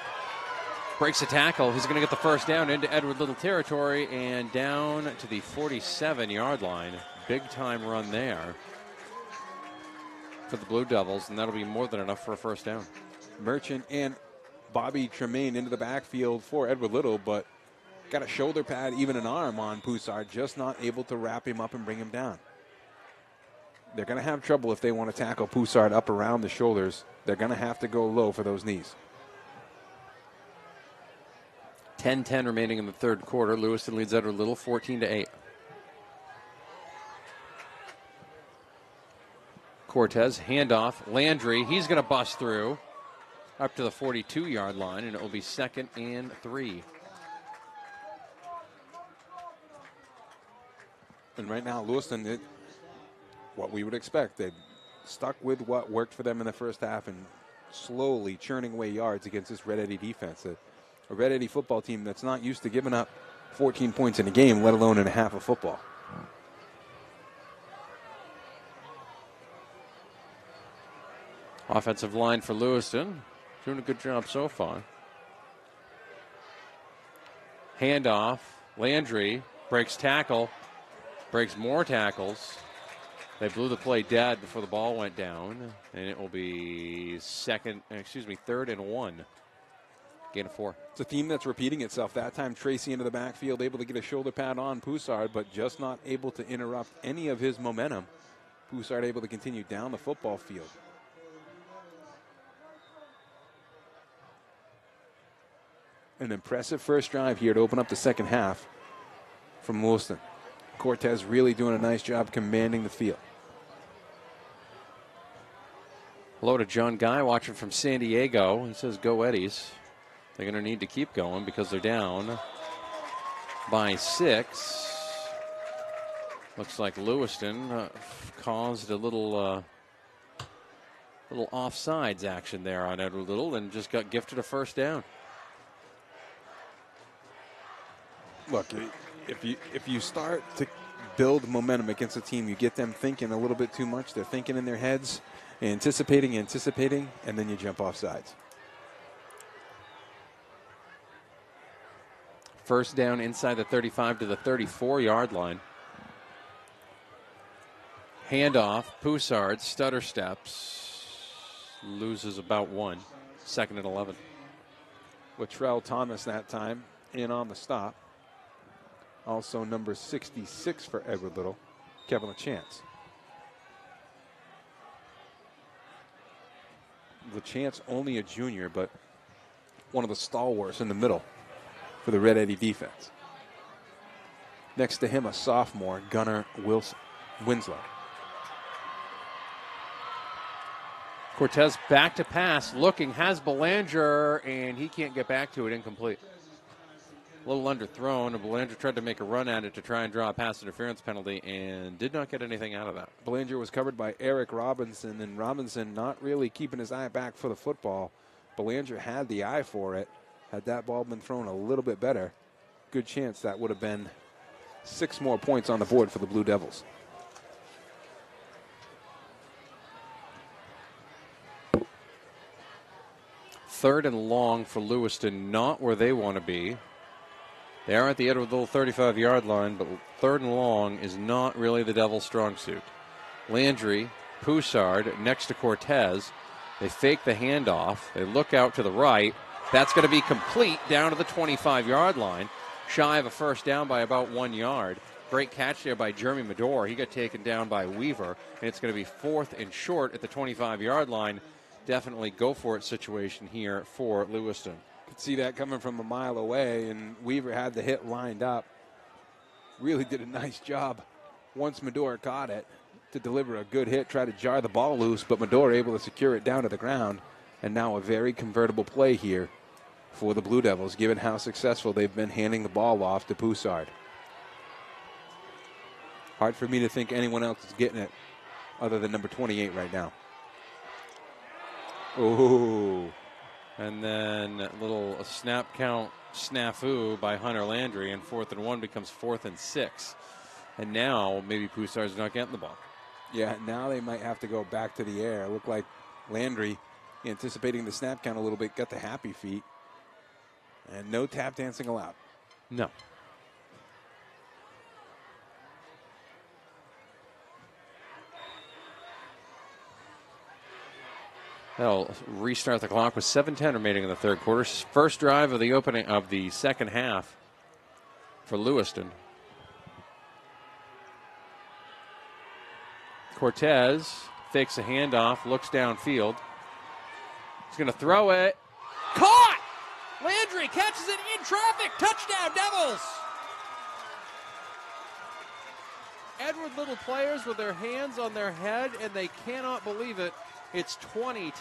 breaks a tackle. He's going to get the first down into Edward Little territory and down to the 47-yard line. Big time run there for the Blue Devils, and that'll be more than enough for a first down. Merchant and Bobby Tremaine into the backfield for Edward Little, but got a shoulder pad, even an arm on Poussard, just not able to wrap him up and bring him down. They're going to have trouble if they want to tackle Poussard up around the shoulders. They're going to have to go low for those knees. 10-10 remaining in the third quarter. Lewiston leads Edward Little 14-8. Cortez, handoff. Landry, he's going to bust through up to the 42-yard line, and it will be 2nd and 3. And right now, Lewiston, what we would expect, they stuck with what worked for them in the first half and slowly churning away yards against this Red Eddie defense. A Red Eddie football team that's not used to giving up 14 points in a game, let alone in a half of football. Offensive line for Lewiston, doing a good job so far. Handoff, Landry breaks tackle. Breaks more tackles. They blew the play dead before the ball went down, and it will be 3rd and 1. Gain of 4. It's a theme that's repeating itself. That time, Tracy into the backfield, able to get a shoulder pad on Poussard, but just not able to interrupt any of his momentum. Poussard able to continue down the football field. An impressive first drive here to open up the second half from Lewiston. Cortez really doing a nice job commanding the field. Hello to John Guy watching from San Diego. He says, go Eddies. They're going to need to keep going because they're down by 6. Looks like Lewiston caused a little offsides action there on Edward Little and just got gifted a first down. Look, if you start to build momentum against a team, you get them thinking a little bit too much. They're thinking in their heads, anticipating, and then you jump off sides. First down inside the 35 to the 34-yard line. Handoff, Poussard, stutter steps, loses about 1. 2nd and 11. Latrell Thomas that time in on the stop. Also number 66 for Edward Little, Kevin LaChance. LaChance only a junior, but one of the stalwarts in the middle for the Red Eddie defense. Next to him, a sophomore, Gunnar Winslow. Cortez back to pass, looking, has Belanger, and he can't get back to it, incomplete. A little underthrown, and Belanger tried to make a run at it to try and draw a pass interference penalty and did not get anything out of that. Belanger was covered by Eric Robinson, and Robinson not really keeping his eye back for the football. Belanger had the eye for it. Had that ball been thrown a little bit better, good chance that would have been 6 more points on the board for the Blue Devils. Third and long for Lewiston, not where they want to be. They are at the Edward Little 35-yard line, but third and long is not really the Devils' strong suit. Landry, Poussard next to Cortez. They fake the handoff. They look out to the right. That's going to be complete down to the 25-yard line, shy of a first down by about 1 yard. Great catch there by Jeremy Medor. He got taken down by Weaver, and it's going to be 4th and short at the 25-yard line. Definitely go-for-it situation here for Lewiston. Could see that coming from a mile away, and Weaver had the hit lined up. Really did a nice job once Medor caught it to deliver a good hit, try to jar the ball loose, but Medor able to secure it down to the ground. And now a very convertible play here for the Blue Devils, given how successful they've been handing the ball off to Poussard. Hard for me to think anyone else is getting it other than number 28 right now. Ooh. And then a little snap count snafu by Hunter Landry, and 4th and 1 becomes 4th and 6. And now maybe Poussard's not getting the ball. Yeah, now they might have to go back to the air. Looked like Landry, anticipating the snap count a little bit, got the happy feet. And no tap dancing allowed. No. They'll restart the clock with 7:10 remaining in the third quarter. First drive of the opening of the second half for Lewiston. Cortez fakes a handoff, looks downfield. He's going to throw it. Caught! Landry catches it in traffic. Touchdown, Devils! Edward Little players with their hands on their head, and they cannot believe it. It's 20-8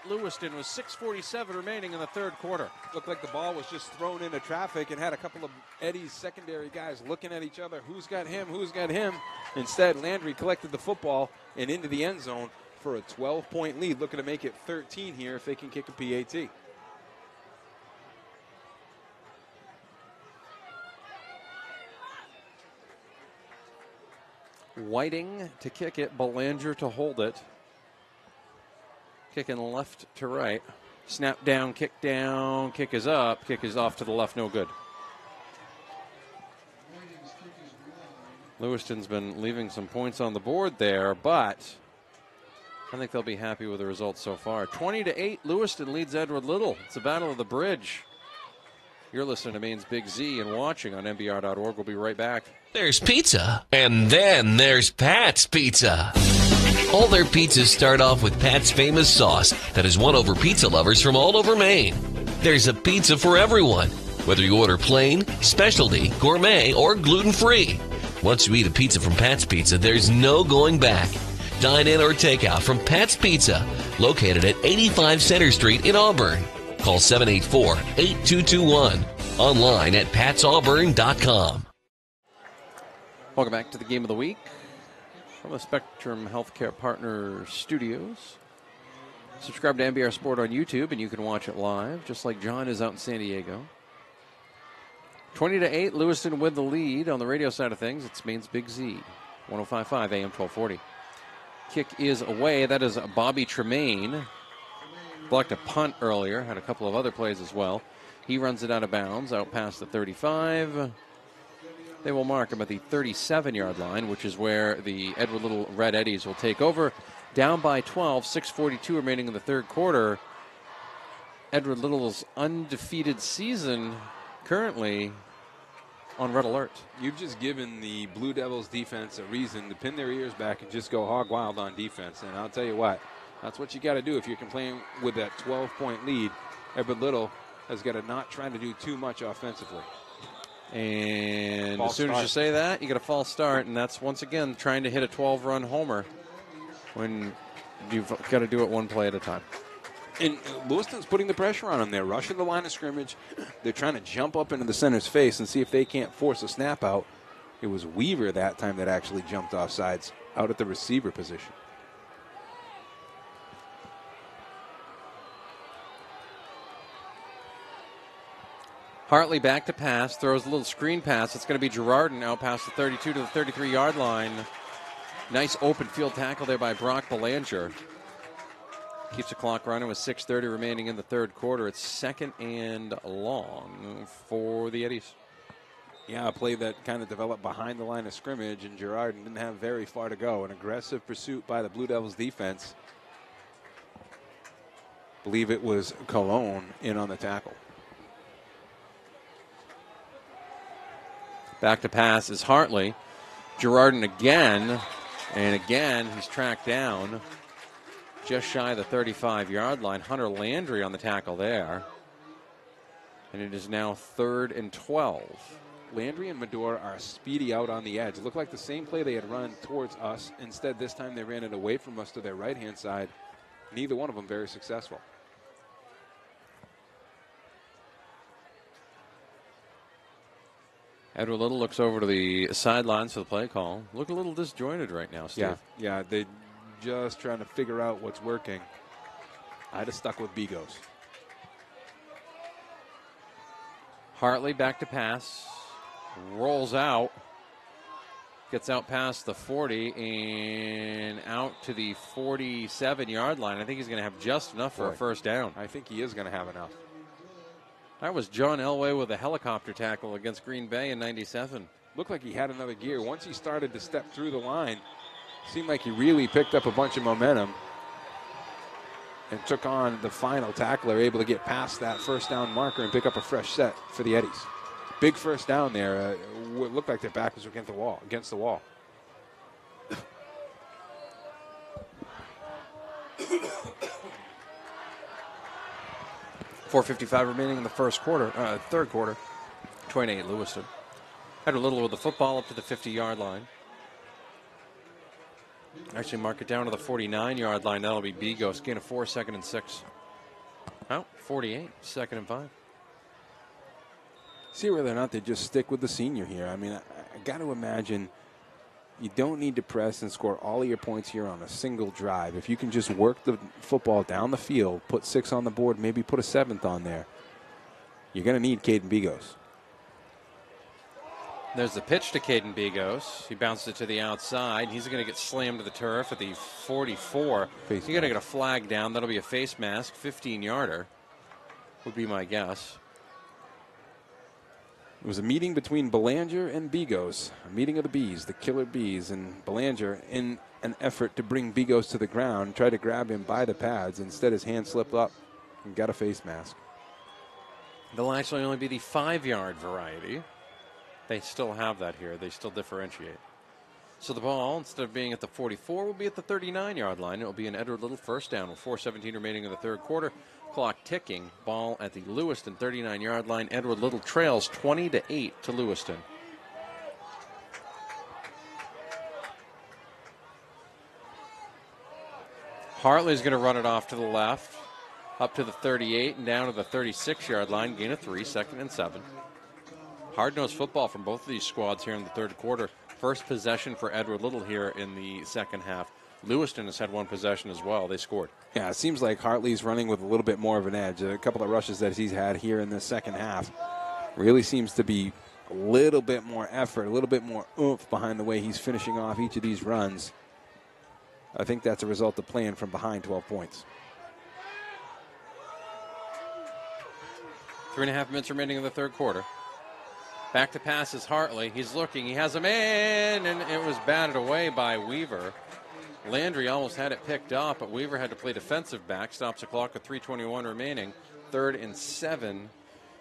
Lewiston with 6:47 remaining in the third quarter. Looked like the ball was just thrown into traffic and had a couple of Eddie's secondary guys looking at each other. Who's got him? Who's got him? Instead, Landry collected the football and into the end zone for a 12-point lead, looking to make it 13 here if they can kick a PAT. Whiting to kick it, Belanger to hold it. Kicking left to right. Snap down, kick is up, kick is off to the left, no good. Lewiston's been leaving some points on the board there, but I think they'll be happy with the results so far. 20-8, Lewiston leads Edward Little. It's a battle of the bridge. You're listening to Maine's Big Z and watching on MBR.org. We'll be right back. There's pizza, and then there's Pat's Pizza. All their pizzas start off with Pat's famous sauce that has won over pizza lovers from all over Maine. There's a pizza for everyone, whether you order plain, specialty, gourmet, or gluten-free. Once you eat a pizza from Pat's Pizza, there's no going back. Dine in or take out from Pat's Pizza, located at 85 Center Street in Auburn. Call 784-8221. Online at patsauburn.com. Welcome back to the Game of the Week from the Spectrum Healthcare Partners Studios. Subscribe to MBR Sport on YouTube, and you can watch it live, just like John is out in San Diego. 20-8, Lewiston with the lead. On the radio side of things, it's Maine's Big Z, 105.5 AM 1240. Kick is away. That is Bobby Tremaine. Blocked a punt earlier, had a couple of other plays as well. He runs it out of bounds, out past the 35. They will mark him at the 37-yard line, which is where the Edward Little Red Eddies will take over. Down by 12, 6:42 remaining in the third quarter. Edward Little's undefeated season currently on red alert. You've just given the Blue Devils defense a reason to pin their ears back and just go hog wild on defense. And I'll tell you what, That's what you got to do if you're playing with that 12-point lead. Everett Little has got to not try to do too much offensively. And False as soon start. as you say that, you get a false start, and that's once again trying to hit a 12-run homer when you've got to do it one play at a time. And Lewiston's putting the pressure on them. They're rushing the line of scrimmage. They're trying to jump up into the center's face and see if they can't force a snap out. It was Weaver that time that actually jumped off sides out at the receiver position. Hartley back to pass, throws a little screen pass. It's going to be Girardin out past the 32 to the 33-yard line. Nice open field tackle there by Brock Belanger. Keeps the clock running with 6:30 remaining in the third quarter. It's 2nd and long for the Eddies. Yeah, a play that kind of developed behind the line of scrimmage, and Girardin didn't have very far to go. An aggressive pursuit by the Blue Devils defense. Believe it was Cologne in on the tackle. Back to pass is Hartley. Girardin again, and again he's tracked down just shy of the 35-yard line. Hunter Landry on the tackle there. And it is now 3rd and 12. Landry and Medor are speedy out on the edge. It looked like the same play they had run towards us. Instead, this time they ran it away from us to their right-hand side. Neither one of them very successful. Edward Little looks over to the sidelines for the play call. Look a little disjointed right now, Steve. Yeah, they're just trying to figure out what's working. I'd have stuck with Bigos. Hartley back to pass. Rolls out. Gets out past the 40 and out to the 47-yard line. I think he's going to have just enough for a first down. I think he is going to have enough. That was John Elway with a helicopter tackle against Green Bay in '97. Looked like he had another gear. Once he started to step through the line, seemed like he really picked up a bunch of momentum and took on the final tackler, able to get past that first down marker and pick up a fresh set for the Eddies. Big first down there. What looked like their back was against the wall. 4:55 remaining in the third quarter. 28 Lewiston. Had a little with the football up to the 50-yard line. Actually mark it down to the 49-yard line. That'll be Bigos. Gain of 4, 2nd and 6. Oh, 48, 2nd and 5. See whether or not they just stick with the senior here. I mean, I got to imagine you don't need to press and score all of your points here on a single drive. If you can just work the football down the field, put 6 on the board, maybe put a 7th on there, you're going to need Caden Bigos. There's the pitch to Caden Bigos. He bounced it to the outside. He's going to get slammed to the turf at the 44. He's going to get a flag down. That'll be a face mask. 15-yarder would be my guess. It was a meeting between Belanger and Bigos, a meeting of the bees, the killer bees, and Belanger, in an effort to bring Bigos to the ground, tried to grab him by the pads. Instead, his hand slipped up and got a face mask. They'll actually only be the 5-yard variety. They still have that here. They still differentiate. So the ball, instead of being at the 44, will be at the 39-yard line. It will be an Edward Little first down with 4:17 remaining in the third quarter. Clock ticking. Ball at the Lewiston 39-yard line. Edward Little trails 20-8 to Lewiston. Hartley's going to run it off to the left, up to the 38 and down to the 36-yard line. Gain of 3, 2nd and 7. Hard-nosed football from both of these squads here in the third quarter. First possession for Edward Little here in the second half. Lewiston has had one possession as well. They scored. Yeah, it seems like Hartley's running with a little bit more of an edge. A couple of rushes that he's had here in the second half really seems to be a little bit more effort, a little bit more oomph behind the way he's finishing off each of these runs. I think that's a result of playing from behind 12 points. 3.5 minutes remaining in the third quarter. Back to pass is Hartley. He's looking. He has a man, and it was batted away by Weaver. Landry almost had it picked up, but Weaver had to play defensive back. Stops the clock with 3:21 remaining. 3rd and 7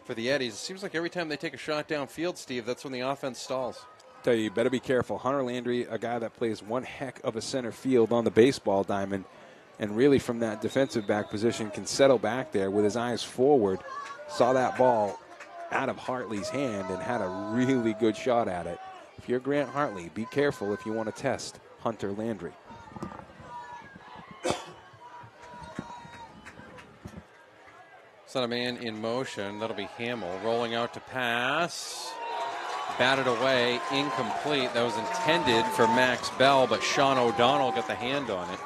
for the Eddies. It seems like every time they take a shot downfield, Steve, that's when the offense stalls. Tell you better be careful. Hunter Landry, a guy that plays one heck of a center field on the baseball diamond, and really from that defensive back position can settle back there with his eyes forward, saw that ball out of Hartley's hand and had a really good shot at it. If you're Grant Hartley, be careful if you want to test Hunter Landry. Set a man in motion. That'll be Hamill rolling out to pass. Batted away, incomplete. That was intended for Max Bell, but Sean O'Donnell got the hand on it.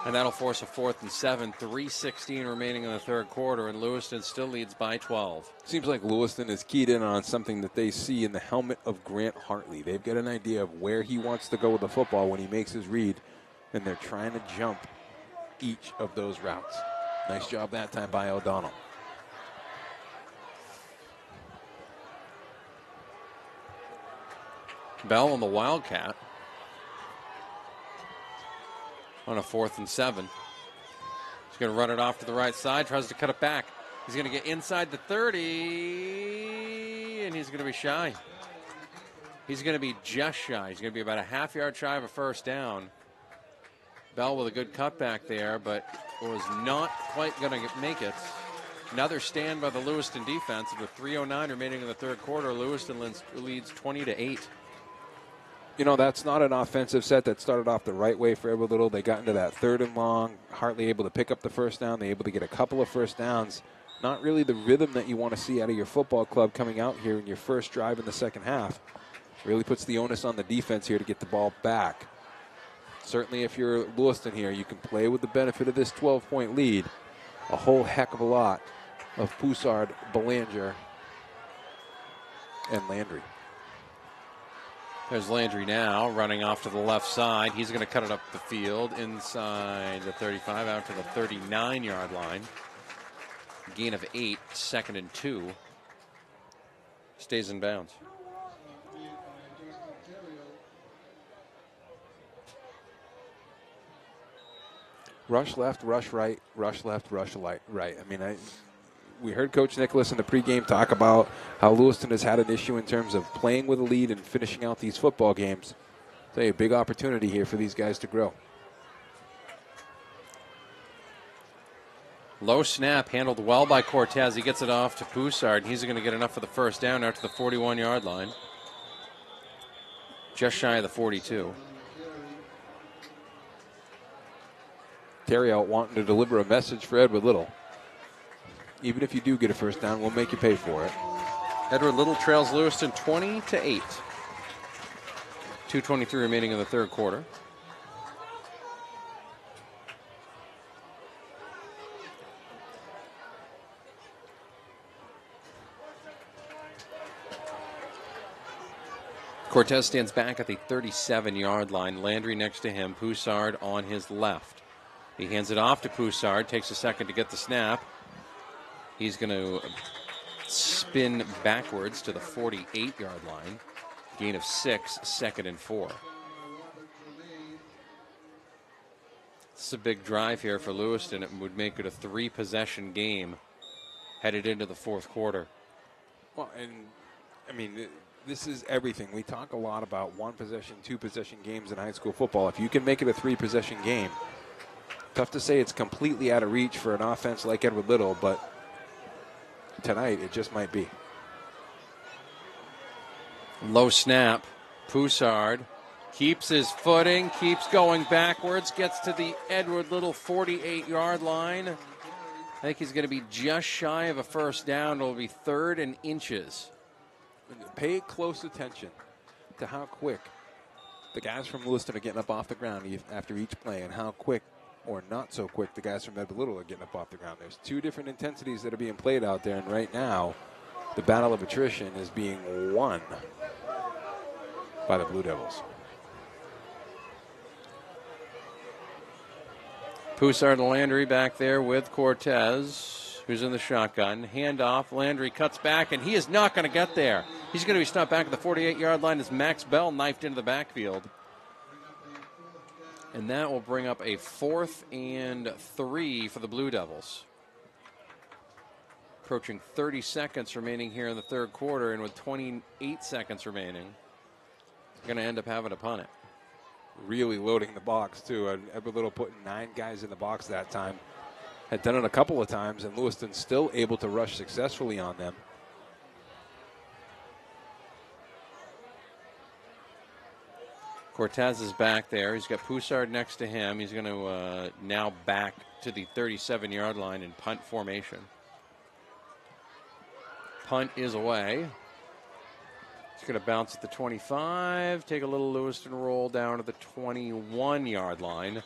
And that'll force a 4th and 7. 3:16 remaining in the third quarter, and Lewiston still leads by 12. Seems like Lewiston is keyed in on something that they see in the helmet of Grant Hartley. They've got an idea of where he wants to go with the football when he makes his read, and they're trying to jump each of those routes. Nice job that time by O'Donnell. Bell on the Wildcat on a 4th and 7. He's going to run it off to the right side, tries to cut it back. He's going to get inside the 30, and he's going to be shy. He's going to be just shy. He's going to be about a half-yard shy of a first down. Bell with a good cutback there, but was not quite going to make it. Another stand by the Lewiston defense. With 3:09 remaining in the third quarter, Lewiston leads 20-8. You know, that's not an offensive set that started off the right way for Edward Little. They got into that 3rd and long. Hartley able to pick up the first down. They able to get a couple of first downs. Not really the rhythm that you want to see out of your football club coming out here in your first drive in the second half. Really puts the onus on the defense here to get the ball back. Certainly if you're Lewiston here, you can play with the benefit of this 12-point lead. A whole heck of a lot of Poussard, Belanger, and Landry. There's Landry now running off to the left side. He's going to cut it up the field inside the 35 out to the 39-yard line. Gain of 8, 2nd and 2. Stays in bounds. Rush left, rush right, rush left, rush right. I mean, we heard Coach Nicholas in the pregame talk about how Lewiston has had an issue in terms of playing with a lead and finishing out these football games. So a big opportunity here for these guys to grow. Low snap handled well by Cortez. He gets it off to Poussard, and he's going to get enough for the first down out to the 41-yard line. Just shy of the 42. Terry out wanting to deliver a message for Edward Little. Even if you do get a first down, we'll make you pay for it. Edward Little trails Lewiston 20-8. 2:23 remaining in the third quarter. Cortez stands back at the 37-yard line. Landry next to him. Poussard on his left. He hands it off to Poussard. Takes a second to get the snap. He's going to spin backwards to the 48-yard line. Gain of 6, 2nd and 4. This is a big drive here for Lewiston. It would make it a 3-possession game headed into the fourth quarter. Well, and I mean, this is everything. We talk a lot about 1-possession, 2-possession games in high school football. If you can make it a 3-possession game, tough to say it's completely out of reach for an offense like Edward Little, but tonight it just might be. Low snap. Poussard keeps his footing, keeps going backwards, gets to the Edward Little 48-yard line. I think he's going to be just shy of a first down. It'll be 3rd and inches. Pay close attention to how quick the guys from Lewiston are getting up off the ground after each play, and how quick or not so quick the guys from Edward Little are getting up off the ground. There's 2 different intensities that are being played out there, and right now the battle of attrition is being won by the Blue Devils. Poussard and Landry back there with Cortez, who's in the shotgun. Handoff. Landry cuts back, and he is not going to get there. He's going to be stopped back at the 48-yard line as Max Bell knifed into the backfield. And that will bring up a 4th and 3 for the Blue Devils. Approaching 30 seconds remaining here in the third quarter, and with 28 seconds remaining, going to end up having to punt it. really loading the box, too. Edward Little putting 9 guys in the box that time. Had done it a couple of times, and Lewiston still able to rush successfully on them. Cortez is back there. He's got Poussard next to him. He's going to now back to the 37-yard line in punt formation. Punt is away. He's going to bounce at the 25, take a little Lewiston roll down to the 21-yard line,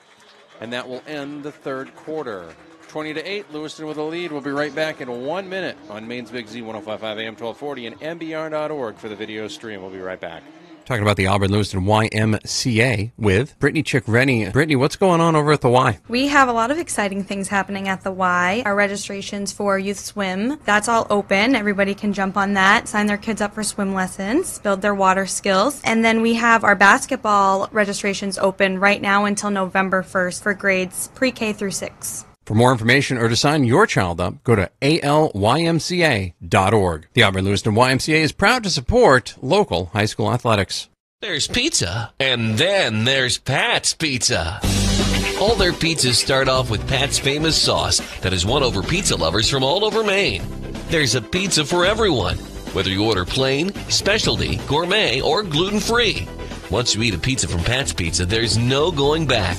and that will end the third quarter. 20-8, Lewiston with a lead. We'll be right back in 1 minute on Maine's Big Z 105.5 AM 1240 and MBR.org for the video stream. We'll be right back. Talking about the Auburn Lewiston YMCA with Brittany Chick-Rennie. Brittany, what's going on over at the Y? We have a lot of exciting things happening at the Y. Our registrations for youth swim, that's all open. Everybody can jump on that, sign their kids up for swim lessons, build their water skills. And then we have our basketball registrations open right now until November 1st for grades pre-K through 6. For more information or to sign your child up, go to alymca.org. The Auburn Lewiston YMCA is proud to support local high school athletics. There's pizza, and then there's Pat's Pizza. All their pizzas start off with Pat's famous sauce that has won over pizza lovers from all over Maine. There's a pizza for everyone, whether you order plain, specialty, gourmet, or gluten-free. Once you eat a pizza from Pat's Pizza, there's no going back.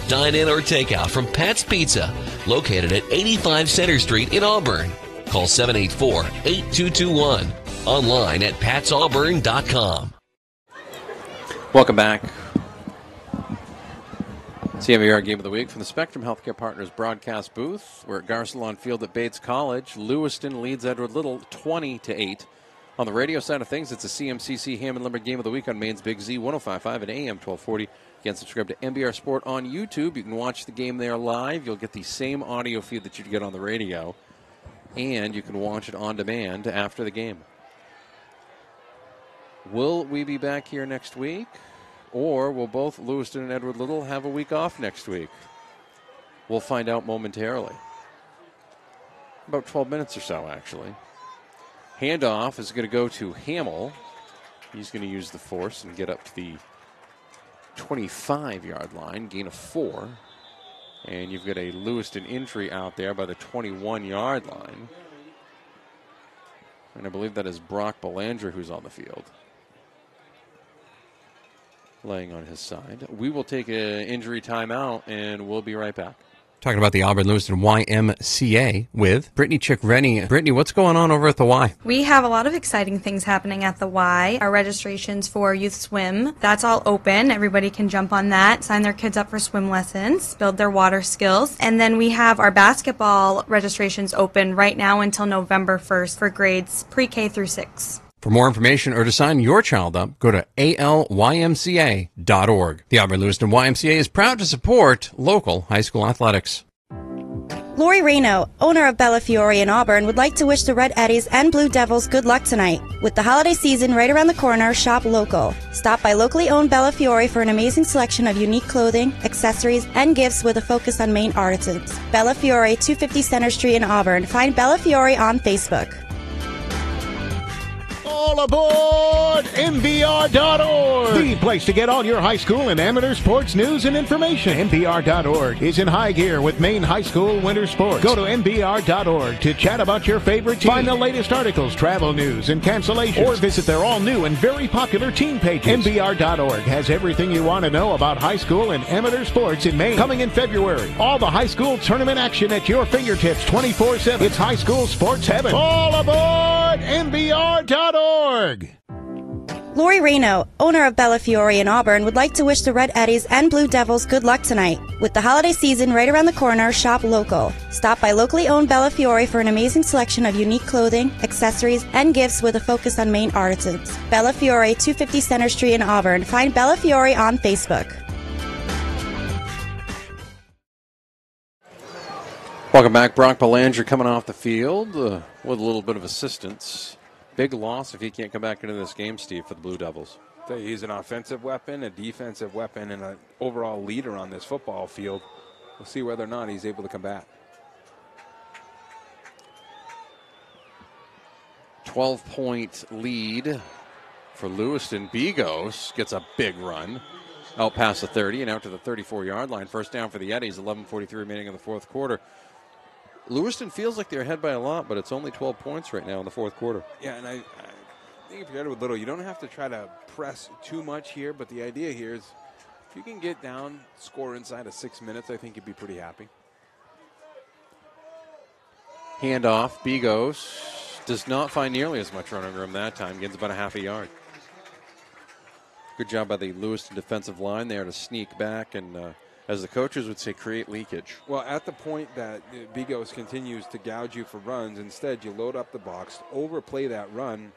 Dine in or take out from Pat's Pizza, located at 85 Center Street in Auburn. Call 784-8221. Online at patsauburn.com. Welcome back. It's the MBR Game of the Week from the Spectrum Healthcare Partners broadcast booth. We're at Garcelon Field at Bates College. Lewiston leads Edward Little 20-8. On the radio side of things, it's a CMCC Hammond Lumber Game of the Week on Maine's Big Z 105.5 and AM 1240. You can subscribe to MBR Sport on YouTube. You can watch the game there live. You'll get the same audio feed that you'd get on the radio. And you can watch it on demand after the game. Will we be back here next week? Or will both Lewiston and Edward Little have a week off next week? We'll find out momentarily. About 12 minutes or so, actually. Handoff is going to go to Hamill. He's going to use the force and get up to the 25-yard line, gain of 4. And you've got a Lewiston entry out there by the 21-yard line. And I believe that is Brock Belanger who's on the field, laying on his side. We will take an injury timeout, and we'll be right back. Talking about the Auburn Lewiston YMCA with Brittany Chick-Rennie. Brittany, what's going on over at the Y? We have a lot of exciting things happening at the Y. Our registrations for youth swim, that's all open. Everybody can jump on that, sign their kids up for swim lessons, build their water skills. And then we have our basketball registrations open right now until November 1st for grades pre-K through 6. For more information or to sign your child up, go to alymca.org. The Auburn Lewiston YMCA is proud to support local high school athletics. Lori Reno, owner of Bella Fiore in Auburn, would like to wish the Red Eddies and Blue Devils good luck tonight. With the holiday season right around the corner, shop local. Stop by locally owned Bella Fiore for an amazing selection of unique clothing, accessories, and gifts with a focus on Maine artisans. Bella Fiore, 250 Center Street in Auburn. Find Bella Fiore on Facebook. All aboard MBR.org, the place to get all your high school and amateur sports news and information. MBR.org is in high gear with Maine high school winter sports. Go to MBR.org to chat about your favorite team. Find the latest articles, travel news, and cancellations. Or visit their all-new and very popular team pages. MBR.org has everything you want to know about high school and amateur sports in Maine. Coming in February, all the high school tournament action at your fingertips 24/7. It's high school sports heaven. All aboard MBR.org. Lori Reno, owner of Bella Fiore in Auburn, would like to wish the Red Eddies and Blue Devils good luck tonight. With the holiday season right around the corner, shop local. Stop by locally owned Bella Fiore for an amazing selection of unique clothing, accessories, and gifts with a focus on Maine artisans. Bella Fiore, 250 Center Street in Auburn. Find Bella Fiore on Facebook. Welcome back. Brock Belanger coming off the field with a little bit of assistance. Big loss if he can't come back into this game, Steve, for the Blue Devils. He's an offensive weapon, a defensive weapon, and an overall leader on this football field. We'll see whether or not he's able to come back. 12-point lead for Lewiston. Bigos gets a big run. out past the 30 and out to the 34-yard line. First down for the Eddies, 11:43 remaining in the fourth quarter. Lewiston feels like they're ahead by a lot, but it's only 12 points right now in the fourth quarter. Yeah, and I think if you're ahead with little, you don't have to try to press too much here, but the idea here is if you can get down, score inside of 6 minutes, I think you'd be pretty happy. Handoff, Bigos does not find nearly as much running room that time, gains about a half a yard. Good job by the Lewiston defensive line there to sneak back and, as the coaches would say, create leakage. Well, at the point that Bigos continues to gouge you for runs, instead you load up the box, overplay that run,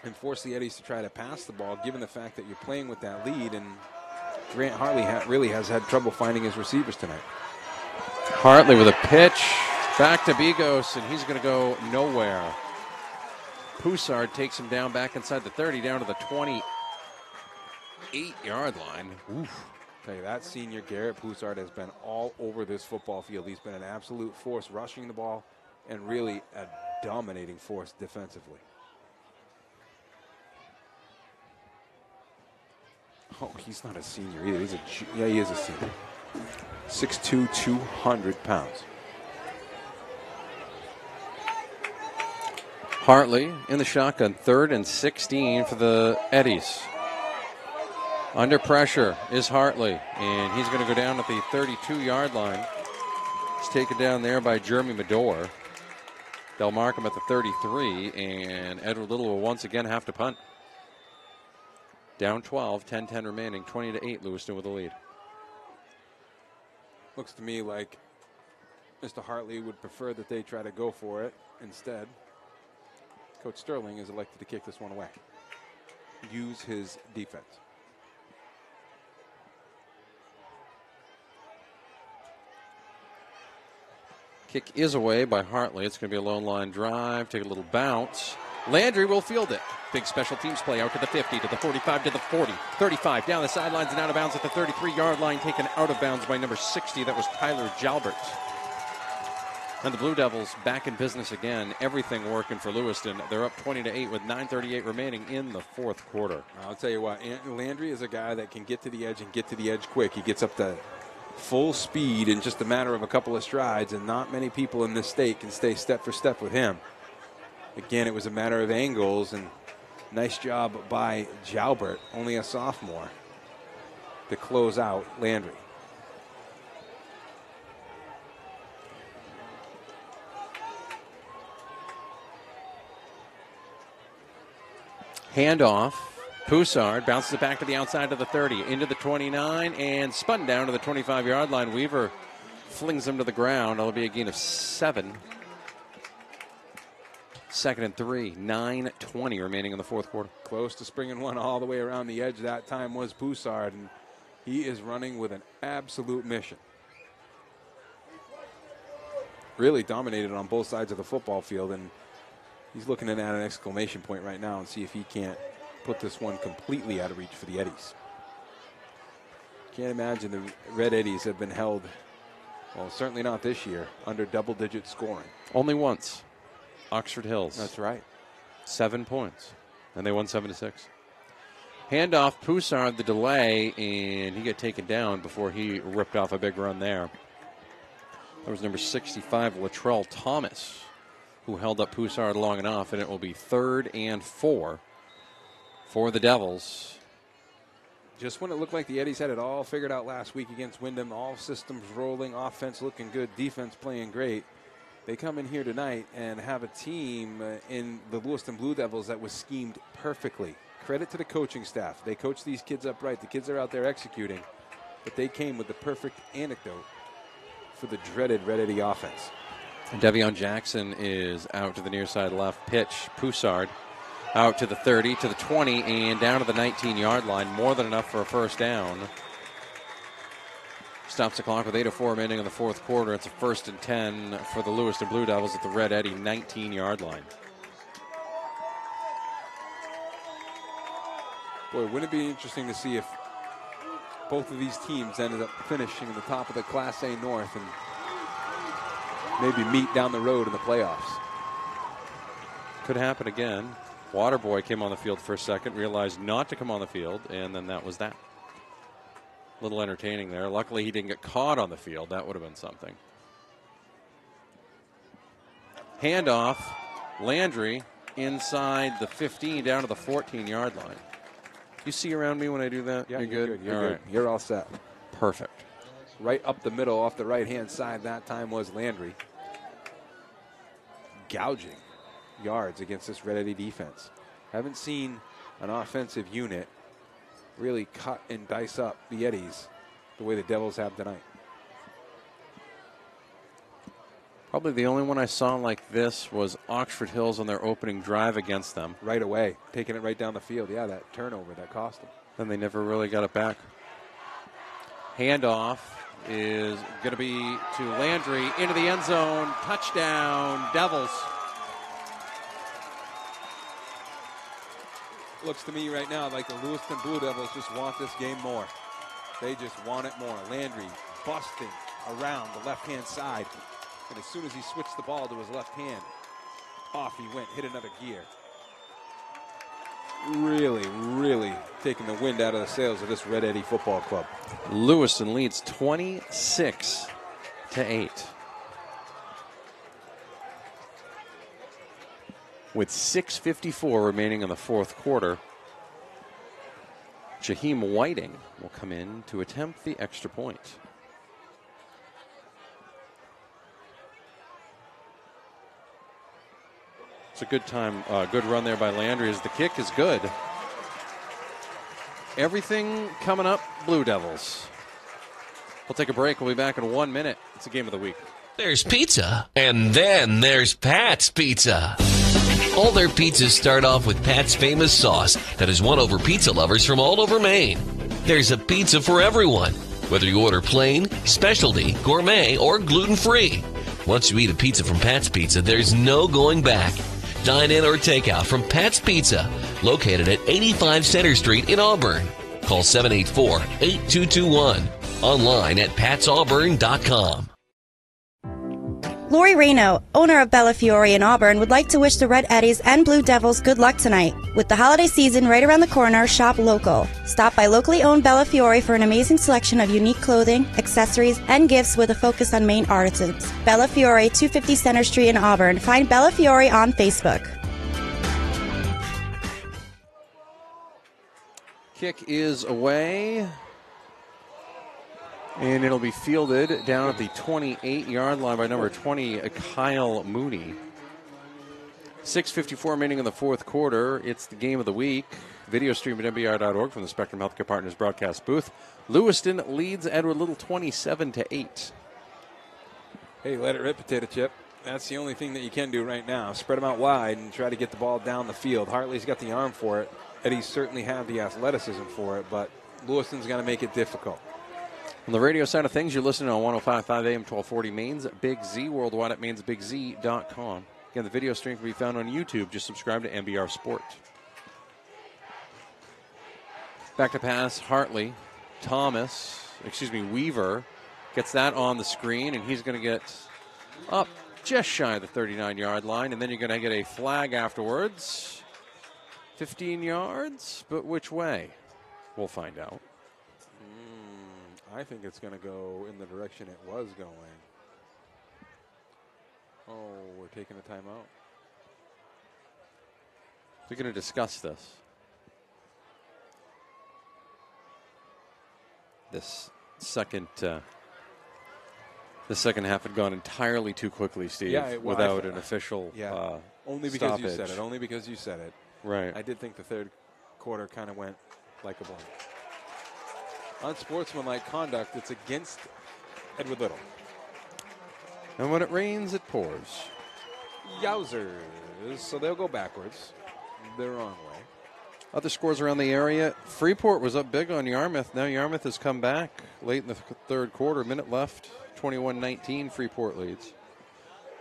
and force the Eddies to try to pass the ball, given the fact that you're playing with that lead. And Grant Hartley really has had trouble finding his receivers tonight. Hartley with a pitch. Back to Bigos, and he's going to go nowhere. Poussard takes him down back inside the 30, down to the 28-yard line. Oof. Tell you, that senior Garrett Poussard has been all over this football field. He's been an absolute force rushing the ball and really a dominating force defensively. Oh, he's not a senior either. Yeah, he is a senior. 6'2", 200 pounds. Hartley in the shotgun, 3rd and 16 for the Eddies. Under pressure is Hartley, and he's going to go down at the 32-yard line. He's taken down there by Jeremy Medore. They'll mark him at the 33, and Edward Little will once again have to punt. Down 12, 10-10 remaining, 20-8, Lewiston with the lead. Looks to me like Mr. Hartley would prefer that they try to go for it instead. Coach Sterling is elected to kick this one away. Use his defense. Kick is away by Hartley. It's going to be a lone line drive. Take a little bounce. Landry will field it. Big special teams play out to the 50, to the 45, to the 40, 35, down the sidelines and out of bounds at the 33-yard line. Taken out of bounds by number 60. That was Tyler Jalbert. And the Blue Devils back in business again. Everything working for Lewiston. They're up 20-8 with 9:38 remaining in the fourth quarter. I'll tell you what, Landry is a guy that can get to the edge and get to the edge quick. He gets up to full speed in just a matter of a couple of strides, and not many people in this state can stay step for step with him. Again, it was a matter of angles, and nice job by Jalbert, only a sophomore, to close out Landry. Handoff. Poussard bounces it back to the outside of the 30, into the 29, and spun down to the 25-yard line. Weaver flings him to the ground. That'll be a gain of 7. 2nd and 3, 9:20 remaining in the fourth quarter. Close to springing one all the way around the edge. That time was Poussard, and he is running with an absolute mission. Really dominated on both sides of the football field, and he's looking at an exclamation point right now and see if he can't put this one completely out of reach for the Eddies. Can't imagine the Red Eddies have been held, well, certainly not this year, under double-digit scoring. Only once. Oxford Hills. That's right. 7 points, and they won 7-6. Handoff, Poussard, the delay, and he got taken down before he ripped off a big run there. That was number 65, Latrell Thomas, who held up Poussard long enough, and it will be 3rd and 4 for the Devils. Just when it looked like the Eddies had it all figured out last week against Windham, all systems rolling, offense looking good, defense playing great, they come in here tonight and have a team in the Lewiston Blue Devils that was schemed perfectly. Credit to the coaching staff. They coach these kids up right. The kids are out there executing, but they came with the perfect antidote for the dreaded Red Eddie offense. Devion Jackson is out to the near side left. Pitch, Poussard out to the 30, to the 20, and down to the 19-yard line. More than enough for a first down. Stops the clock with 8:04 remaining in the fourth quarter. It's a 1st and 10 for the Lewiston Blue Devils at the Red Eddie 19-yard line. Boy, wouldn't it be interesting to see if both of these teams ended up finishing at the top of the Class A North and maybe meet down the road in the playoffs? Could happen again. Waterboy came on the field for a second, realized not to come on the field, and then that was that. A little entertaining there. Luckily, he didn't get caught on the field. That would have been something. Handoff. Landry inside the 15 down to the 14-yard line. You see around me when I do that? Yeah, you're good? You're all good. Right. You're all set. Perfect. Right up the middle off the right-hand side that time was Landry. Gouging yards against this Red Eddie defense. Haven't seen an offensive unit really cut and dice up the Eddies the way the Devils have tonight. Probably the only one I saw like this was Oxford Hills on their opening drive against them. Right away, taking it right down the field. Yeah, that turnover that cost them. Then they never really got it back. Handoff is going to be to Landry into the end zone. Touchdown, Devils. Looks to me right now like the Lewiston Blue Devils just want this game more. They just want it more. Landry busting around the left-hand side. And as soon as he switched the ball to his left hand, off he went, hit another gear. Really, really taking the wind out of the sails of this Red Eddie football club. Lewiston leads 26-8. With 6:54 remaining in the fourth quarter, Jaheim Whiting will come in to attempt the extra point. It's a good time, good run there by Landry as the kick is good. Everything coming up, Blue Devils. We'll take a break. We'll be back in 1 minute. It's a game of the week. There's pizza, and then there's Pat's Pizza. All their pizzas start off with Pat's famous sauce that has won over pizza lovers from all over Maine. There's a pizza for everyone, whether you order plain, specialty, gourmet, or gluten-free. Once you eat a pizza from Pat's Pizza, there's no going back. Dine in or take out from Pat's Pizza, located at 85 Center Street in Auburn. Call 784-8221. Online at patsauburn.com. Lori Reno, owner of Bella Fiore in Auburn, would like to wish the Red Eddies and Blue Devils good luck tonight. With the holiday season right around the corner, shop local. Stop by locally owned Bella Fiore for an amazing selection of unique clothing, accessories, and gifts with a focus on Maine artisans. Bella Fiore, 250 Center Street in Auburn. Find Bella Fiore on Facebook. Kick is away. And it'll be fielded down at the 28-yard line by number 20, Kyle Mooney. 6:54 remaining in the fourth quarter. It's the game of the week. Video stream at MBR.org from the Spectrum Healthcare Partners broadcast booth. Lewiston leads Edward Little 27-8. Hey, let it rip, potato chip. That's the only thing that you can do right now. Spread them out wide and try to get the ball down the field. Hartley's got the arm for it. Eddie certainly have the athleticism for it, but Lewiston's going to make it difficult. On the radio side of things, you're listening on 105.5 AM 1240 Maine's Big Z, worldwide at mainsbigz.com. Again, the video stream can be found on YouTube. Just subscribe to MBR Sport. Back to pass, Hartley. Weaver gets that on the screen, and he's going to get up just shy of the 39-yard line, and then you're going to get a flag afterwards. 15 yards, but which way? We'll find out. I think it's going to go in the direction it was going. Oh, we're taking a timeout. We're going to discuss this. This second half had gone entirely too quickly, Steve, without an official only because stoppage. you said it. Only because you said it. Right. I did think the third quarter kind of went like a blank. Unsportsmanlike conduct, it's against Edward Little. And when it rains, it pours. Yowzers. So they'll go backwards. The wrong way. Other scores around the area. Freeport was up big on Yarmouth. Now Yarmouth has come back late in the third quarter. Minute left. 21-19, Freeport leads.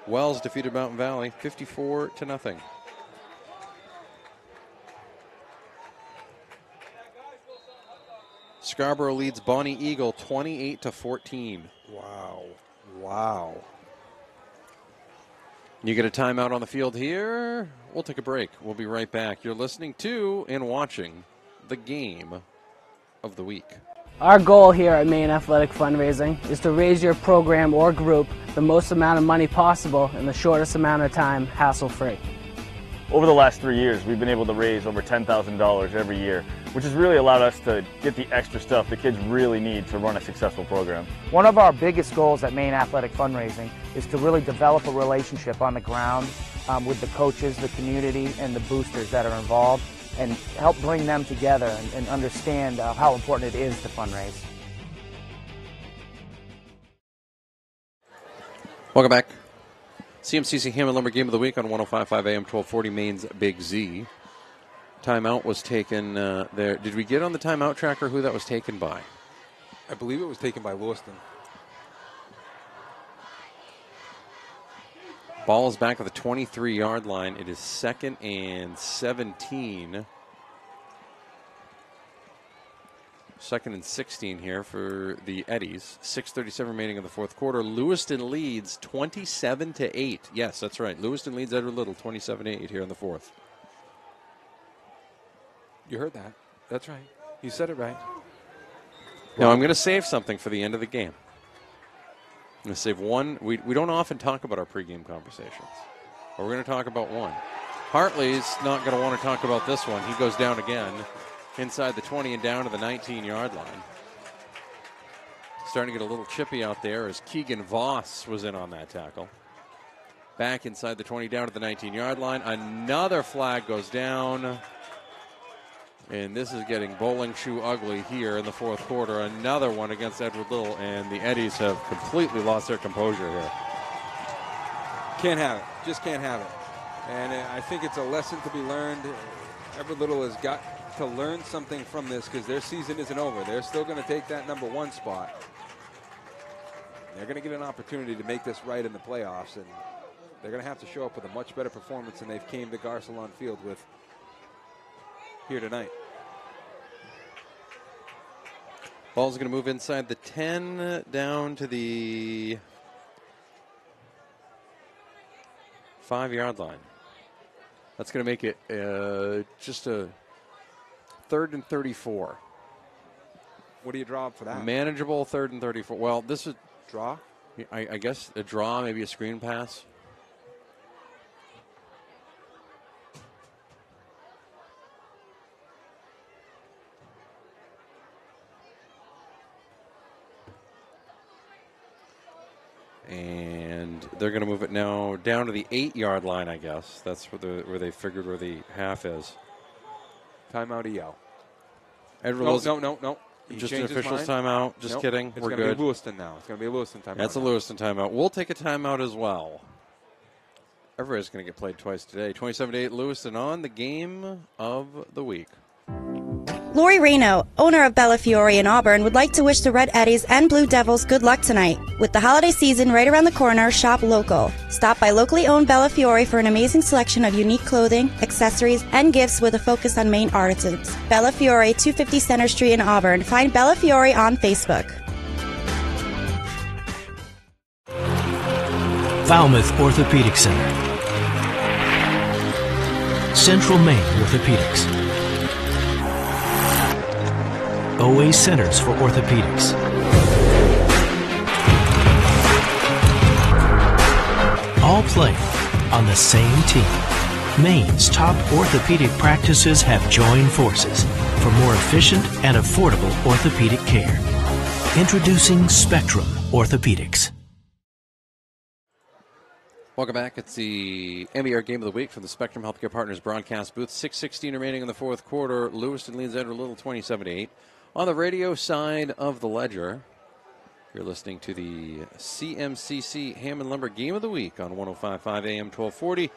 Wells defeated Mountain Valley 54-0. Scarborough leads Bonnie Eagle 28-14. Wow. You get a timeout on the field here. We'll take a break. We'll be right back. You're listening to and watching the game of the week. Our goal here at Maine Athletic Fundraising is to raise your program or group the most amount of money possible in the shortest amount of time, hassle-free. Over the last 3 years, we've been able to raise over $10,000 every year, which has really allowed us to get the extra stuff the kids really need to run a successful program. One of our biggest goals at Maine Athletic Fundraising is to really develop a relationship on the ground with the coaches, the community, and the boosters that are involved, and help bring them together and understand how important it is to fundraise. Welcome back. CMCC Hammond Lumber Game of the Week on 105.5 AM 1240 Maine's Big Z. Timeout was taken there. Did we get on the timeout tracker who that was taken by? I believe it was taken by Lewiston. Ball is back at the 23-yard line. It is 2nd and 17. 2nd and 16 here for the Eddies. 6:37 remaining in the fourth quarter. Lewiston leads 27-8. Yes, that's right. Lewiston leads Edward Little 27-8 here in the fourth. You heard that. That's right. You said it right. Now I'm going to save something for the end of the game. I'm going to save one. We don't often talk about our pregame conversations, but we're going to talk about one. Hartley's not going to want to talk about this one. He goes down again inside the 20 and down to the 19-yard line. Starting to get a little chippy out there as Keegan Voss was in on that tackle. Back inside the 20 down to the 19-yard line. Another flag goes down. And this is getting bowling shoe ugly here in the fourth quarter. Another one against Edward Little, and the Eddies have completely lost their composure here. Can't have it. Just can't have it. And I think it's a lesson to be learned. Edward Little has got to learn something from this because their season isn't over. They're still going to take that number 1 spot. They're going to get an opportunity to make this right in the playoffs, and they're going to have to show up with a much better performance than they've came to Garcelon Field with here tonight. Ball's going to move inside the 10 down to the 5-yard line. That's going to make it just a 3rd and 34. What do you draw up for that? Manageable 3rd and 34. Well, this is draw. I guess a draw, maybe a screen pass. And they're going to move it now down to the 8-yard line, I guess. That's where they figured where the half is. Timeout EL. No. He just an changed his official's mind. timeout. Just kidding. It's We're going good. to be Lewiston now. It's going to be a Lewiston timeout. That's a Lewiston timeout. We'll take a timeout as well. Everybody's going to get played twice today. 27-8 Lewiston on the game of the week. Lori Reno, owner of Bellafiore in Auburn, would like to wish the Red Eddies and Blue Devils good luck tonight. With the holiday season right around the corner, shop local. Stop by locally owned Bellafiore for an amazing selection of unique clothing, accessories, and gifts with a focus on Maine artisans. Bellafiore, 250 Center Street in Auburn. Find Bellafiore on Facebook. Falmouth Orthopedic Center. Central Maine Orthopedics. OA Centers for Orthopedics. All play on the same team. Maine's top orthopedic practices have joined forces for more efficient and affordable orthopedic care. Introducing Spectrum Orthopedics. Welcome back. It's the MBR Game of the Week from the Spectrum Healthcare Partners broadcast booth. 6:16 remaining in the fourth quarter. Lewiston leads Edward Little 27-8. On the radio side of the ledger, you're listening to the CMCC Hammond Lumber Game of the Week on 105.5 AM 1240.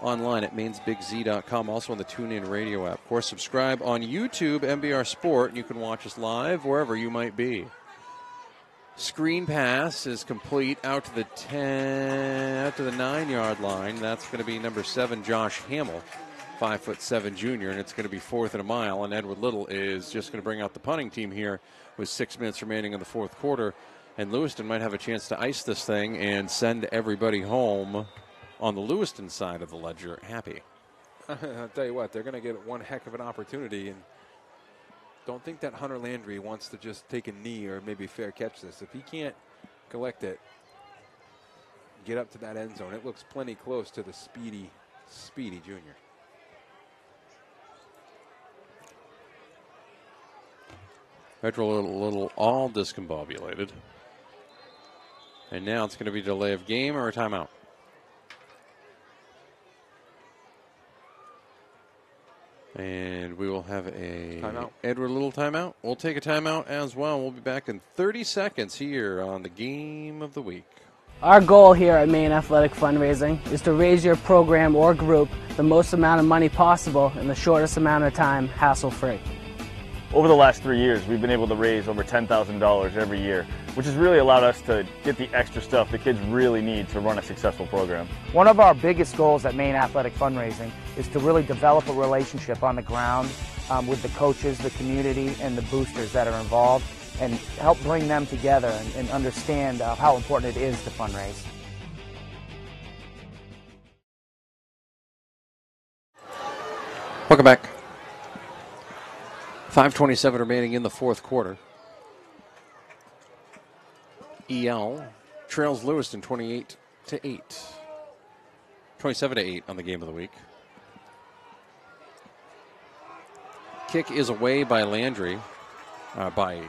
Online at mainsbigz.com. Also on the TuneIn radio app. Of course, subscribe on YouTube, MBR Sport, and you can watch us live wherever you might be. Screen pass is complete out to the 9-yard line. That's going to be number 7, Josh Hamill, 5'7" junior, and it's going to be 4th and a mile. And Edward Little is just going to bring out the punting team here with 6 minutes remaining in the fourth quarter. And Lewiston might have a chance to ice this thing and send everybody home on the Lewiston side of the ledger happy. I'll tell you what, they're going to get one heck of an opportunity. And don't think that Hunter Landry wants to just take a knee or maybe fair catch this. If he can't collect it, get up to that end zone, it looks plenty close to the speedy junior. Federal a little all discombobulated. And now it's going to be a delay of game or a timeout. And we will have a timeout. Edward Little timeout. We'll take a timeout as well. We'll be back in 30 seconds here on the Game of the Week. Our goal here at Maine Athletic Fundraising is to raise your program or group the most amount of money possible in the shortest amount of time, hassle-free. Over the last 3 years, we've been able to raise over $10,000 every year, which has really allowed us to get the extra stuff the kids really need to run a successful program. One of our biggest goals at Maine Athletic Fundraising is to really develop a relationship on the ground with the coaches, the community, and the boosters that are involved, and help bring them together and understand how important it is to fundraise. Welcome back. 5:27 remaining in the fourth quarter. EL trails Lewiston 28-8. 27-8 on the Game of the Week. Kick is away by Landry, by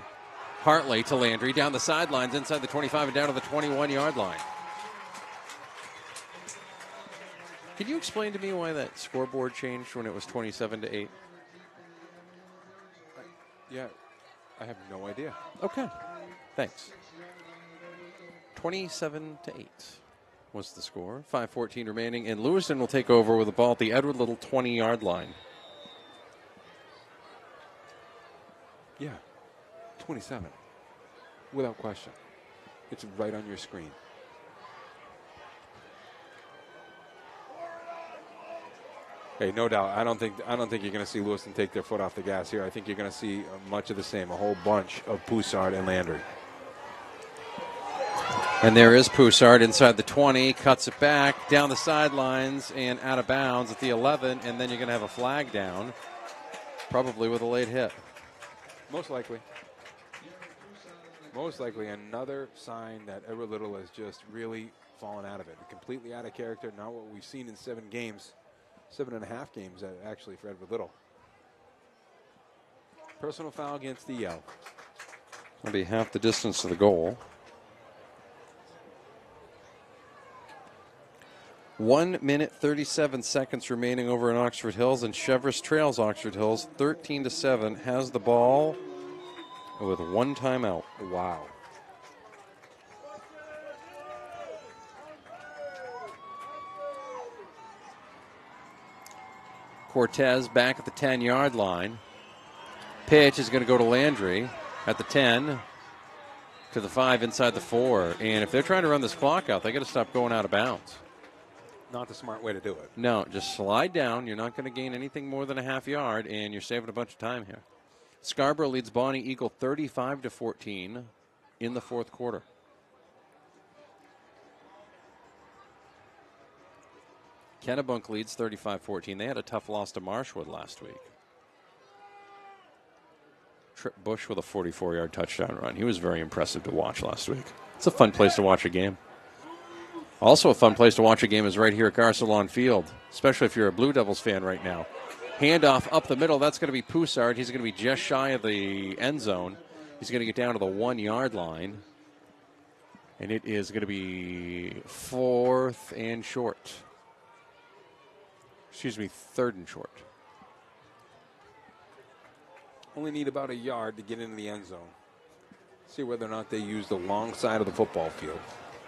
Hartley to Landry, down the sidelines, inside the 25 and down to the 21-yard line. Can you explain to me why that scoreboard changed when it was 27-8? Yeah, I have no idea. Okay, thanks. 27-8 was the score. 5:14 remaining, and Lewiston will take over with the ball at the Edward Little 20-yard line. Yeah, 27, without question. It's right on your screen. Hey, no doubt. I don't think you're going to see Lewiston take their foot off the gas here. I think you're going to see much of the same, a whole bunch of Poussard and Landry. And there is Poussard inside the 20, cuts it back, down the sidelines, and out of bounds at the 11, and then you're going to have a flag down, probably with a late hit. Most likely. Most likely another sign that Edward Little has just really fallen out of it. Completely out of character, not what we've seen in 7 games. 7.5 games, actually, for Edward Little. Personal foul against the EL. That'll be half the distance to the goal. 1 minute, 37 seconds remaining over in Oxford Hills, and Chevrolet trails Oxford Hills 13-7, has the ball with 1 timeout. Wow. Cortez back at the 10-yard line. Pitch is going to go to Landry at the 10 to the 5 inside the 4. And if they're trying to run this clock out, they got to stop going out of bounds. Not the smart way to do it. No, just slide down. You're not going to gain anything more than a half yard, and you're saving a bunch of time here. Scarborough leads Bonnie Eagle 35-14 in the fourth quarter. Kennebunk leads 35-14. They had a tough loss to Marshwood last week. Trip Bush with a 44-yard touchdown run. He was very impressive to watch last week. It's a fun place to watch a game. Also a fun place to watch a game is right here at Garcelon Field, especially if you're a Blue Devils fan right now. Handoff up the middle. That's going to be Poussard. He's going to be just shy of the end zone. He's going to get down to the 1-yard line. And it is going to be 4th and short. Excuse me, 3rd and short. Only need about a yard to get into the end zone. See whether or not they use the long side of the football field.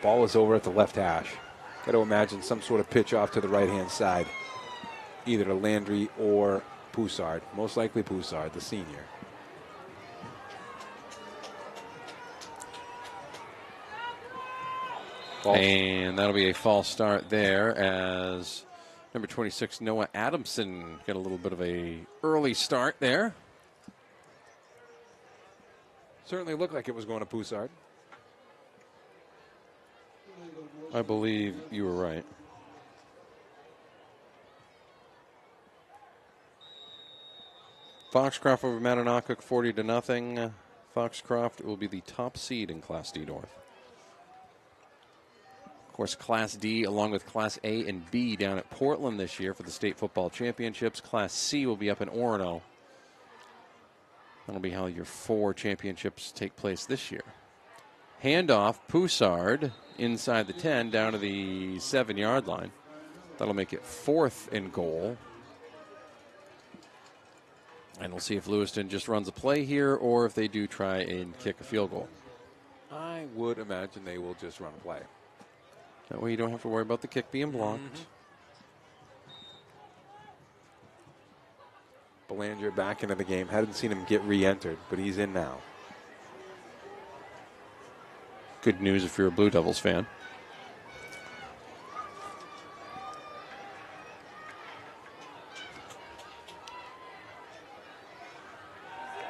Ball is over at the left hash. Got to imagine some sort of pitch off to the right-hand side, either to Landry or Poussard. Most likely Poussard, the senior. And that'll be a false start there as number 26, Noah Adamson, got a little bit of a early start there. Certainly looked like it was going to Poussard. I believe you were right. Foxcroft over Matonacook 40-0. Foxcroft will be the top seed in Class D North. Of course, Class D along with Class A and B down at Portland this year for the state football championships. Class C will be up in Orono. That'll be how your 4 championships take place this year. Handoff, Poussard inside the 10 down to the 7-yard line. That'll make it 4th and goal. And we'll see if Lewiston just runs a play here or if they do try and kick a field goal. I would imagine they will just run a play. That way you don't have to worry about the kick being blocked. Belanger back into the game. Hadn't seen him get re-entered, but he's in now. Good news if you're a Blue Devils fan.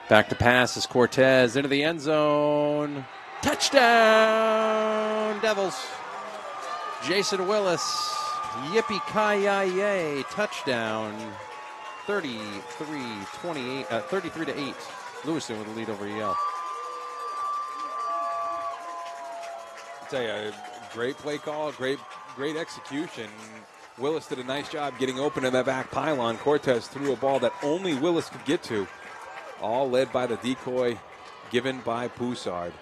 Back to pass is Cortez into the end zone. Touchdown, Devils. Jason Willis, yippee-ki-yay, touchdown. 33-8. Lewiston with the lead over Yale. I tell you, great play call, great execution. Willis did a nice job getting open in that back pylon. Cortez threw a ball that only Willis could get to. All led by the decoy given by Poussard.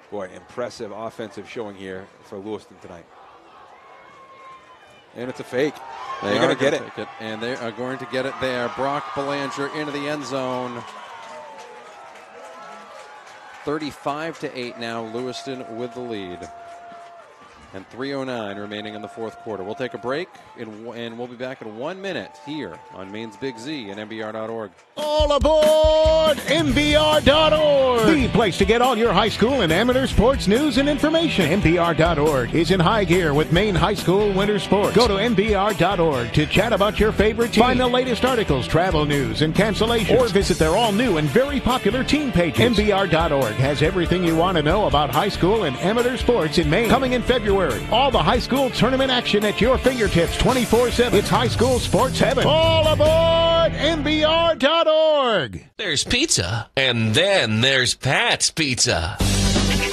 Boy, impressive offensive showing here for Lewiston tonight. And it's a fake. They're going to get it. And they are going to get it there. Brock Belanger into the end zone. 35-8 now. Lewiston with the lead. And 3:09 remaining in the fourth quarter. We'll take a break, and we'll be back in 1 minute here on Maine's Big Z and MBR.org. All aboard MBR.org, the place to get all your high school and amateur sports news and information. MBR.org is in high gear with Maine high school winter sports. Go to MBR.org to chat about your favorite team. Find the latest articles, travel news, and cancellations. Or visit their all-new and very popular team pages. MBR.org has everything you want to know about high school and amateur sports in Maine. Coming in February, all the high school tournament action at your fingertips 24/7. It's high school sports heaven. All aboard MBR.org. There's pizza, and then there's Pat's Pizza.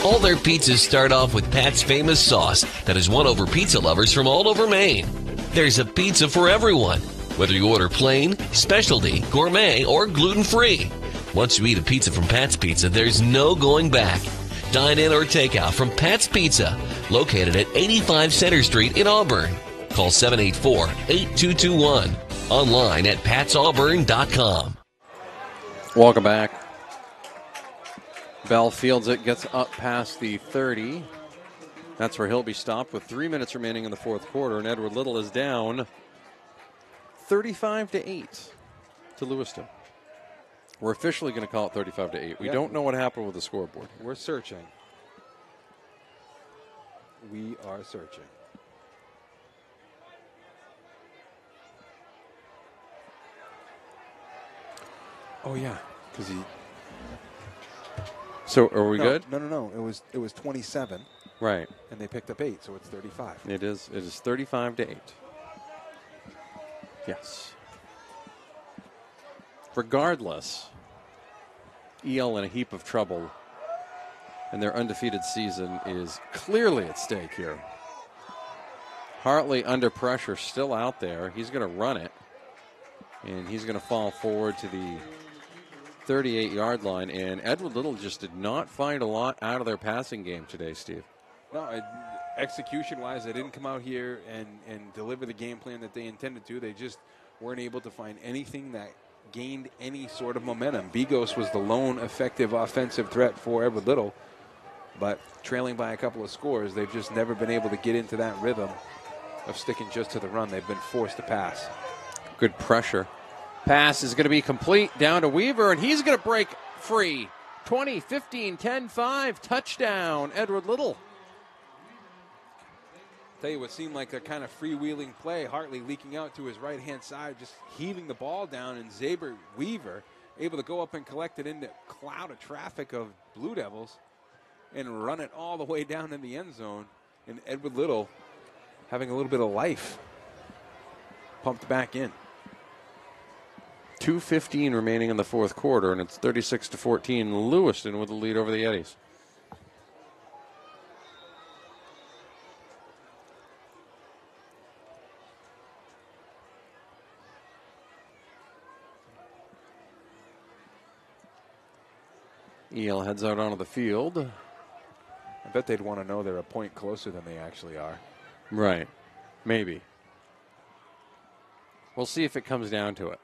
All their pizzas start off with Pat's famous sauce that has won over pizza lovers from all over Maine. There's a pizza for everyone, whether you order plain, specialty, gourmet, or gluten-free. Once you eat a pizza from Pat's Pizza, there's no going back. Dine in or take out from Pat's Pizza, located at 85 Center Street in Auburn. Call 784-8221. Online at patsauburn.com. Welcome back. Bell fields it, gets up past the 30. That's where he'll be stopped with 3 minutes remaining in the fourth quarter, and Edward Little is down 35-8 to Lewiston. We're officially going to call it 35-8. We don't know what happened with the scoreboard. We're searching. We are searching. Oh yeah, because he. So are we good? No. It was 27. Right. And they picked up 8, so it's 35. It is 35-8. Yes. Regardless, EL in a heap of trouble, and their undefeated season is clearly at stake here. Hartley under pressure, still out there. He's going to run it, and he's going to fall forward to the 38-yard line. And Edward Little just did not find a lot out of their passing game today, Steve. No, execution-wise, they didn't come out here and deliver the game plan that they intended to. They just weren't able to find anything that gained any sort of momentum. Bigos was the lone effective offensive threat for Edward Little, but trailing by a couple of scores, they've just never been able to get into that rhythm of sticking just to the run. They've been forced to pass. Good pressure. Pass is going to be complete down to Weaver, and he's going to break free. 20, 15, 10, 5, touchdown, Edward Little. Tell you what seemed like a kind of freewheeling play. Hartley leaking out to his right-hand side, just heaving the ball down, and Zaber Weaver able to go up and collect it in the cloud of traffic of Blue Devils and run it all the way down in the end zone. And Edward Little having a little bit of life pumped back in. 2:15 remaining in the fourth quarter, and it's 36-14. Lewiston with the lead over the Eddies. EL heads out onto the field. I bet they'd want to know they're a point closer than they actually are. Right. Maybe. We'll see if it comes down to it.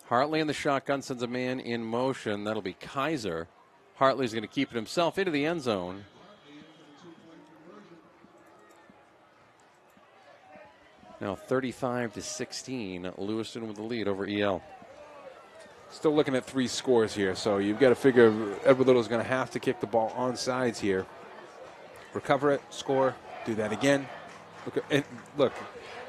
Hartley in the shotgun sends a man in motion. That'll be Kaiser. Hartley's going to keep it himself into the end zone. Now 35-16. Lewiston with the lead over EL. Still looking at 3 scores here, so you've got to figure Edward Little's going to have to kick the ball on sides here. Recover it, score, do that again. Look,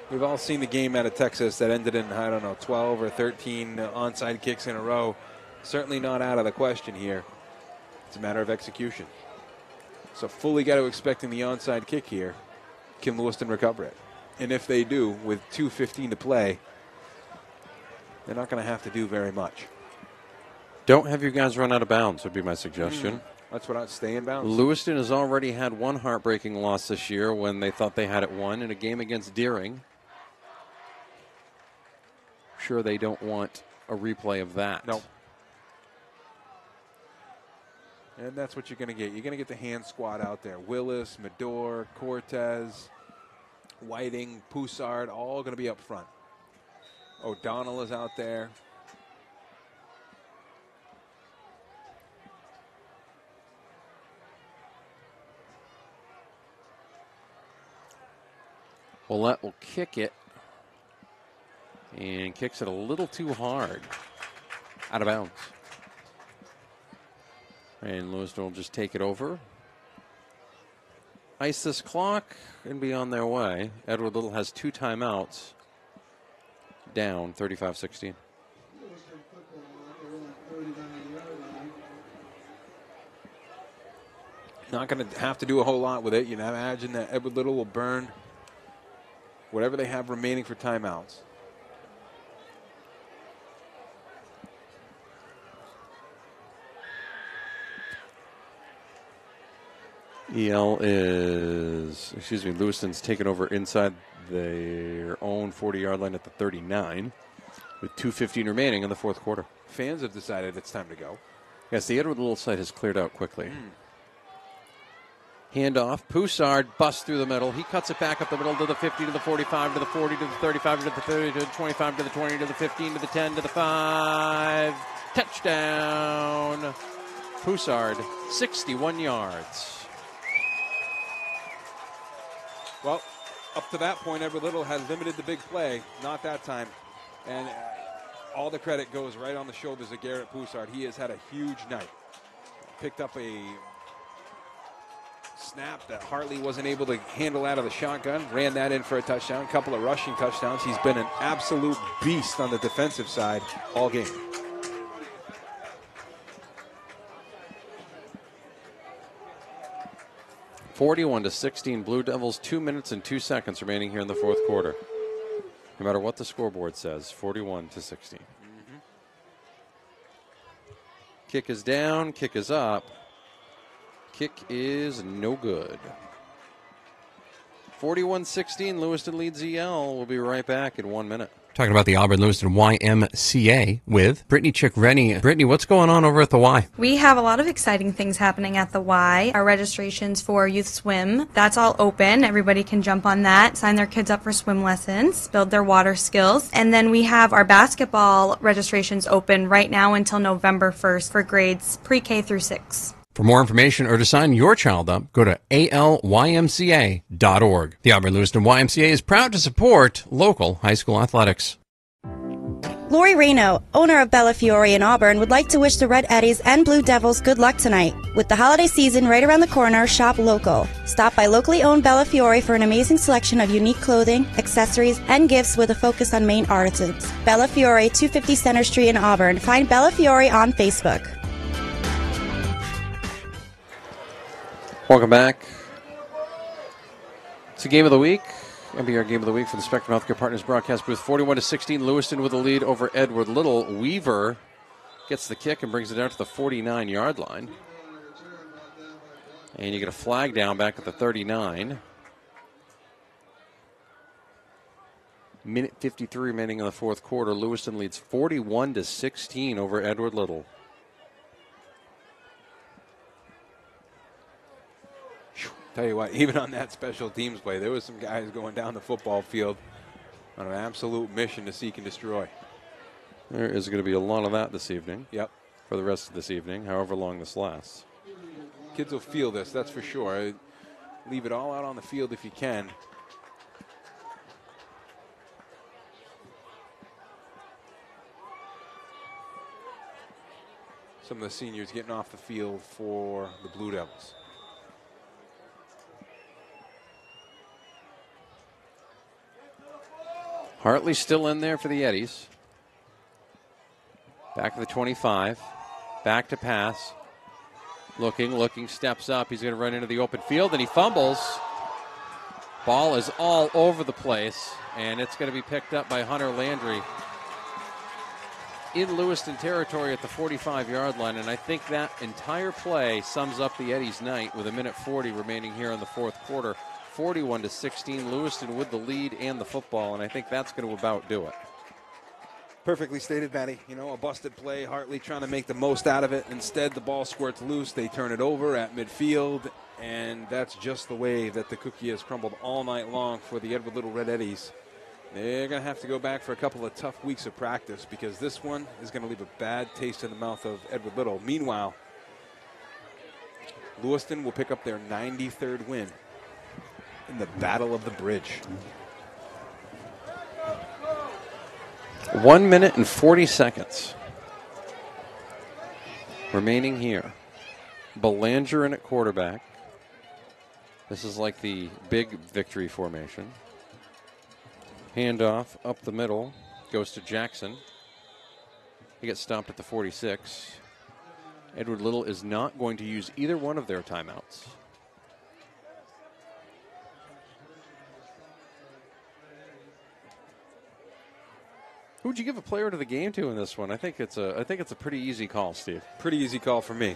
we've all seen the game out of Texas that ended in, 12 or 13 onside kicks in a row. Certainly not out of the question here. It's a matter of execution. So fully got to expecting the onside kick here. Can Lewiston recover it? And if they do, with 2:15 to play, they're not going to have to do very much. Don't have your guys run out of bounds would be my suggestion. That's what I'd stay in bounds. Lewiston has already had one heartbreaking loss this year when they thought they had it won in a game against Deering. Sure, they don't want a replay of that. No. And that's what you're going to get. You're going to get the hand squad out there. Willis, Medor, Cortez, Whiting, Poussard, all going to be up front. O'Donnell is out there. Willett will kick it. And kicks it a little too hard. Out of bounds. And Lewiston will just take it over. Ice this clock and be on their way. Edward Little has 2 timeouts. Down 35-16. Not going to have to do a whole lot with it. You know, imagine that Edward Little will burn whatever they have remaining for timeouts. Lewiston's taken over inside their own 40-yard line at the 39 with 2:15 remaining in the fourth quarter. Fans have decided it's time to go. Yes, the Edward Little side has cleared out quickly. Handoff. Poussard busts through the middle. He cuts it back up the middle to the 50, to the 45, to the 40, to the 35, to the 30, to the 25, to the 20, to the 15, to the 10, to the 5. Touchdown. Poussard, 61 yards. Well, up to that point, Edward Little had limited the big play. Not that time. And all the credit goes right on the shoulders of Garrett Poussard. He has had a huge night. Picked up a snap that Hartley wasn't able to handle out of the shotgun. Ran that in for a touchdown. A couple of rushing touchdowns. He's been an absolute beast on the defensive side all game. (41-16) Blue Devils, 2 minutes and 2 seconds remaining here in the fourth quarter. No matter what the scoreboard says, 41-16. Kick is down, kick is up. Kick is no good. 41-16, Lewiston leads EL. We'll be right back in 1 minute. Talking about the Auburn Lewiston YMCA with Brittany Chick-Rennie. Brittany, what's going on over at the Y? We have a lot of exciting things happening at the Y. Our registrations for youth swim, that's all open. Everybody can jump on that, sign their kids up for swim lessons, build their water skills. And then we have our basketball registrations open right now until November 1st for grades pre-K through 6. For more information or to sign your child up, go to alymca.org. The Auburn Lewiston YMCA is proud to support local high school athletics. Lori Reno, owner of Bella Fiore in Auburn, would like to wish the Red Eddies and Blue Devils good luck tonight. With the holiday season right around the corner, shop local. Stop by locally owned Bella Fiore for an amazing selection of unique clothing, accessories, and gifts with a focus on Maine artisans. Bella Fiore, 250 Center Street in Auburn. Find Bella Fiore on Facebook. Welcome back. It's a game of the week, MBR Game of the Week for the Spectrum Healthcare Partners broadcast booth. 41-16, Lewiston with a lead over Edward Little. Weaver gets the kick and brings it out to the 49-yard line. And you get a flag down back at the 39. Minute 53 remaining in the fourth quarter. Lewiston leads 41-16 over Edward Little. Tell you what, even on that special teams play, there was some guys going down the football field on an absolute mission to seek and destroy. There is going to be a lot of that this evening. Yep. For the rest of this evening, however long this lasts. Kids will feel this, that's for sure. Leave it all out on the field if you can. Some of the seniors getting off the field for the Blue Devils. Hartley still in there for the Eddies. Back to the 25. Back to pass. Looking, steps up. He's going to run into the open field, and he fumbles. Ball is all over the place, and it's going to be picked up by Hunter Landry in Lewiston territory at the 45-yard line, and I think that entire play sums up the Eddies' night with 1:40 remaining here in the fourth quarter. 41-16, Lewiston with the lead and the football, and I think that's going to about do it. Perfectly stated, Matty. You know, a busted play, Hartley trying to make the most out of it. Instead, the ball squirts loose. They turn it over at midfield, and that's just the way that the cookie has crumbled all night long for the Edward Little Red Eddies. They're going to have to go back for a couple of tough weeks of practice because this one is going to leave a bad taste in the mouth of Edward Little. Meanwhile, Lewiston will pick up their 93rd win in the Battle of the Bridge. 1 minute and 40 seconds remaining here. Belanger in at quarterback. This is like the big victory formation. Handoff up the middle. Goes to Jackson. He gets stopped at the 46. Edward Little is not going to use either one of their timeouts. Who would you give a player to the game to in this one? I think it's a pretty easy call, Steve. Pretty easy call for me.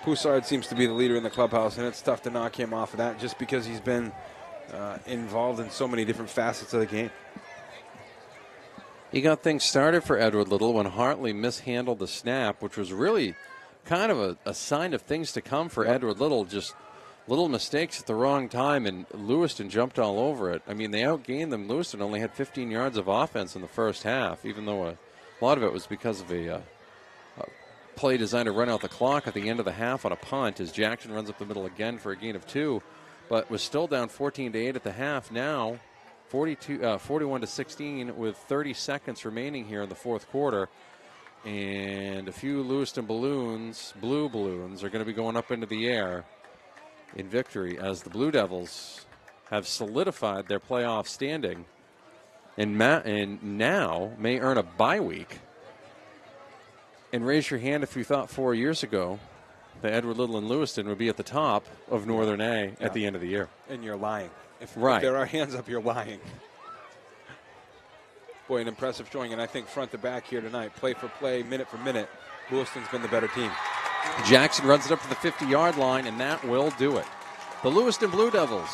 Poussard seems to be the leader in the clubhouse, and it's tough to knock him off of that just because he's been involved in so many different facets of the game. He got things started for Edward Little when Hartley mishandled the snap, which was really kind of a sign of things to come for Edward Little. Just little mistakes at the wrong time, and Lewiston jumped all over it. I mean, they outgained them. Lewiston only had 15 yards of offense in the first half, even though a lot of it was because of a play designed to run out the clock at the end of the half on a punt as Jackson runs up the middle again for a gain of 2, but was still down 14-8 at the half. Now 41-16 with 30 seconds remaining here in the fourth quarter. And a few Lewiston balloons, blue balloons, are going to be going up into the air in victory as the Blue Devils have solidified their playoff standing and now may earn a bye week. And raise your hand if you thought 4 years ago that Edward Little and Lewiston would be at the top of Northern A at the end of the year. And you're lying. If Right. there are hands up, you're lying. Boy, an impressive showing, and I think front to back here tonight, play for play, minute for minute, Lewiston's been the better team. Jackson runs it up to the 50-yard line, and that will do it. The Lewiston Blue Devils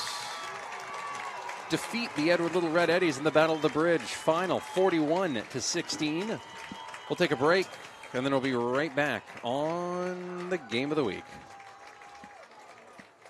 defeat the Edward Little Red Eddies in the Battle of the Bridge. Final 41-16. We'll take a break, and then we'll be right back on the Game of the Week.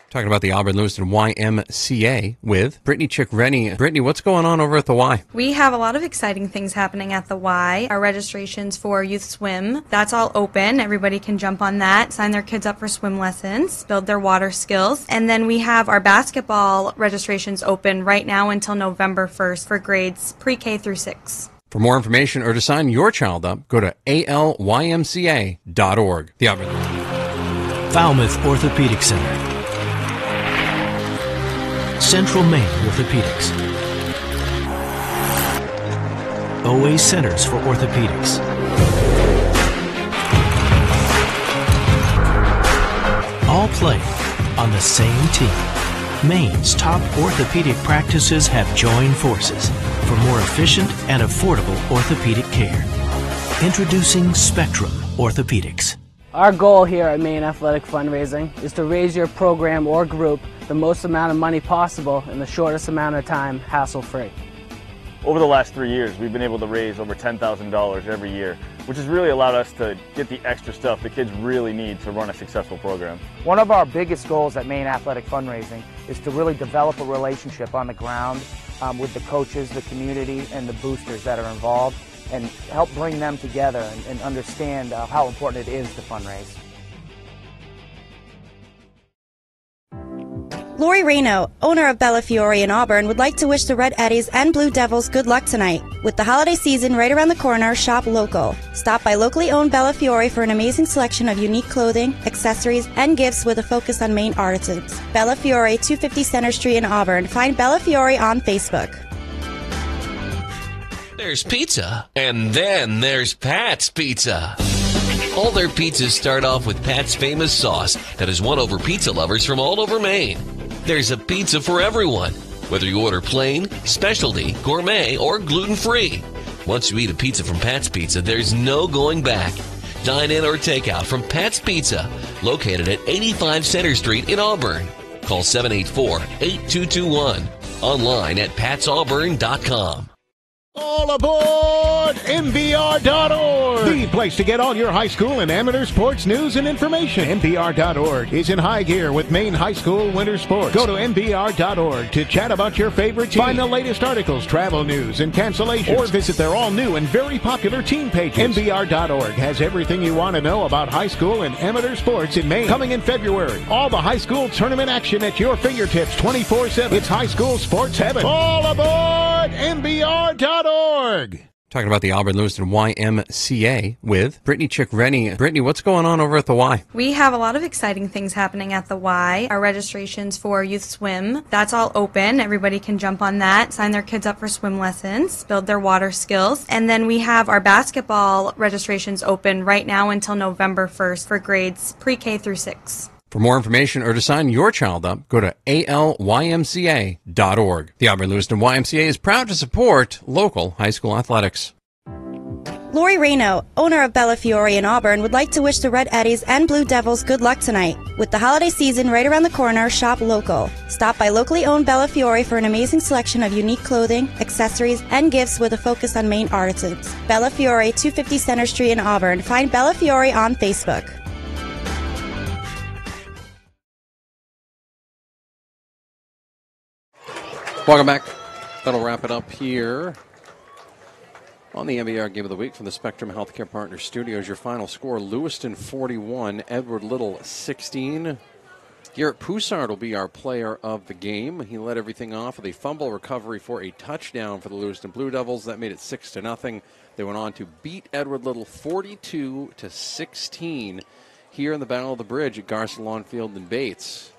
Talking about the Auburn-Lewiston YMCA with Brittany Chick-Rennie. Brittany, what's going on over at the Y? We have a lot of exciting things happening at the Y. Our registrations for Youth Swim, that's all open. Everybody can jump on that, sign their kids up for swim lessons, build their water skills. And then we have our basketball registrations open right now until November 1st for grades pre-K through 6. For more information or to sign your child up, go to alymca.org. The Auburn. Falmouth Orthopedic Center. Central Maine Orthopedics. OA Centers for Orthopedics. All play on the same team. Maine's top orthopedic practices have joined forces for more efficient and affordable orthopedic care. Introducing Spectrum Orthopedics. Our goal here at Maine Athletic Fundraising is to raise your program or group the most amount of money possible in the shortest amount of time, hassle-free. Over the last 3 years, we've been able to raise over $10,000 every year, which has really allowed us to get the extra stuff the kids really need to run a successful program. One of our biggest goals at Maine Athletic Fundraising is to really develop a relationship on the ground with the coaches, the community, and the boosters that are involved, and help bring them together and understand how important it is to fundraise. Lori Reno, owner of Bellafiore in Auburn, would like to wish the Red Eddies and Blue Devils good luck tonight. With the holiday season right around the corner, shop local. Stop by locally owned Bellafiore for an amazing selection of unique clothing, accessories, and gifts with a focus on Maine artisans. Bellafiore, 250 Center Street in Auburn. Find Bellafiore on Facebook. There's pizza, and then there's Pat's Pizza. All their pizzas start off with Pat's famous sauce that has won over pizza lovers from all over Maine. There's a pizza for everyone, whether you order plain, specialty, gourmet, or gluten-free. Once you eat a pizza from Pat's Pizza, there's no going back. Dine in or take out from Pat's Pizza, located at 85 Center Street in Auburn. Call 784-8221. Online at patsauburn.com. All aboard MBR.org, the place to get all your high school and amateur sports news and information. MBR.org is in high gear with Maine high school winter sports. Go to MBR.org to chat about your favorite team. Find the latest articles, travel news, and cancellations. Or visit their all-new and very popular team pages. MBR.org has everything you want to know about high school and amateur sports in Maine. Coming in February, all the high school tournament action at your fingertips 24/7. It's high school sports heaven. All aboard MBR.org. Talking about the Auburn Lewiston YMCA with Brittany Chick-Rennie. Brittany, what's going on over at the Y? We have a lot of exciting things happening at the Y. Our registrations for youth swim, that's all open. Everybody can jump on that, sign their kids up for swim lessons, build their water skills. And then we have our basketball registrations open right now until November 1st for grades pre-K through 6. For more information or to sign your child up, go to alymca.org. The Auburn Lewiston YMCA is proud to support local high school athletics. Lori Reno, owner of Bellafiore in Auburn, would like to wish the Red Eddies and Blue Devils good luck tonight. With the holiday season right around the corner, shop local. Stop by locally owned Bellafiore for an amazing selection of unique clothing, accessories, and gifts with a focus on Maine artisans. Bellafiore, 250 Center Street in Auburn. Find Bellafiore on Facebook. Welcome back. That'll wrap it up here on the MBR Game of the Week from the Spectrum Healthcare Partners Studios. Your final score, Lewiston 41, Edward Little 16. Garrett Poussard will be our player of the game. He led everything off with a fumble recovery for a touchdown for the Lewiston Blue Devils. That made it 6-0. They went on to beat Edward Little 42-16 here in the Battle of the Bridge at Garson Lawn Field in Bates.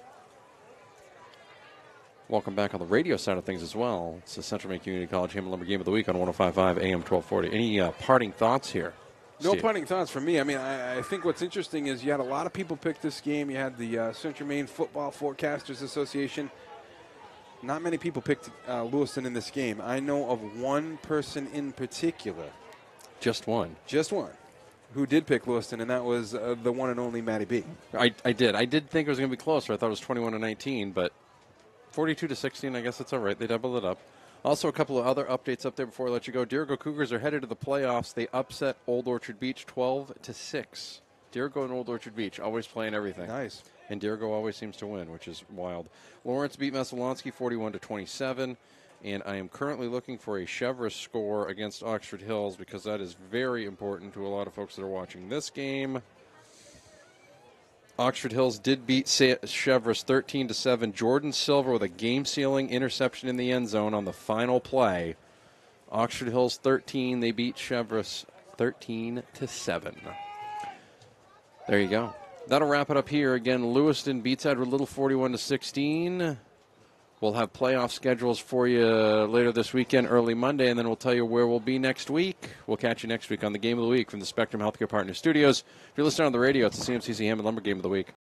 Welcome back on the radio side of things as well. It's the Central Maine Community College Hammond Lumber Game of the Week on 105.5 AM 1240. Any parting thoughts here, No Steve? parting thoughts from me. I mean, I think what's interesting is you had a lot of people pick this game. You had the Central Maine Football Forecasters Association. Not many people picked Lewiston in this game. I know of one person in particular. Just one. Just one. Who did pick Lewiston, and that was the one and only Matty B. I did. I did think it was going to be closer. I thought it was 21-19, but 42-16, I guess that's all right. They doubled it up. Also, a couple of other updates up there before I let you go. Dirigo Cougars are headed to the playoffs. They upset Old Orchard Beach 12-6. Dirigo and Old Orchard Beach always playing everything. Nice. And Dirigo always seems to win, which is wild. Lawrence beat Messalonsky 41-27. And I am currently looking for a Chevrolet score against Oxford Hills because that is very important to a lot of folks that are watching this game. Oxford Hills did beat Chevrolet 13-7. Jordan Silver with a game-sealing interception in the end zone on the final play. Oxford Hills 13. They beat Chevrolet 13-7. There you go. That'll wrap it up here. Again, Lewiston beats Edward Little 41-16. We'll have playoff schedules for you later this weekend, early Monday, and then we'll tell you where we'll be next week. We'll catch you next week on the Game of the Week from the Spectrum Healthcare Partners Studios. If you're listening on the radio, it's the CMCC Hammond Lumber Game of the Week.